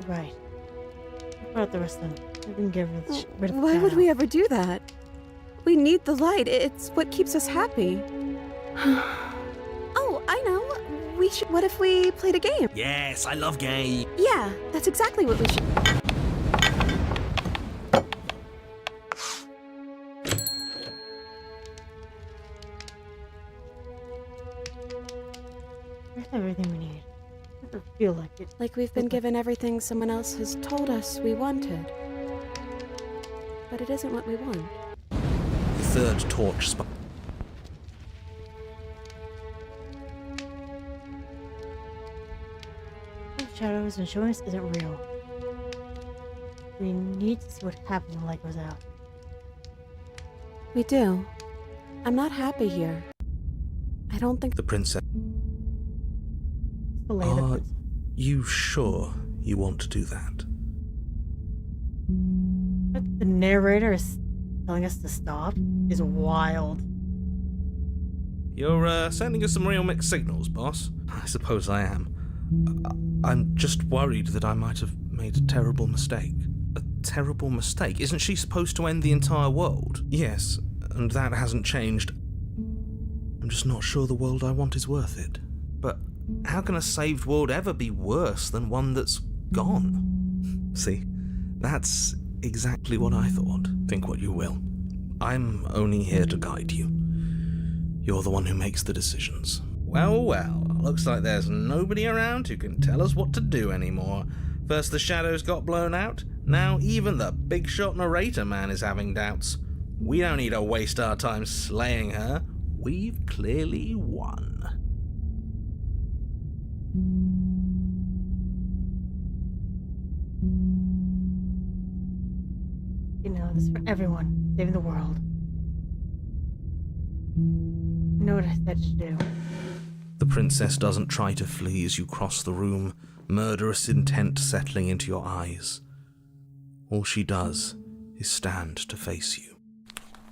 Right. What about the rest of them? We can get rid of the Why would shadow. we ever do that? We need the light. It's what keeps us happy. Oh, I know. We should. What if we played a game? Yes, I love games. Yeah, that's exactly what we should. We have everything we need. Doesn't feel like it. Like we've been given everything someone else has told us we wanted. But it isn't what we want. The third torch sputters. What the shadow has been showing us isn't real. We need to see what happens when the light goes out. We do. I'm not happy here. I don't think. The princess. The light Are that- you sure you want to do that? But the narrator is telling us to stop is wild. You're sending us some real mixed signals, boss. I suppose I am. I'm just worried that I might have made a terrible mistake. A terrible mistake? Isn't she supposed to end the entire world? Yes, and that hasn't changed. I'm just not sure the world I want is worth it. But how can a saved world ever be worse than one that's gone? See, that's exactly what I thought. Think what you will. I'm only here to guide you. You're the one who makes the decisions. Well, well, looks like there's nobody around who can tell us what to do anymore. First the shadows got blown out, now even the big shot narrator man is having doubts. We don't need to waste our time slaying her. We've clearly won. You know, this is for everyone. Saving the world. You know what I said to do. The princess doesn't try to flee as you cross the room, murderous intent settling into your eyes. All she does is stand to face you.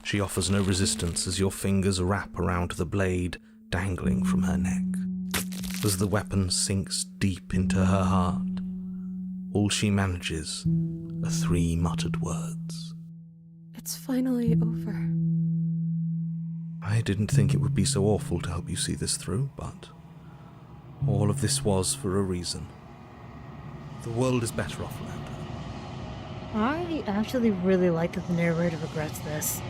She offers no resistance as your fingers wrap around the blade dangling from her neck. As the weapon sinks deep into her heart, all she manages are 3 muttered words. It's finally over. I didn't think it would be so awful to help you see this through, but all of this was for a reason. The world is better off without her. I actually really like that the narrator regrets this.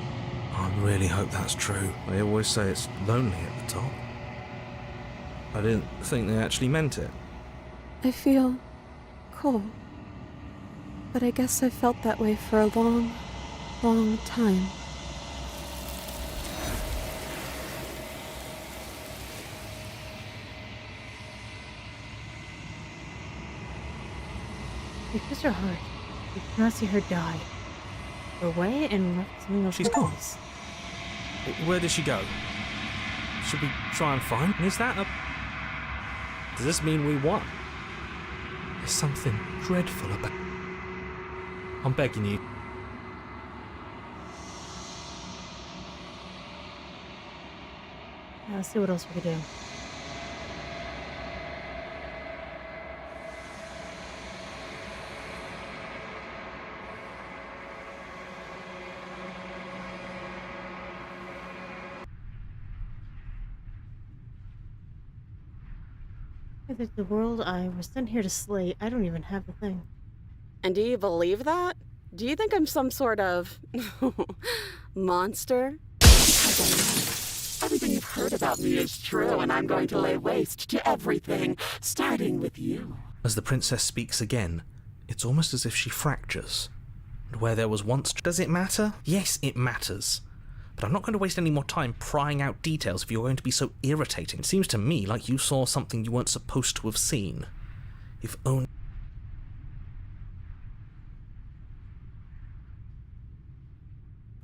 I really hope that's true. They always say it's lonely at the top. I didn't think they actually meant it. I feel cool. But I guess I've felt that way for a long, long time. Because her heart, we cannot see her die. Go away and let something else. She's gone. happens. Where did she go? Should we try and find her? Is that a... Does this mean we won? There's something dreadful about... I'm begging you. Now, let's see what else we can do. If it's the world I was sent here to slay, I don't even have the thing. And do you believe that? Do you think I'm some sort of monster? Everything you've heard about me is true, and I'm going to lay waste to everything, starting with you. As the princess speaks again, it's almost as if she fractures. And where there was once... Does it matter? Yes, it matters. But I'm not going to waste any more time prying out details if you're going to be so irritating. It seems to me like you saw something you weren't supposed to have seen. If only...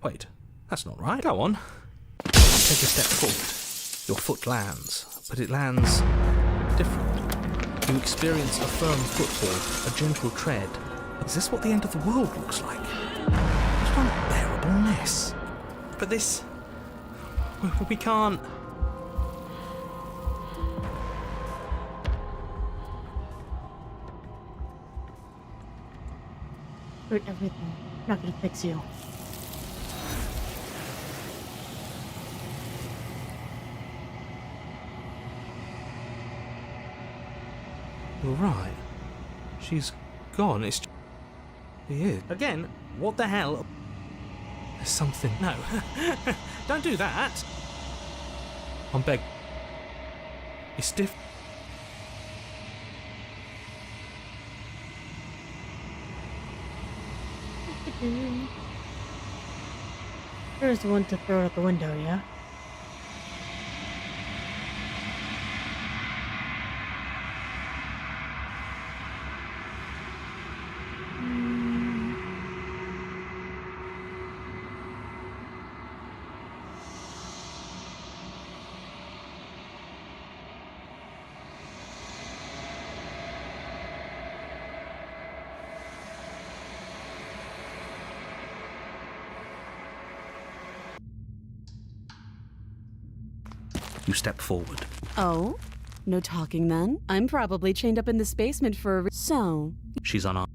Wait, that's not right. Go on. Take a step forward. Your foot lands, but it lands different. You experience a firm footfall, a gentle tread. Is this what the end of the world looks like? What an unbearable mess. But this... we can't... Hurt everything. Not gonna fix you. You're right. She's gone. It's... Weird. Again, what the hell? There's something... No. Don't do that. I'm beg... It's stiff... There's the one to throw out the window, yeah? You step forward. Oh? No talking then? I'm probably chained up in this basement for a So? She's unarmed.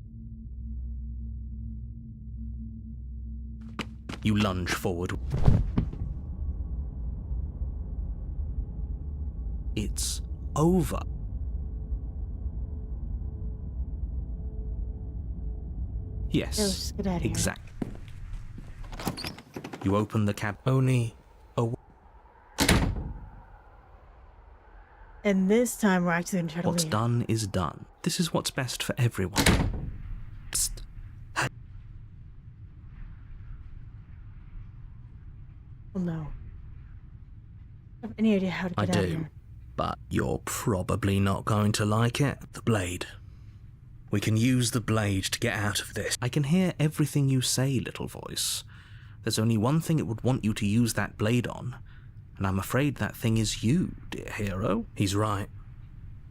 You lunge forward. It's over. Yes, Let's get out of here. exactly. You open the cab. Only... And this time we're actually gonna try to What's leave. done is done. This is what's best for everyone. Psst. Well, no. I have any idea how to I get out of do, here. but you're probably not going to like it. The blade. We can use the blade to get out of this. I can hear everything you say, little voice. There's only one thing it would want you to use that blade on, and I'm afraid that thing is you, dear hero. He's right.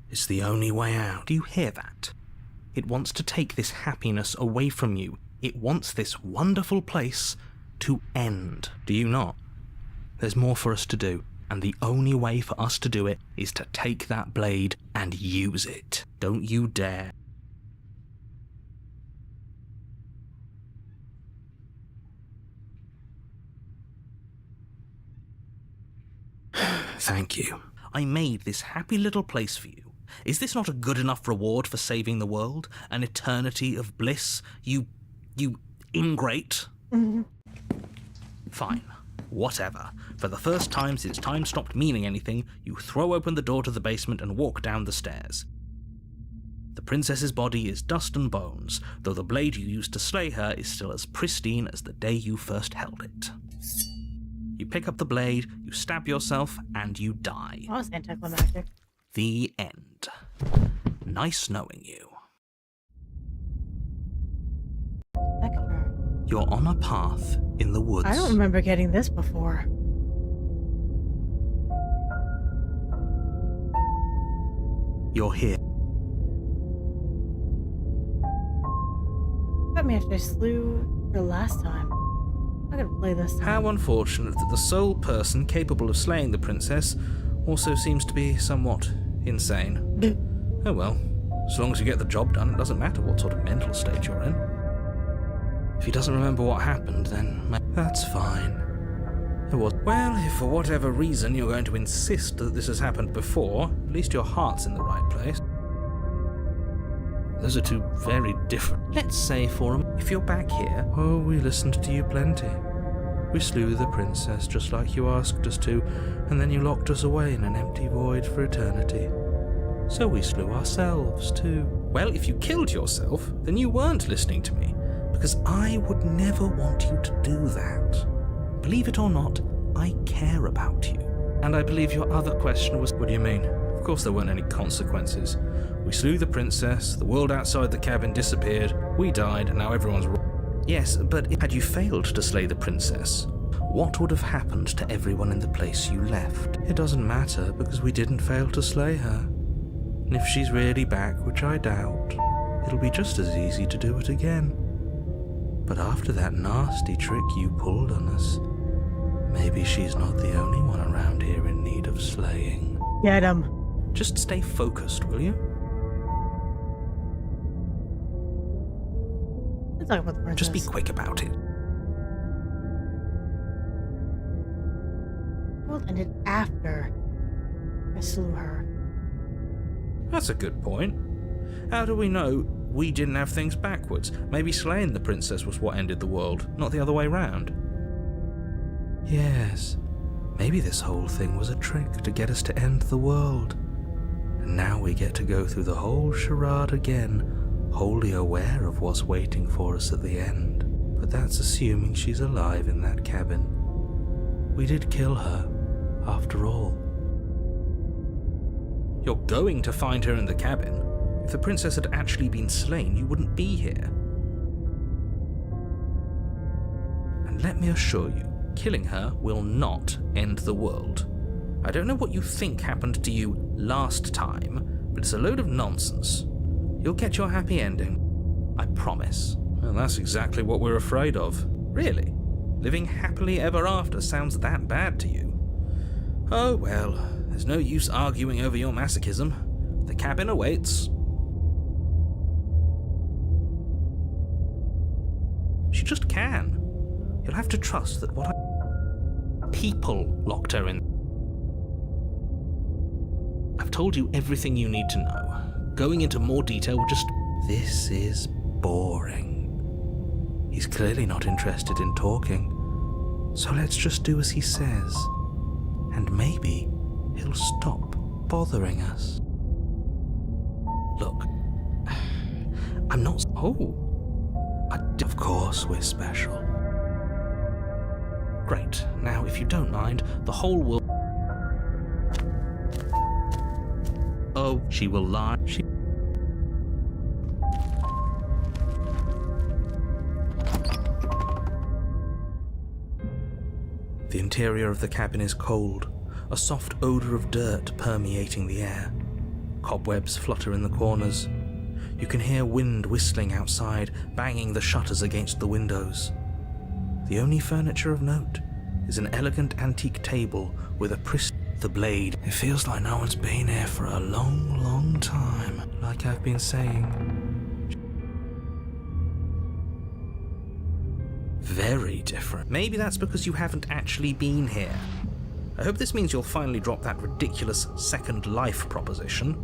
It's the only way out. Do you hear that? It wants to take this happiness away from you. It wants this wonderful place to end. Do you not? There's more for us to do, and the only way for us to do it is to take that blade and use it. Don't you dare. Thank you. I made this happy little place for you. Is this not a good enough reward for saving the world? An eternity of bliss? You ingrate? Fine. Whatever. For the first time since time stopped meaning anything, you throw open the door to the basement and walk down the stairs. The princess's body is dust and bones, though the blade you used to slay her is still as pristine as the day you first held it. You pick up the blade, you stab yourself, and you die. That was anticlimactic. The end. Nice knowing you. Vector. You're on a path in the woods. I don't remember getting this before. You're here. That me after I slew her last time. I gotta play this time. How unfortunate that the sole person capable of slaying the princess also seems to be somewhat insane. Oh well, as long as you get the job done, it doesn't matter what sort of mental state you're in. If he doesn't remember what happened, then that's fine. Well, if for whatever reason you're going to insist that this has happened before, at least your heart's in the right place. Those are two very different. Let's say for him, if you're back here. Oh, we listened to you plenty. We slew the princess just like you asked us to, and then you locked us away in an empty void for eternity. So we slew ourselves too. Well, if you killed yourself, then you weren't listening to me, because I would never want you to do that. Believe it or not, I care about you. And I believe your other question was, what do you mean? Of course there weren't any consequences. We slew the princess, the world outside the cabin disappeared, we died, and now everyone's wrong. Yes, but had you failed to slay the princess, what would have happened to everyone in the place you left? It doesn't matter, because we didn't fail to slay her. And if she's really back, which I doubt, it'll be just as easy to do it again. But after that nasty trick you pulled on us, maybe she's not the only one around here in need of slaying. Get him. Just stay focused, will you? Let's talk about the princess. Just be quick about it. The world ended after I slew her. That's a good point. How do we know we didn't have things backwards? Maybe slaying the princess was what ended the world, not the other way round. Yes, maybe this whole thing was a trick to get us to end the world. And now we get to go through the whole charade again, wholly aware of what's waiting for us at the end. But that's assuming she's alive in that cabin. We did kill her, after all. You're going to find her in the cabin. If the princess had actually been slain, you wouldn't be here. And let me assure you, killing her will not end the world. I don't know what you think happened to you last time, but it's a load of nonsense. You'll get your happy ending. I promise. Well, that's exactly what we're afraid of. Really? Living happily ever after sounds that bad to you? Oh well, there's no use arguing over your masochism. The cabin awaits. She just can. You'll have to trust that people locked her in. I've told you everything you need to know. Going into more detail will just... This is boring. He's clearly not interested in talking. So let's just do as he says. And maybe he'll stop bothering us. Look, I'm not... Oh. Of course we're special. Great. Now, if you don't mind, the whole world... Oh, she will lie. The interior of the cabin is cold, a soft odor of dirt permeating the air. Cobwebs flutter in the corners. You can hear wind whistling outside, banging the shutters against the windows. The only furniture of note is an elegant antique table with the blade. It feels like no one's been here for a long, long time. Like I've been saying. Very different. Maybe that's because you haven't actually been here. I hope this means you'll finally drop that ridiculous second life proposition.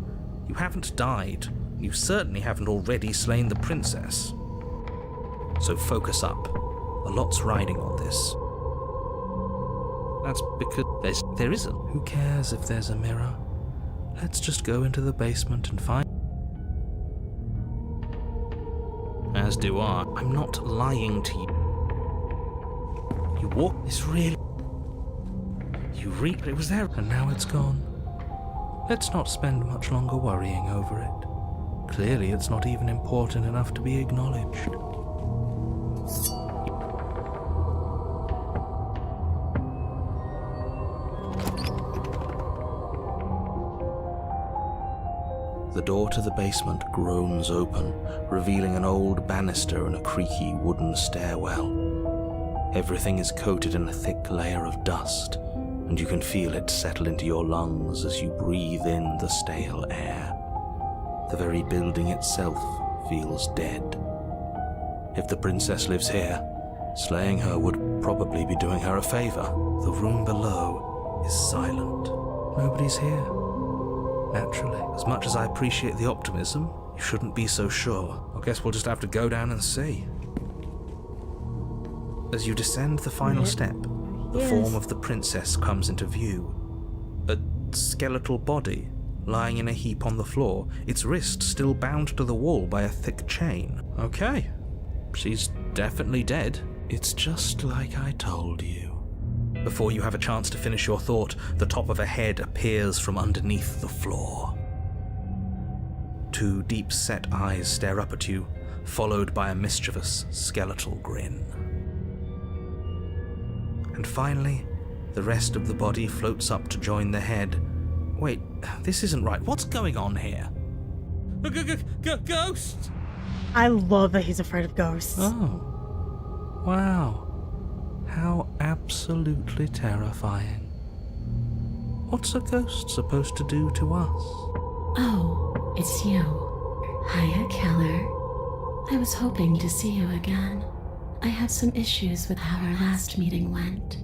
You haven't died. You certainly haven't already slain the princess. So focus up. A lot's riding on this. That's because there isn't. Who cares if there's a mirror? Let's just go into the basement and find... As do I. I'm not lying to you. You walk this really... It was there and now it's gone. Let's not spend much longer worrying over it. Clearly it's not even important enough to be acknowledged. The door to the basement groans open, revealing an old banister and a creaky wooden stairwell. Everything is coated in a thick layer of dust, and you can feel it settle into your lungs as you breathe in the stale air. The very building itself feels dead. If the princess lives here, slaying her would probably be doing her a favor. The room below is silent. Nobody's here. Naturally. As much as I appreciate the optimism, you shouldn't be so sure. I guess we'll just have to go down and see. As you descend the final step, the form of the princess comes into view. A skeletal body lying in a heap on the floor, its wrist still bound to the wall by a thick chain. Okay, she's definitely dead. It's just like I told you. Before you have a chance to finish your thought, the top of a head appears from underneath the floor. Two deep-set eyes stare up at you, followed by a mischievous skeletal grin. And finally, the rest of the body floats up to join the head. Wait, this isn't right. What's going on here? Ghost! I love that he's afraid of ghosts. Oh. Wow. How absolutely terrifying. What's a ghost supposed to do to us? Oh, it's you. Hiya, Keller. I was hoping to see you again. I have some issues with how our last meeting went.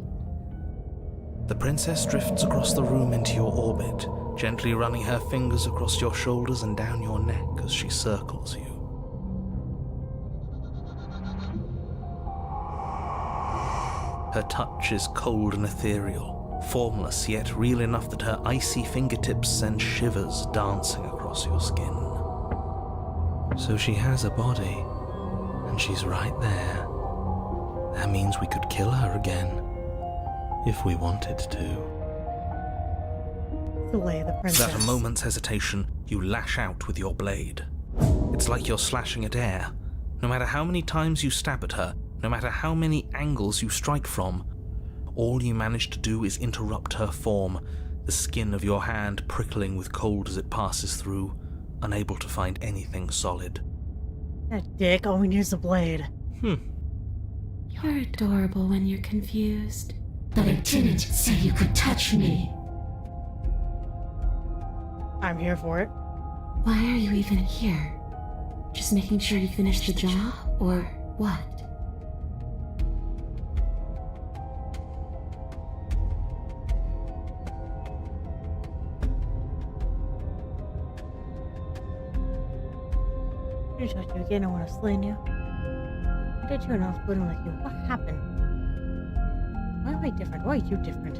The princess drifts across the room into your orbit, gently running her fingers across your shoulders and down your neck as she circles you. Her touch is cold and ethereal, formless yet real enough that her icy fingertips send shivers dancing across your skin. So she has a body, and she's right there. That means we could kill her again, if we wanted to. Slay the princess. Without a moment's hesitation, you lash out with your blade. It's like you're slashing at air. No matter how many times you stab at her, no matter how many angles you strike from, all you manage to do is interrupt her form, the skin of your hand prickling with cold as it passes through, unable to find anything solid. That dick only needs a blade. You're adorable when you're confused. But I didn't say you could touch me. I'm here for it. Why are you even here? Just making sure you finish the job, or what? I touched you again, I want to slay you. I did you and I was bleeding like you. What happened? Why am I different? Why are you different?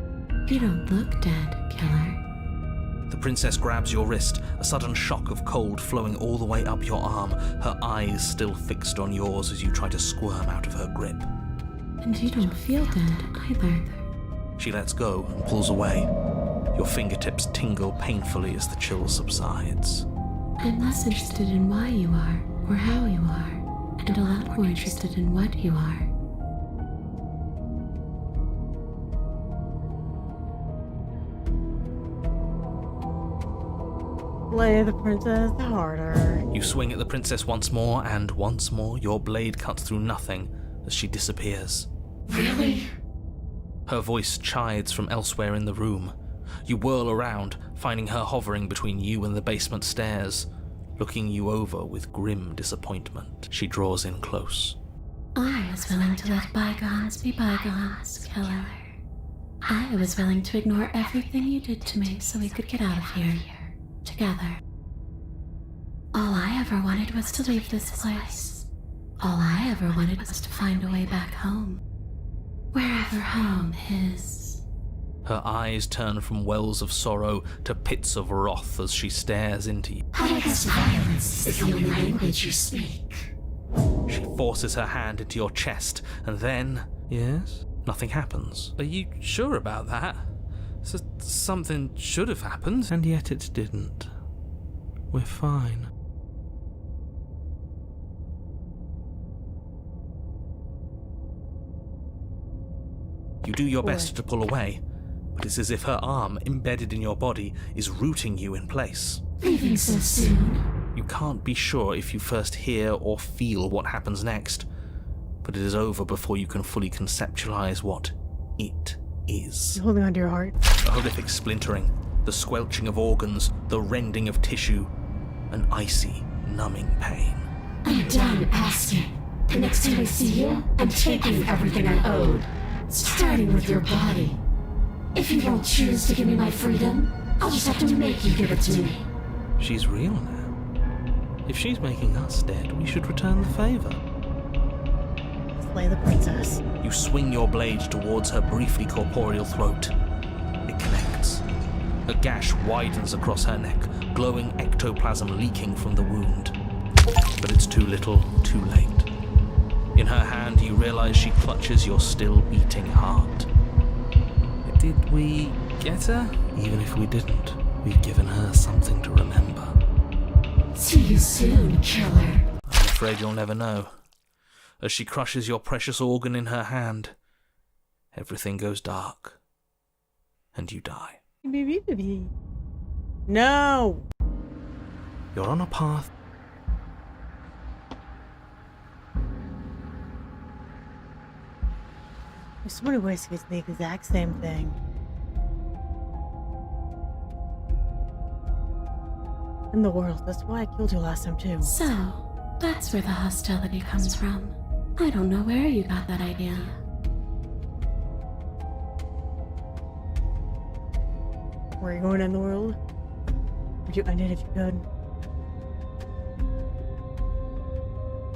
You don't look dead, Killer. The princess grabs your wrist, a sudden shock of cold flowing all the way up your arm, her eyes still fixed on yours as you try to squirm out of her grip. And you don't feel dead either. She lets go and pulls away. Your fingertips tingle painfully as the chill subsides. I'm less interested in why you are, or how you are, and a lot more interested in what you are. Slay the princess harder. You swing at the princess once more, and once more your blade cuts through nothing as she disappears. Really? Her voice chides from elsewhere in the room. You whirl around, finding her hovering between you and the basement stairs, looking you over with grim disappointment. She draws in close. I was willing to let bygones be bygones, Killer. I was willing to ignore everything you did to me so we could get out of here, together. All I ever wanted was to leave this place. All I ever wanted was to find a way back home. Wherever home is. Her eyes turn from wells of sorrow to pits of wrath as she stares into you. I guess violence is the only language you speak. She forces her hand into your chest, and then... Yes? Nothing happens. Are you sure about that? Something should have happened. And yet it didn't. We're fine. You do your best to pull away, but it's as if her arm, embedded in your body, is rooting you in place. Leaving so soon? You can't be sure if you first hear or feel what happens next, but it is over before you can fully conceptualize what it is. You're holding onto your heart. The horrific splintering, the squelching of organs, the rending of tissue, an icy, numbing pain. I'm done asking. The next time I see you, I'm taking everything I owed, starting with your body. If you won't choose to give me my freedom, I'll just have to make you give it to me. She's real now. If she's making us dead, we should return the favor. Slay the princess. You swing your blade towards her briefly corporeal throat. It connects. A gash widens across her neck, glowing ectoplasm leaking from the wound. But it's too little, too late. In her hand, you realize she clutches your still beating heart. Did we get her? Even if we didn't, we've given her something to remember. See you soon, killer. I'm afraid you'll never know. As she crushes your precious organ in her hand, everything goes dark, and you die. No! You're on a path. There's so many ways to get to the exact same thing. In the world, that's why I killed you last time too. So, that's where the hostility comes from. I don't know where you got that idea. Where are you going in the world? Would you end it if you could?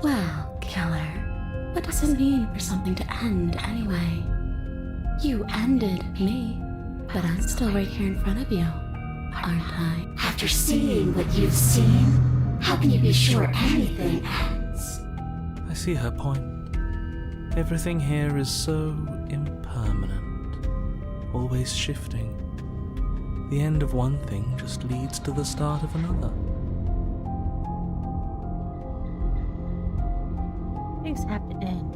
Well, killer, what does it mean for something to end anyway? You ended me, but I'm still right here in front of you, aren't I? After seeing what you've seen, how can you be sure anything ends? I see her point. Everything here is so impermanent, always shifting. The end of one thing just leads to the start of another. Things have to end.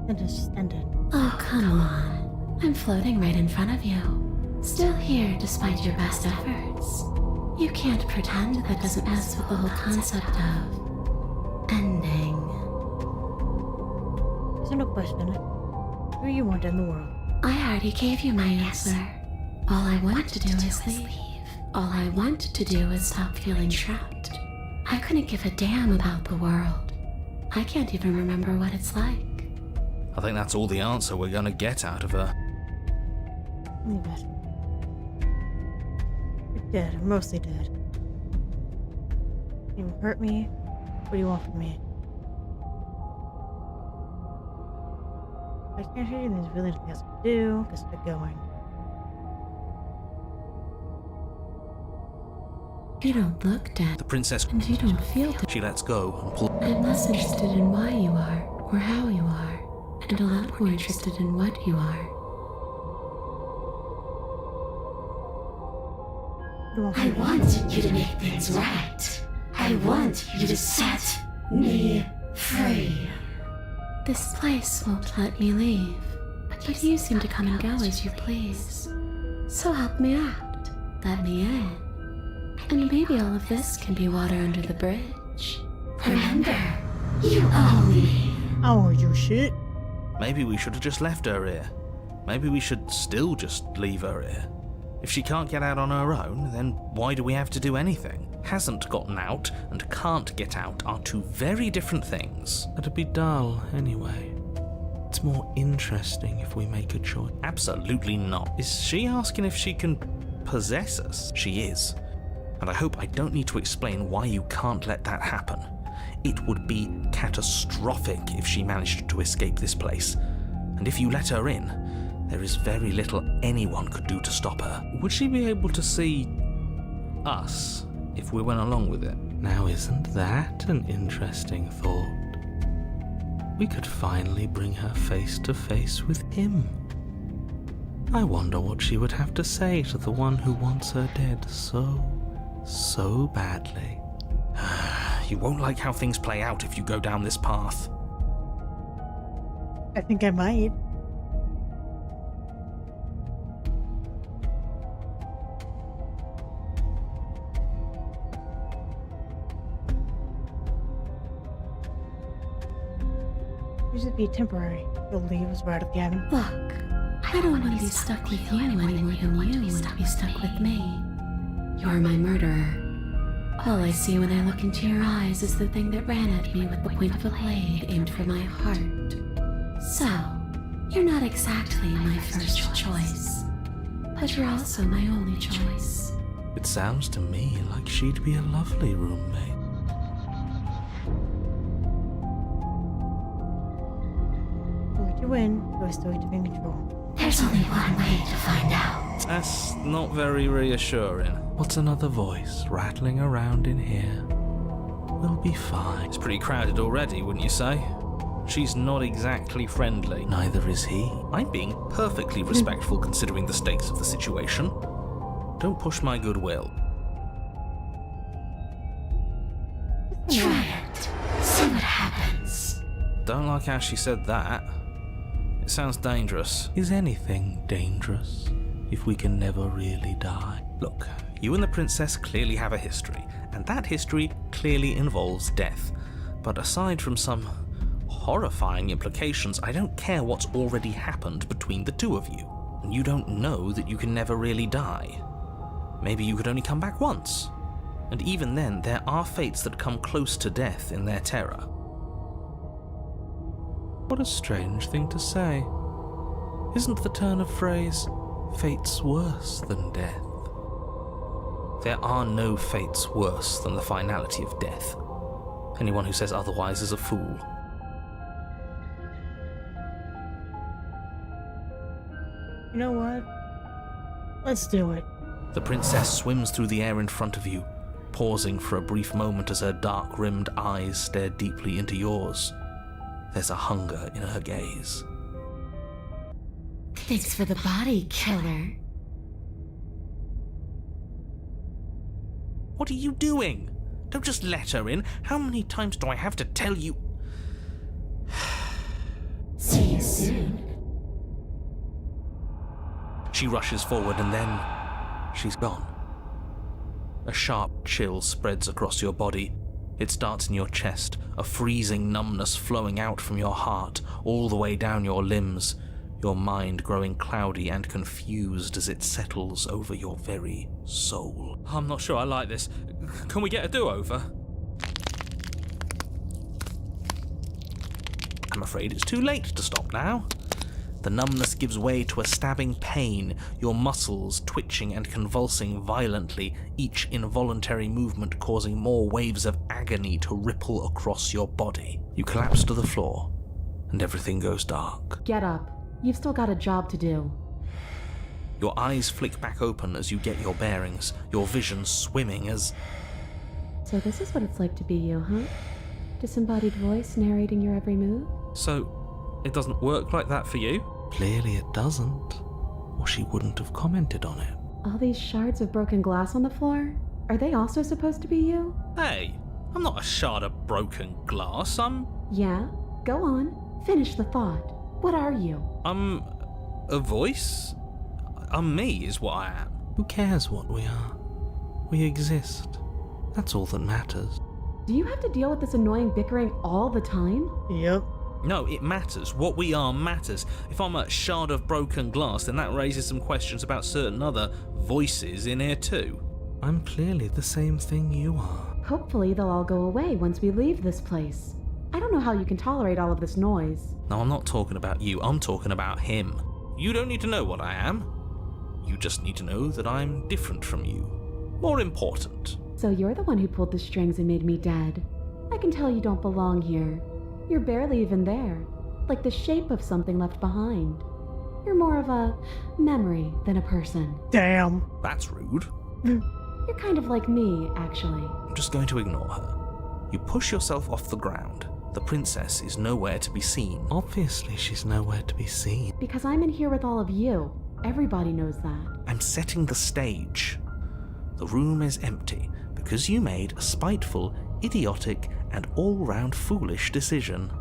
Then it's just ended. Oh, come on. I'm floating right in front of you. Still here despite your best efforts. You can't pretend that doesn't mess with the whole concept of ending. There's no question. Who you want in the world? I already gave you my answer. All I want to do is leave. All I want to do is stop feeling trapped. I couldn't give a damn about the world. I can't even remember what it's like. I think that's all the answer we're gonna get out of her. Leave it. You're dead, or mostly dead. You hurt me. What do you want from me? I can't hear you, there's really nothing else to do. Guess we're going. You don't look dead, The princess, and you don't feel dead. she lets go and pulls. I'm less interested in why you are, or how you are, and a lot more interested in what you are. I want you to make things right. I want you to set me free. This place won't let me leave, but you seem to come and go as you please. So help me out. Let me in. And maybe all of this can be water under the bridge. Remember, you owe me. I owe you shit. Maybe we should have just left her here. Maybe we should still just leave her here. If she can't get out on her own, then why do we have to do anything? Hasn't gotten out and can't get out are two very different things. It'd be dull anyway. It's more interesting if we make a choice. Absolutely not. Is she asking if she can possess us? She is. And I hope I don't need to explain why you can't let that happen. It would be catastrophic if she managed to escape this place. And if you let her in, there is very little anyone could do to stop her. Would she be able to see us if we went along with it? Now isn't that an interesting thought? We could finally bring her face to face with him. I wonder what she would have to say to the one who wants her dead so badly. You won't like how things play out if you go down this path. I think I might. This would be temporary. You'll leave us right at the cabin. Look, I don't want to be stuck with you any more than you want to be stuck with me. You're my murderer. All I see when I look into your eyes is the thing that ran at me with the point of a blade aimed for my heart. So, you're not exactly my first choice, but you're also my only choice. It sounds to me like she'd be a lovely roommate. To let you win, do I still get to be in control? There's only one way to find out. That's not very reassuring. What's another voice rattling around in here? We'll be fine. It's pretty crowded already, wouldn't you say? She's not exactly friendly. Neither is he. I'm being perfectly respectful considering the stakes of the situation. Don't push my goodwill. Try it. See what happens. Don't like how she said that. It sounds dangerous. Is anything dangerous if we can never really die? Look, you and the princess clearly have a history, and that history clearly involves death. But aside from some horrifying implications, I don't care what's already happened between the two of you. And you don't know that you can never really die. Maybe you could only come back once. And even then, there are fates that come close to death in their terror. What a strange thing to say. Isn't the turn of phrase, fate's worse than death? There are no fates worse than the finality of death. Anyone who says otherwise is a fool. You know what? Let's do it. The princess swims through the air in front of you, pausing for a brief moment as her dark-rimmed eyes stare deeply into yours. There's a hunger in her gaze. Thanks for the body, killer. What are you doing? Don't just let her in. How many times do I have to tell you? See you soon. She rushes forward and then she's gone. A sharp chill spreads across your body. It starts in your chest, a freezing numbness flowing out from your heart, all the way down your limbs, your mind growing cloudy and confused as it settles over your very soul. I'm not sure I like this. Can we get a do-over? I'm afraid it's too late to stop now. The numbness gives way to a stabbing pain, your muscles twitching and convulsing violently, each involuntary movement causing more waves of agony to ripple across your body. You collapse to the floor, and everything goes dark. Get up. You've still got a job to do. Your eyes flick back open as you get your bearings, your vision swimming as... So this is what it's like to be you, huh? Disembodied voice narrating your every move? So, it doesn't work like that for you? Clearly it doesn't, or she wouldn't have commented on it. All these shards of broken glass on the floor? Are they also supposed to be you? Hey, I'm not a shard of broken glass, Yeah? Go on. Finish the thought. What are you? I'm a voice? I'm me is what I am. Who cares what we are? We exist. That's all that matters. Do you have to deal with this annoying bickering all the time? Yep. No, it matters. What we are matters. If I'm a shard of broken glass, then that raises some questions about certain other voices in here too. I'm clearly the same thing you are. Hopefully they'll all go away once we leave this place. I don't know how you can tolerate all of this noise. No, I'm not talking about you. I'm talking about him. You don't need to know what I am. You just need to know that I'm different from you. More important. So you're the one who pulled the strings and made me dead. I can tell you don't belong here. You're barely even there, like the shape of something left behind. You're more of a memory than a person. Damn. That's rude. You're kind of like me, actually. I'm just going to ignore her. You push yourself off the ground. The princess is nowhere to be seen. Obviously she's nowhere to be seen. Because I'm in here with all of you. Everybody knows that. I'm setting the stage. The room is empty because you made a spiteful, idiotic, and all-round foolish decision.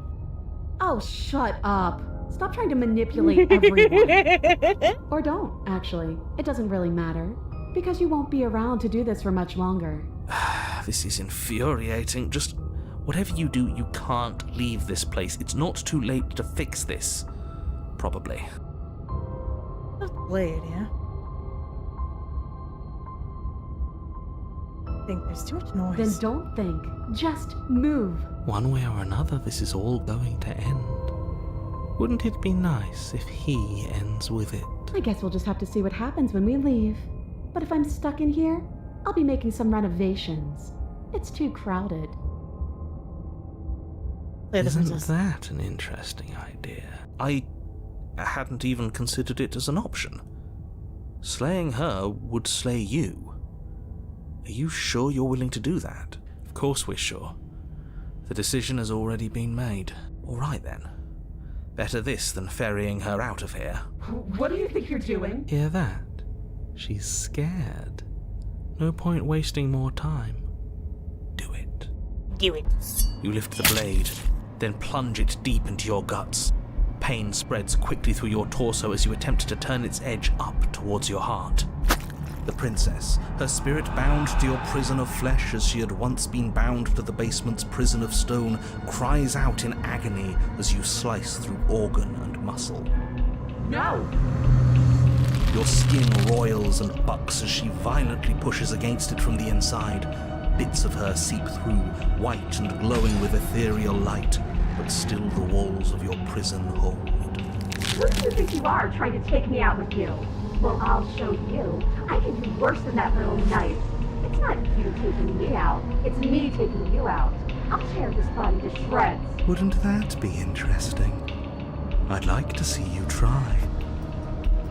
Oh, shut up. Stop trying to manipulate everyone. Or don't, actually. It doesn't really matter. Because you won't be around to do this for much longer. This is infuriating. Just Whatever you do, you can't leave this place. It's not too late to fix this. Probably. Just blade, yeah? I think there's too much noise. Then don't think. Just move. One way or another, this is all going to end. Wouldn't it be nice if he ends with it? I guess we'll just have to see what happens when we leave. But if I'm stuck in here, I'll be making some renovations. It's too crowded. Isn't that an interesting idea? I hadn't even considered it as an option. Slaying her would slay you. Are you sure you're willing to do that? Of course we're sure. The decision has already been made. All right then. Better this than ferrying her out of here. What do you think you're doing? Hear that? She's scared. No point wasting more time. Do it. Do it. You lift the blade, then plunge it deep into your guts. Pain spreads quickly through your torso as you attempt to turn its edge up towards your heart. The princess, her spirit bound to your prison of flesh as she had once been bound to the basement's prison of stone, cries out in agony as you slice through organ and muscle. No! Your skin roils and bucks as she violently pushes against it from the inside. Bits of her seep through, white and glowing with ethereal light, but still the walls of your prison hold. Who do you think you are, trying to take me out with you? Well, I'll show you. I can do worse than that little knife. It's not you taking me out. It's me taking you out. I'll tear this body to shreds. Wouldn't that be interesting? I'd like to see you try.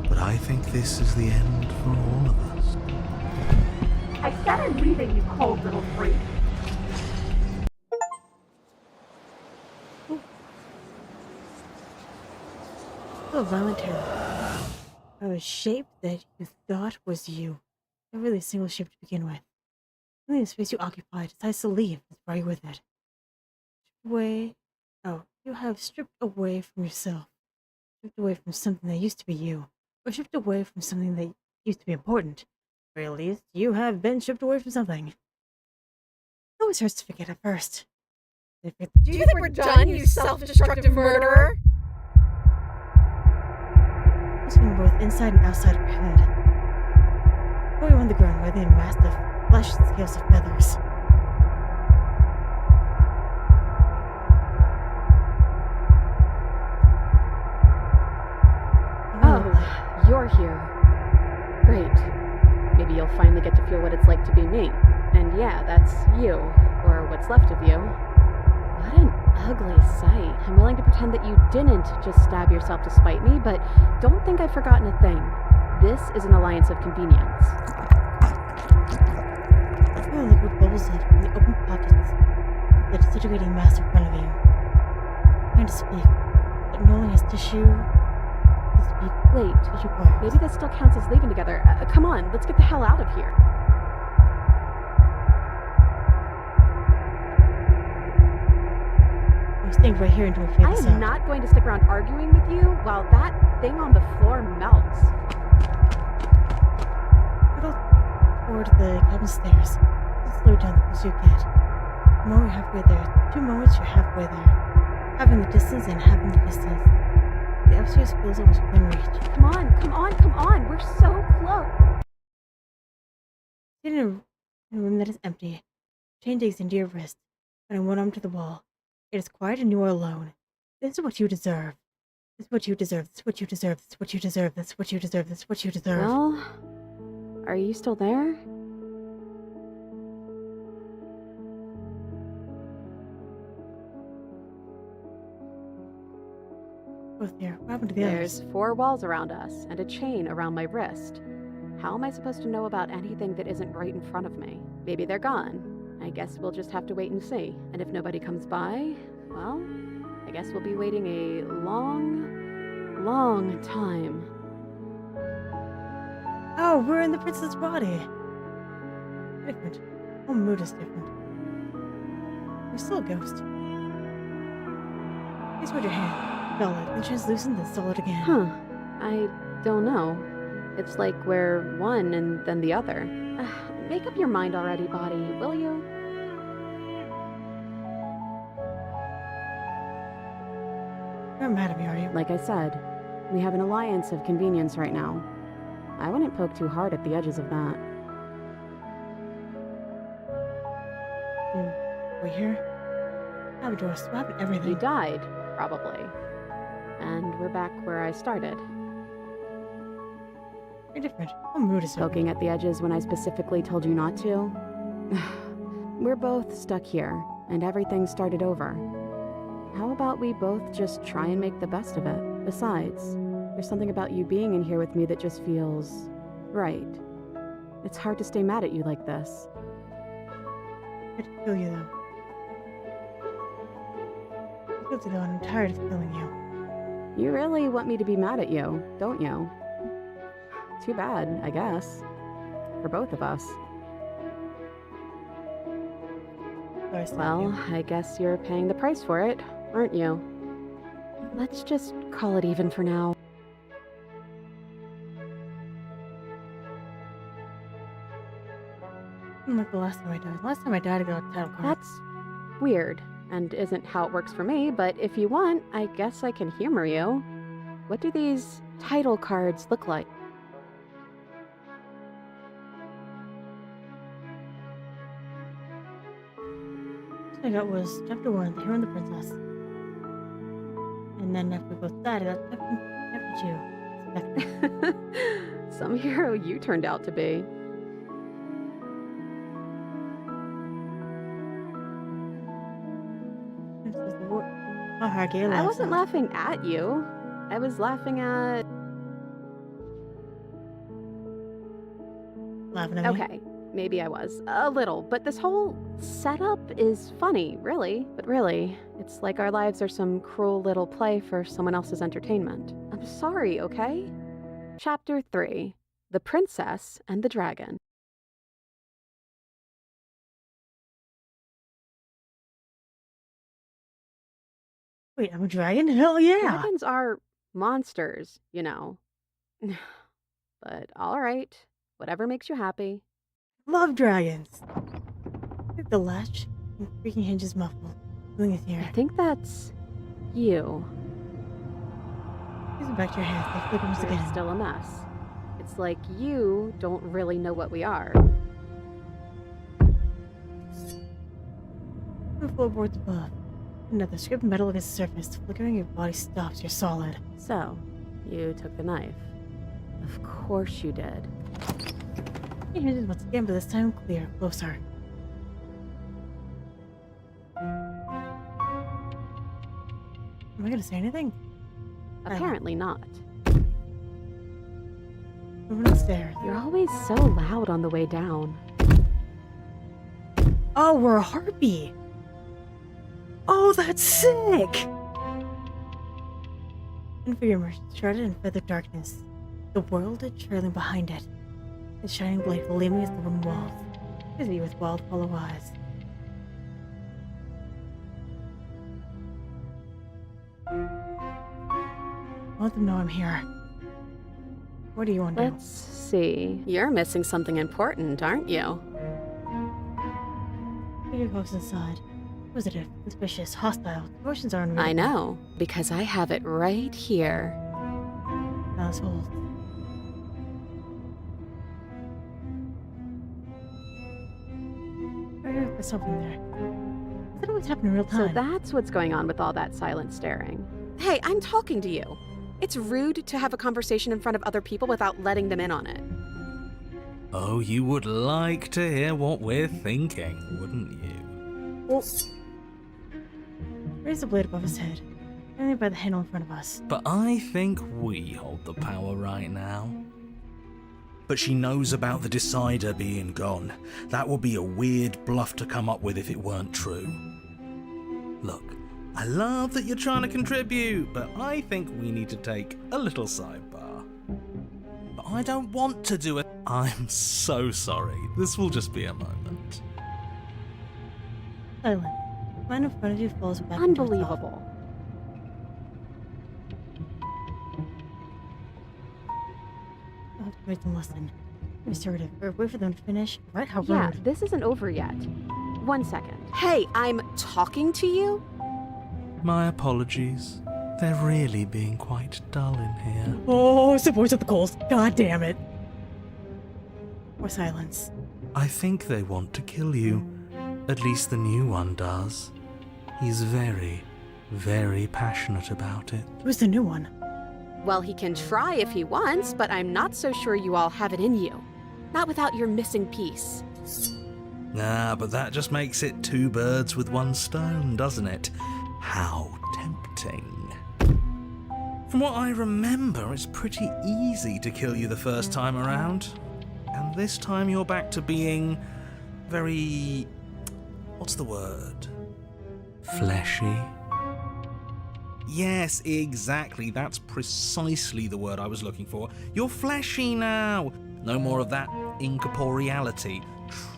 But I think this is the end for all of us. I said I'm leaving, you cold little freak. So voluntary. A shape that you thought was you. Not really a single shape to begin with. Only the space you occupied decides to leave and spray with it. You have stripped away from yourself. Stripped away from something that used to be you. Or stripped away from something that used to be important. Or at least, you have been stripped away from something. It always hurts to forget at first. Do you think we're done, you self-destructive murderer? From both inside and outside of your head. Before you on the ground, writhing in massive flesh and scales of feathers. Oh, you're here. Great. Maybe you'll finally get to feel what it's like to be me. And yeah, that's you, or what's left of you. What an ugly sight. I'm willing to pretend that you didn't just stab yourself to spite me, but don't think I've forgotten a thing. This is an alliance of convenience. I feel liquid bubbles out from the open pockets of the disintegrating mass in front of you. Trying to speak, but no one has tissue to speak. Wait, Tissue bars. maybe this still counts as leaving together. Come on, let's get the hell out of here. Staying right here until we figure I this am out. not going to stick around arguing with you while that thing on the floor melts. Pedal toward the cabin stairs. Just slow down the closer you get. The moment you're halfway there. 2 moments you're halfway there. Having the distance and having the distance. The upstairs feels almost within reach. Come on, come on, come on. We're so close. Sitting in a room that is empty. Chain digs into your wrist, and one arm to the wall. It is quiet and you are alone. This is what you deserve. This is what you deserve. This is what you deserve. This is what you deserve. This is what you deserve. This is what you deserve. Well, are you still there? Both here. What happened to the There's others? 4 walls around us and a chain around my wrist. How am I supposed to know about anything that isn't right in front of me? Maybe they're gone. I guess we'll just have to wait and see. And if nobody comes by, well, I guess we'll be waiting a long, long time. Oh, we're in the princess' body. Different. Whole mood is different. We're still a ghost. Please hold your hand. Solid, then translucent, then solid again. Huh. I don't know. It's like we're one and then the other. Make up your mind already, body, will you? You're not mad at me, are you? Like I said, we have an alliance of convenience right now. I wouldn't poke too hard at the edges of that. We here? I have a door swap and everything. You died, probably. And we're back where I started. You're different. I'm rude as hell. Poking at the edges when I specifically told you not to? We're both stuck here, and everything started over. How about we both just try and make the best of it? Besides, there's something about you being in here with me that just feels right. It's hard to stay mad at you like this. I could kill you, though. I'm guilty, though, and I'm tired of killing you. You really want me to be mad at you, don't you? Too bad, I guess. For both of us. Sorry, Well, I guess you're paying the price for it, aren't you? Let's just call it even for now. Like the last time I died. Last time I died, I got a title card. That's weird, and isn't how it works for me, but if you want, I guess I can humor you. What do these title cards look like? I got was chapter 1, The Hero and the Princess. And then after we both died, I got chapter 2. Some hero you turned out to be. I wasn't laughing at you. I was laughing at... Laughing at me? Okay, maybe I was. A little, but this whole setup is funny, really. But really, it's like our lives are some cruel little play for someone else's entertainment. I'm sorry, okay? Chapter 3, The Princess and the Dragon. Wait, I'm a dragon? Hell yeah! Dragons are monsters, you know. But alright, whatever makes you happy. Love dragons! The latch and freaking hinges muffled. Feeling is here. I think that's you. Use it back to your hands. They flip once You're again. still a mess. It's like you don't really know what we are. The floorboards above. Another scraped metal against the surface. Flickering, your body stops. You're solid. So, you took the knife. Of course you did. It hinges once again, but this time clear. Closer. Am I gonna say anything? Apparently not. Moving upstairs. You're always so loud on the way down. Oh, we're a harpy! Oh, that's sick! And for your emerged, shrouded in feathered darkness, the world is trailing behind it, the shining blade gleaming as the wooden walls, busy with wild, hollow eyes. Let them know I'm here. What do you want to do? Let's see. You're missing something important, aren't you? Figure close inside. Inquisitive, suspicious, hostile. Emotions are unreadable. I know, because I have it right here. Assholes. There's something there. Does that always happen in real time? So that's what's going on with all that silent staring. Hey, I'm talking to you. It's rude to have a conversation in front of other people without letting them in on it. Oh, you would like to hear what we're thinking, wouldn't you? Well, raise the blade above his head, only by the handle in front of us. But I think we hold the power right now. But she knows about the Decider being gone. That would be a weird bluff to come up with if it weren't true. Look, I love that you're trying to contribute, but I think we need to take a little sidebar. But I don't want to do it. I'm so sorry. This will just be a moment. Silent. Man in front of you falls back. into its Unbelievable. I'll have to make them listen. Assertive. Or wait for them to finish. Right? How Yeah, rude. this isn't over yet. 1 second. Hey, I'm talking to you? My apologies. They're really being quite dull in here. Oh, it's the voice of the coals. God damn it. More silence. I think they want to kill you. At least the new one does. He's very, very passionate about it. Who's the new one? Well, he can try if he wants, but I'm not so sure you all have it in you. Not without your missing piece. Ah, but that just makes it 2 birds with 1 stone, doesn't it? How tempting. From what I remember, it's pretty easy to kill you the first time around. And this time you're back to being very... what's the word? Fleshy? Yes, exactly. That's precisely the word I was looking for. You're fleshy now. No more of that incorporeality.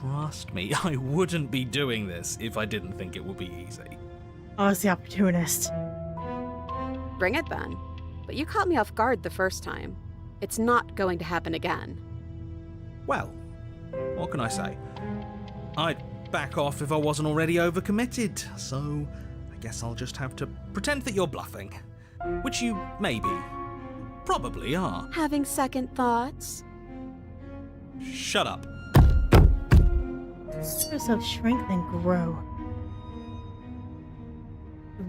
Trust me, I wouldn't be doing this if I didn't think it would be easy. Oh, it's the opportunist. Bring it then. But you caught me off guard the first time. It's not going to happen again. Well, what can I say? I'd back off if I wasn't already overcommitted, so I guess I'll just have to pretend that you're bluffing. Which you maybe, probably are. Having second thoughts? Shut up. Let yourself shrink then grow.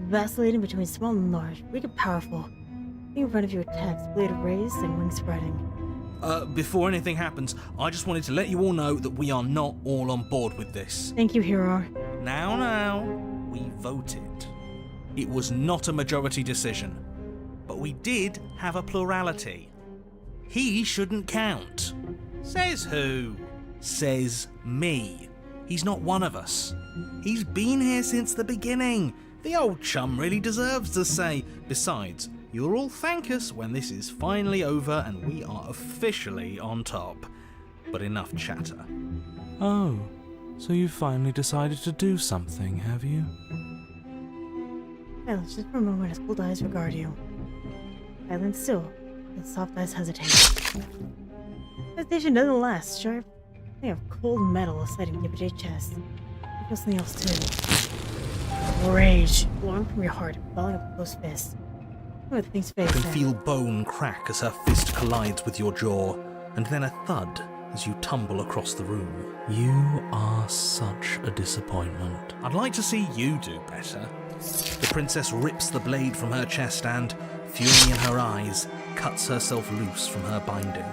Vacillating between small and large, weak and powerful. Being in front of your attacks, blade raised and wings spreading. Before anything happens, I just wanted to let you all know that we are not all on board with this. Thank you, hero. Now, we voted. It was not a majority decision, but we did have a plurality. He shouldn't count. Says who? Says me. He's not one of us. He's been here since the beginning. The old chum really deserves the say. Besides, you'll all thank us when this is finally over and we are officially on top. But enough chatter. Oh, so you finally decided to do something, have you? Silence just for a moment as cold eyes regard you. Silence still, and soft eyes hesitate. Hesitation doesn't last, sharp. They have cold metal sliding deep into your chest. You feel something else too. Rage blowing from your heart, balling up a close fist. The thing's face. You can feel bone crack as her fist collides with your jaw, and then a thud as you tumble across the room. You are such a disappointment. I'd like to see you do better. The princess rips the blade from her chest and, fury in her eyes, cuts herself loose from her binding.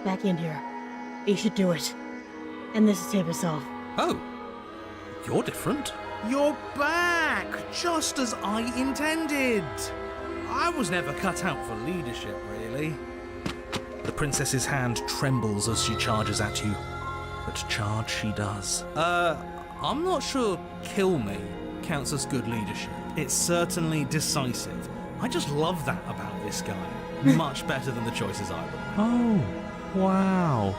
Back in here. You should do it. And this to save yourself. Oh, you're different. You're back, just as I intended. I was never cut out for leadership, really. The princess's hand trembles as she charges at you, but charge she does. I'm not sure kill me counts as good leadership. It's certainly decisive. I just love that about this guy. Much better than the choices I would make. Oh, wow.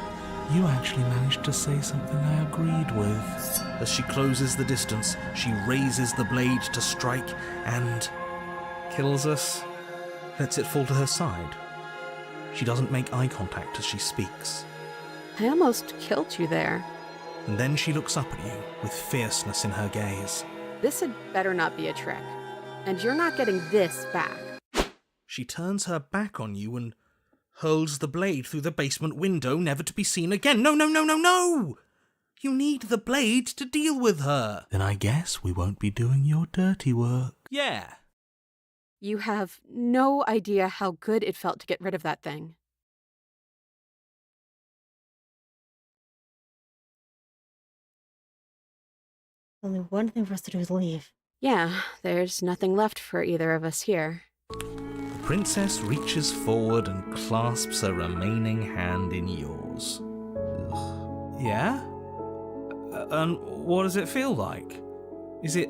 You actually managed to say something I agreed with. As she closes the distance, she raises the blade to strike and kills us, lets it fall to her side. She doesn't make eye contact as she speaks. I almost killed you there. And then she looks up at you with fierceness in her gaze. This had better not be a trick. And you're not getting this back. She turns her back on you and hurls the blade through the basement window, never to be seen again. No, no, no, no, no! You need the blade to deal with her. Then I guess we won't be doing your dirty work. Yeah. You have no idea how good it felt to get rid of that thing. Only one thing for us to do is leave. Yeah, there's nothing left for either of us here. The princess reaches forward and clasps a remaining hand in yours. Ugh. Yeah? And what does it feel like? Is it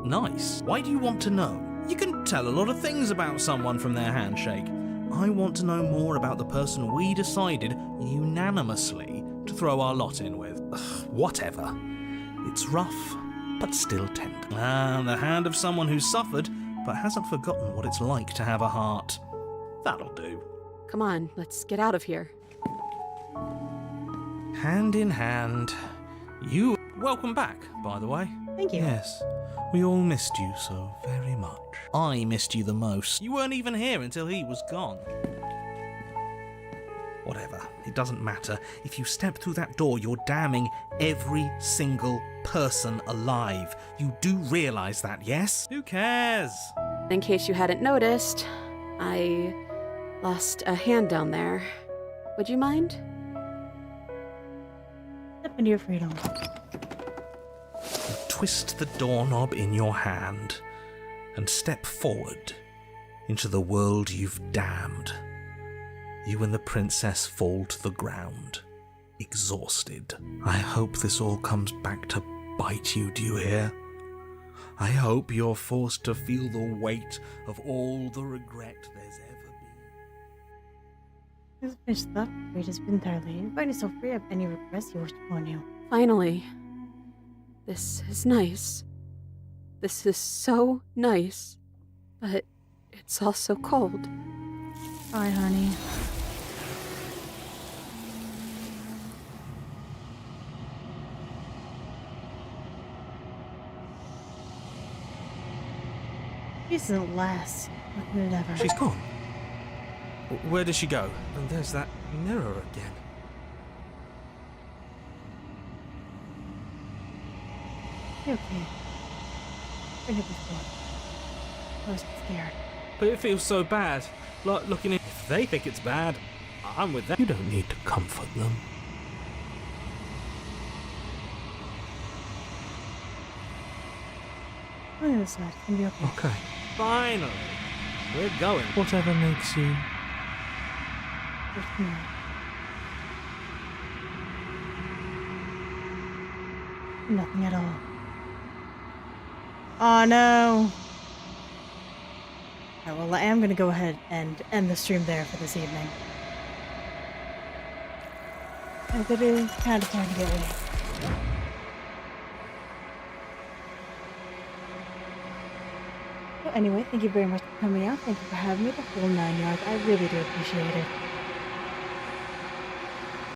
nice? Why do you want to know? You can tell a lot of things about someone from their handshake. I want to know more about the person we decided unanimously to throw our lot in with. Ugh, whatever. It's rough, but still tender. Ah, the hand of someone who's suffered, but hasn't forgotten what it's like to have a heart. That'll do. Come on, let's get out of here. hand in hand. You... Welcome back, by the way. Thank you. Yes, we all missed you so very much. I missed you the most. You weren't even here until he was gone. Whatever, it doesn't matter. If you step through that door, you're damning every single person alive. You do realise that, yes? Who cares? In case you hadn't noticed, I lost a hand down there. Would you mind? Step into your freedom. Twist the doorknob in your hand and step forward into the world you've damned. You and the princess fall to the ground, exhausted. I hope this all comes back to bite you, do you hear? I hope you're forced to feel the weight of all the regret there's ever been. Just finish the upgrade has been thoroughly. Find yourself free of any regrets you wish upon you. Finally. This is nice. This is so nice. But it's also cold. Bye, honey. This isn't last. What could it ever? She's gone. Where did she go? And there's that mirror again. You're okay. Bring it before. I was scared. But it feels so bad. Like looking at... If they think it's bad, I'm with them. You don't need to comfort them. Look at this side. It's gonna be okay. Okay. Finally. We're going. Whatever makes you... Just come on. Nothing at all. Oh no! Alright, well, I am gonna go ahead and end the stream there for this evening. I'm gonna kind of time to get ready. So anyway, thank you very much for coming out. Thank you for having me, the whole 9 yards. I really do appreciate it.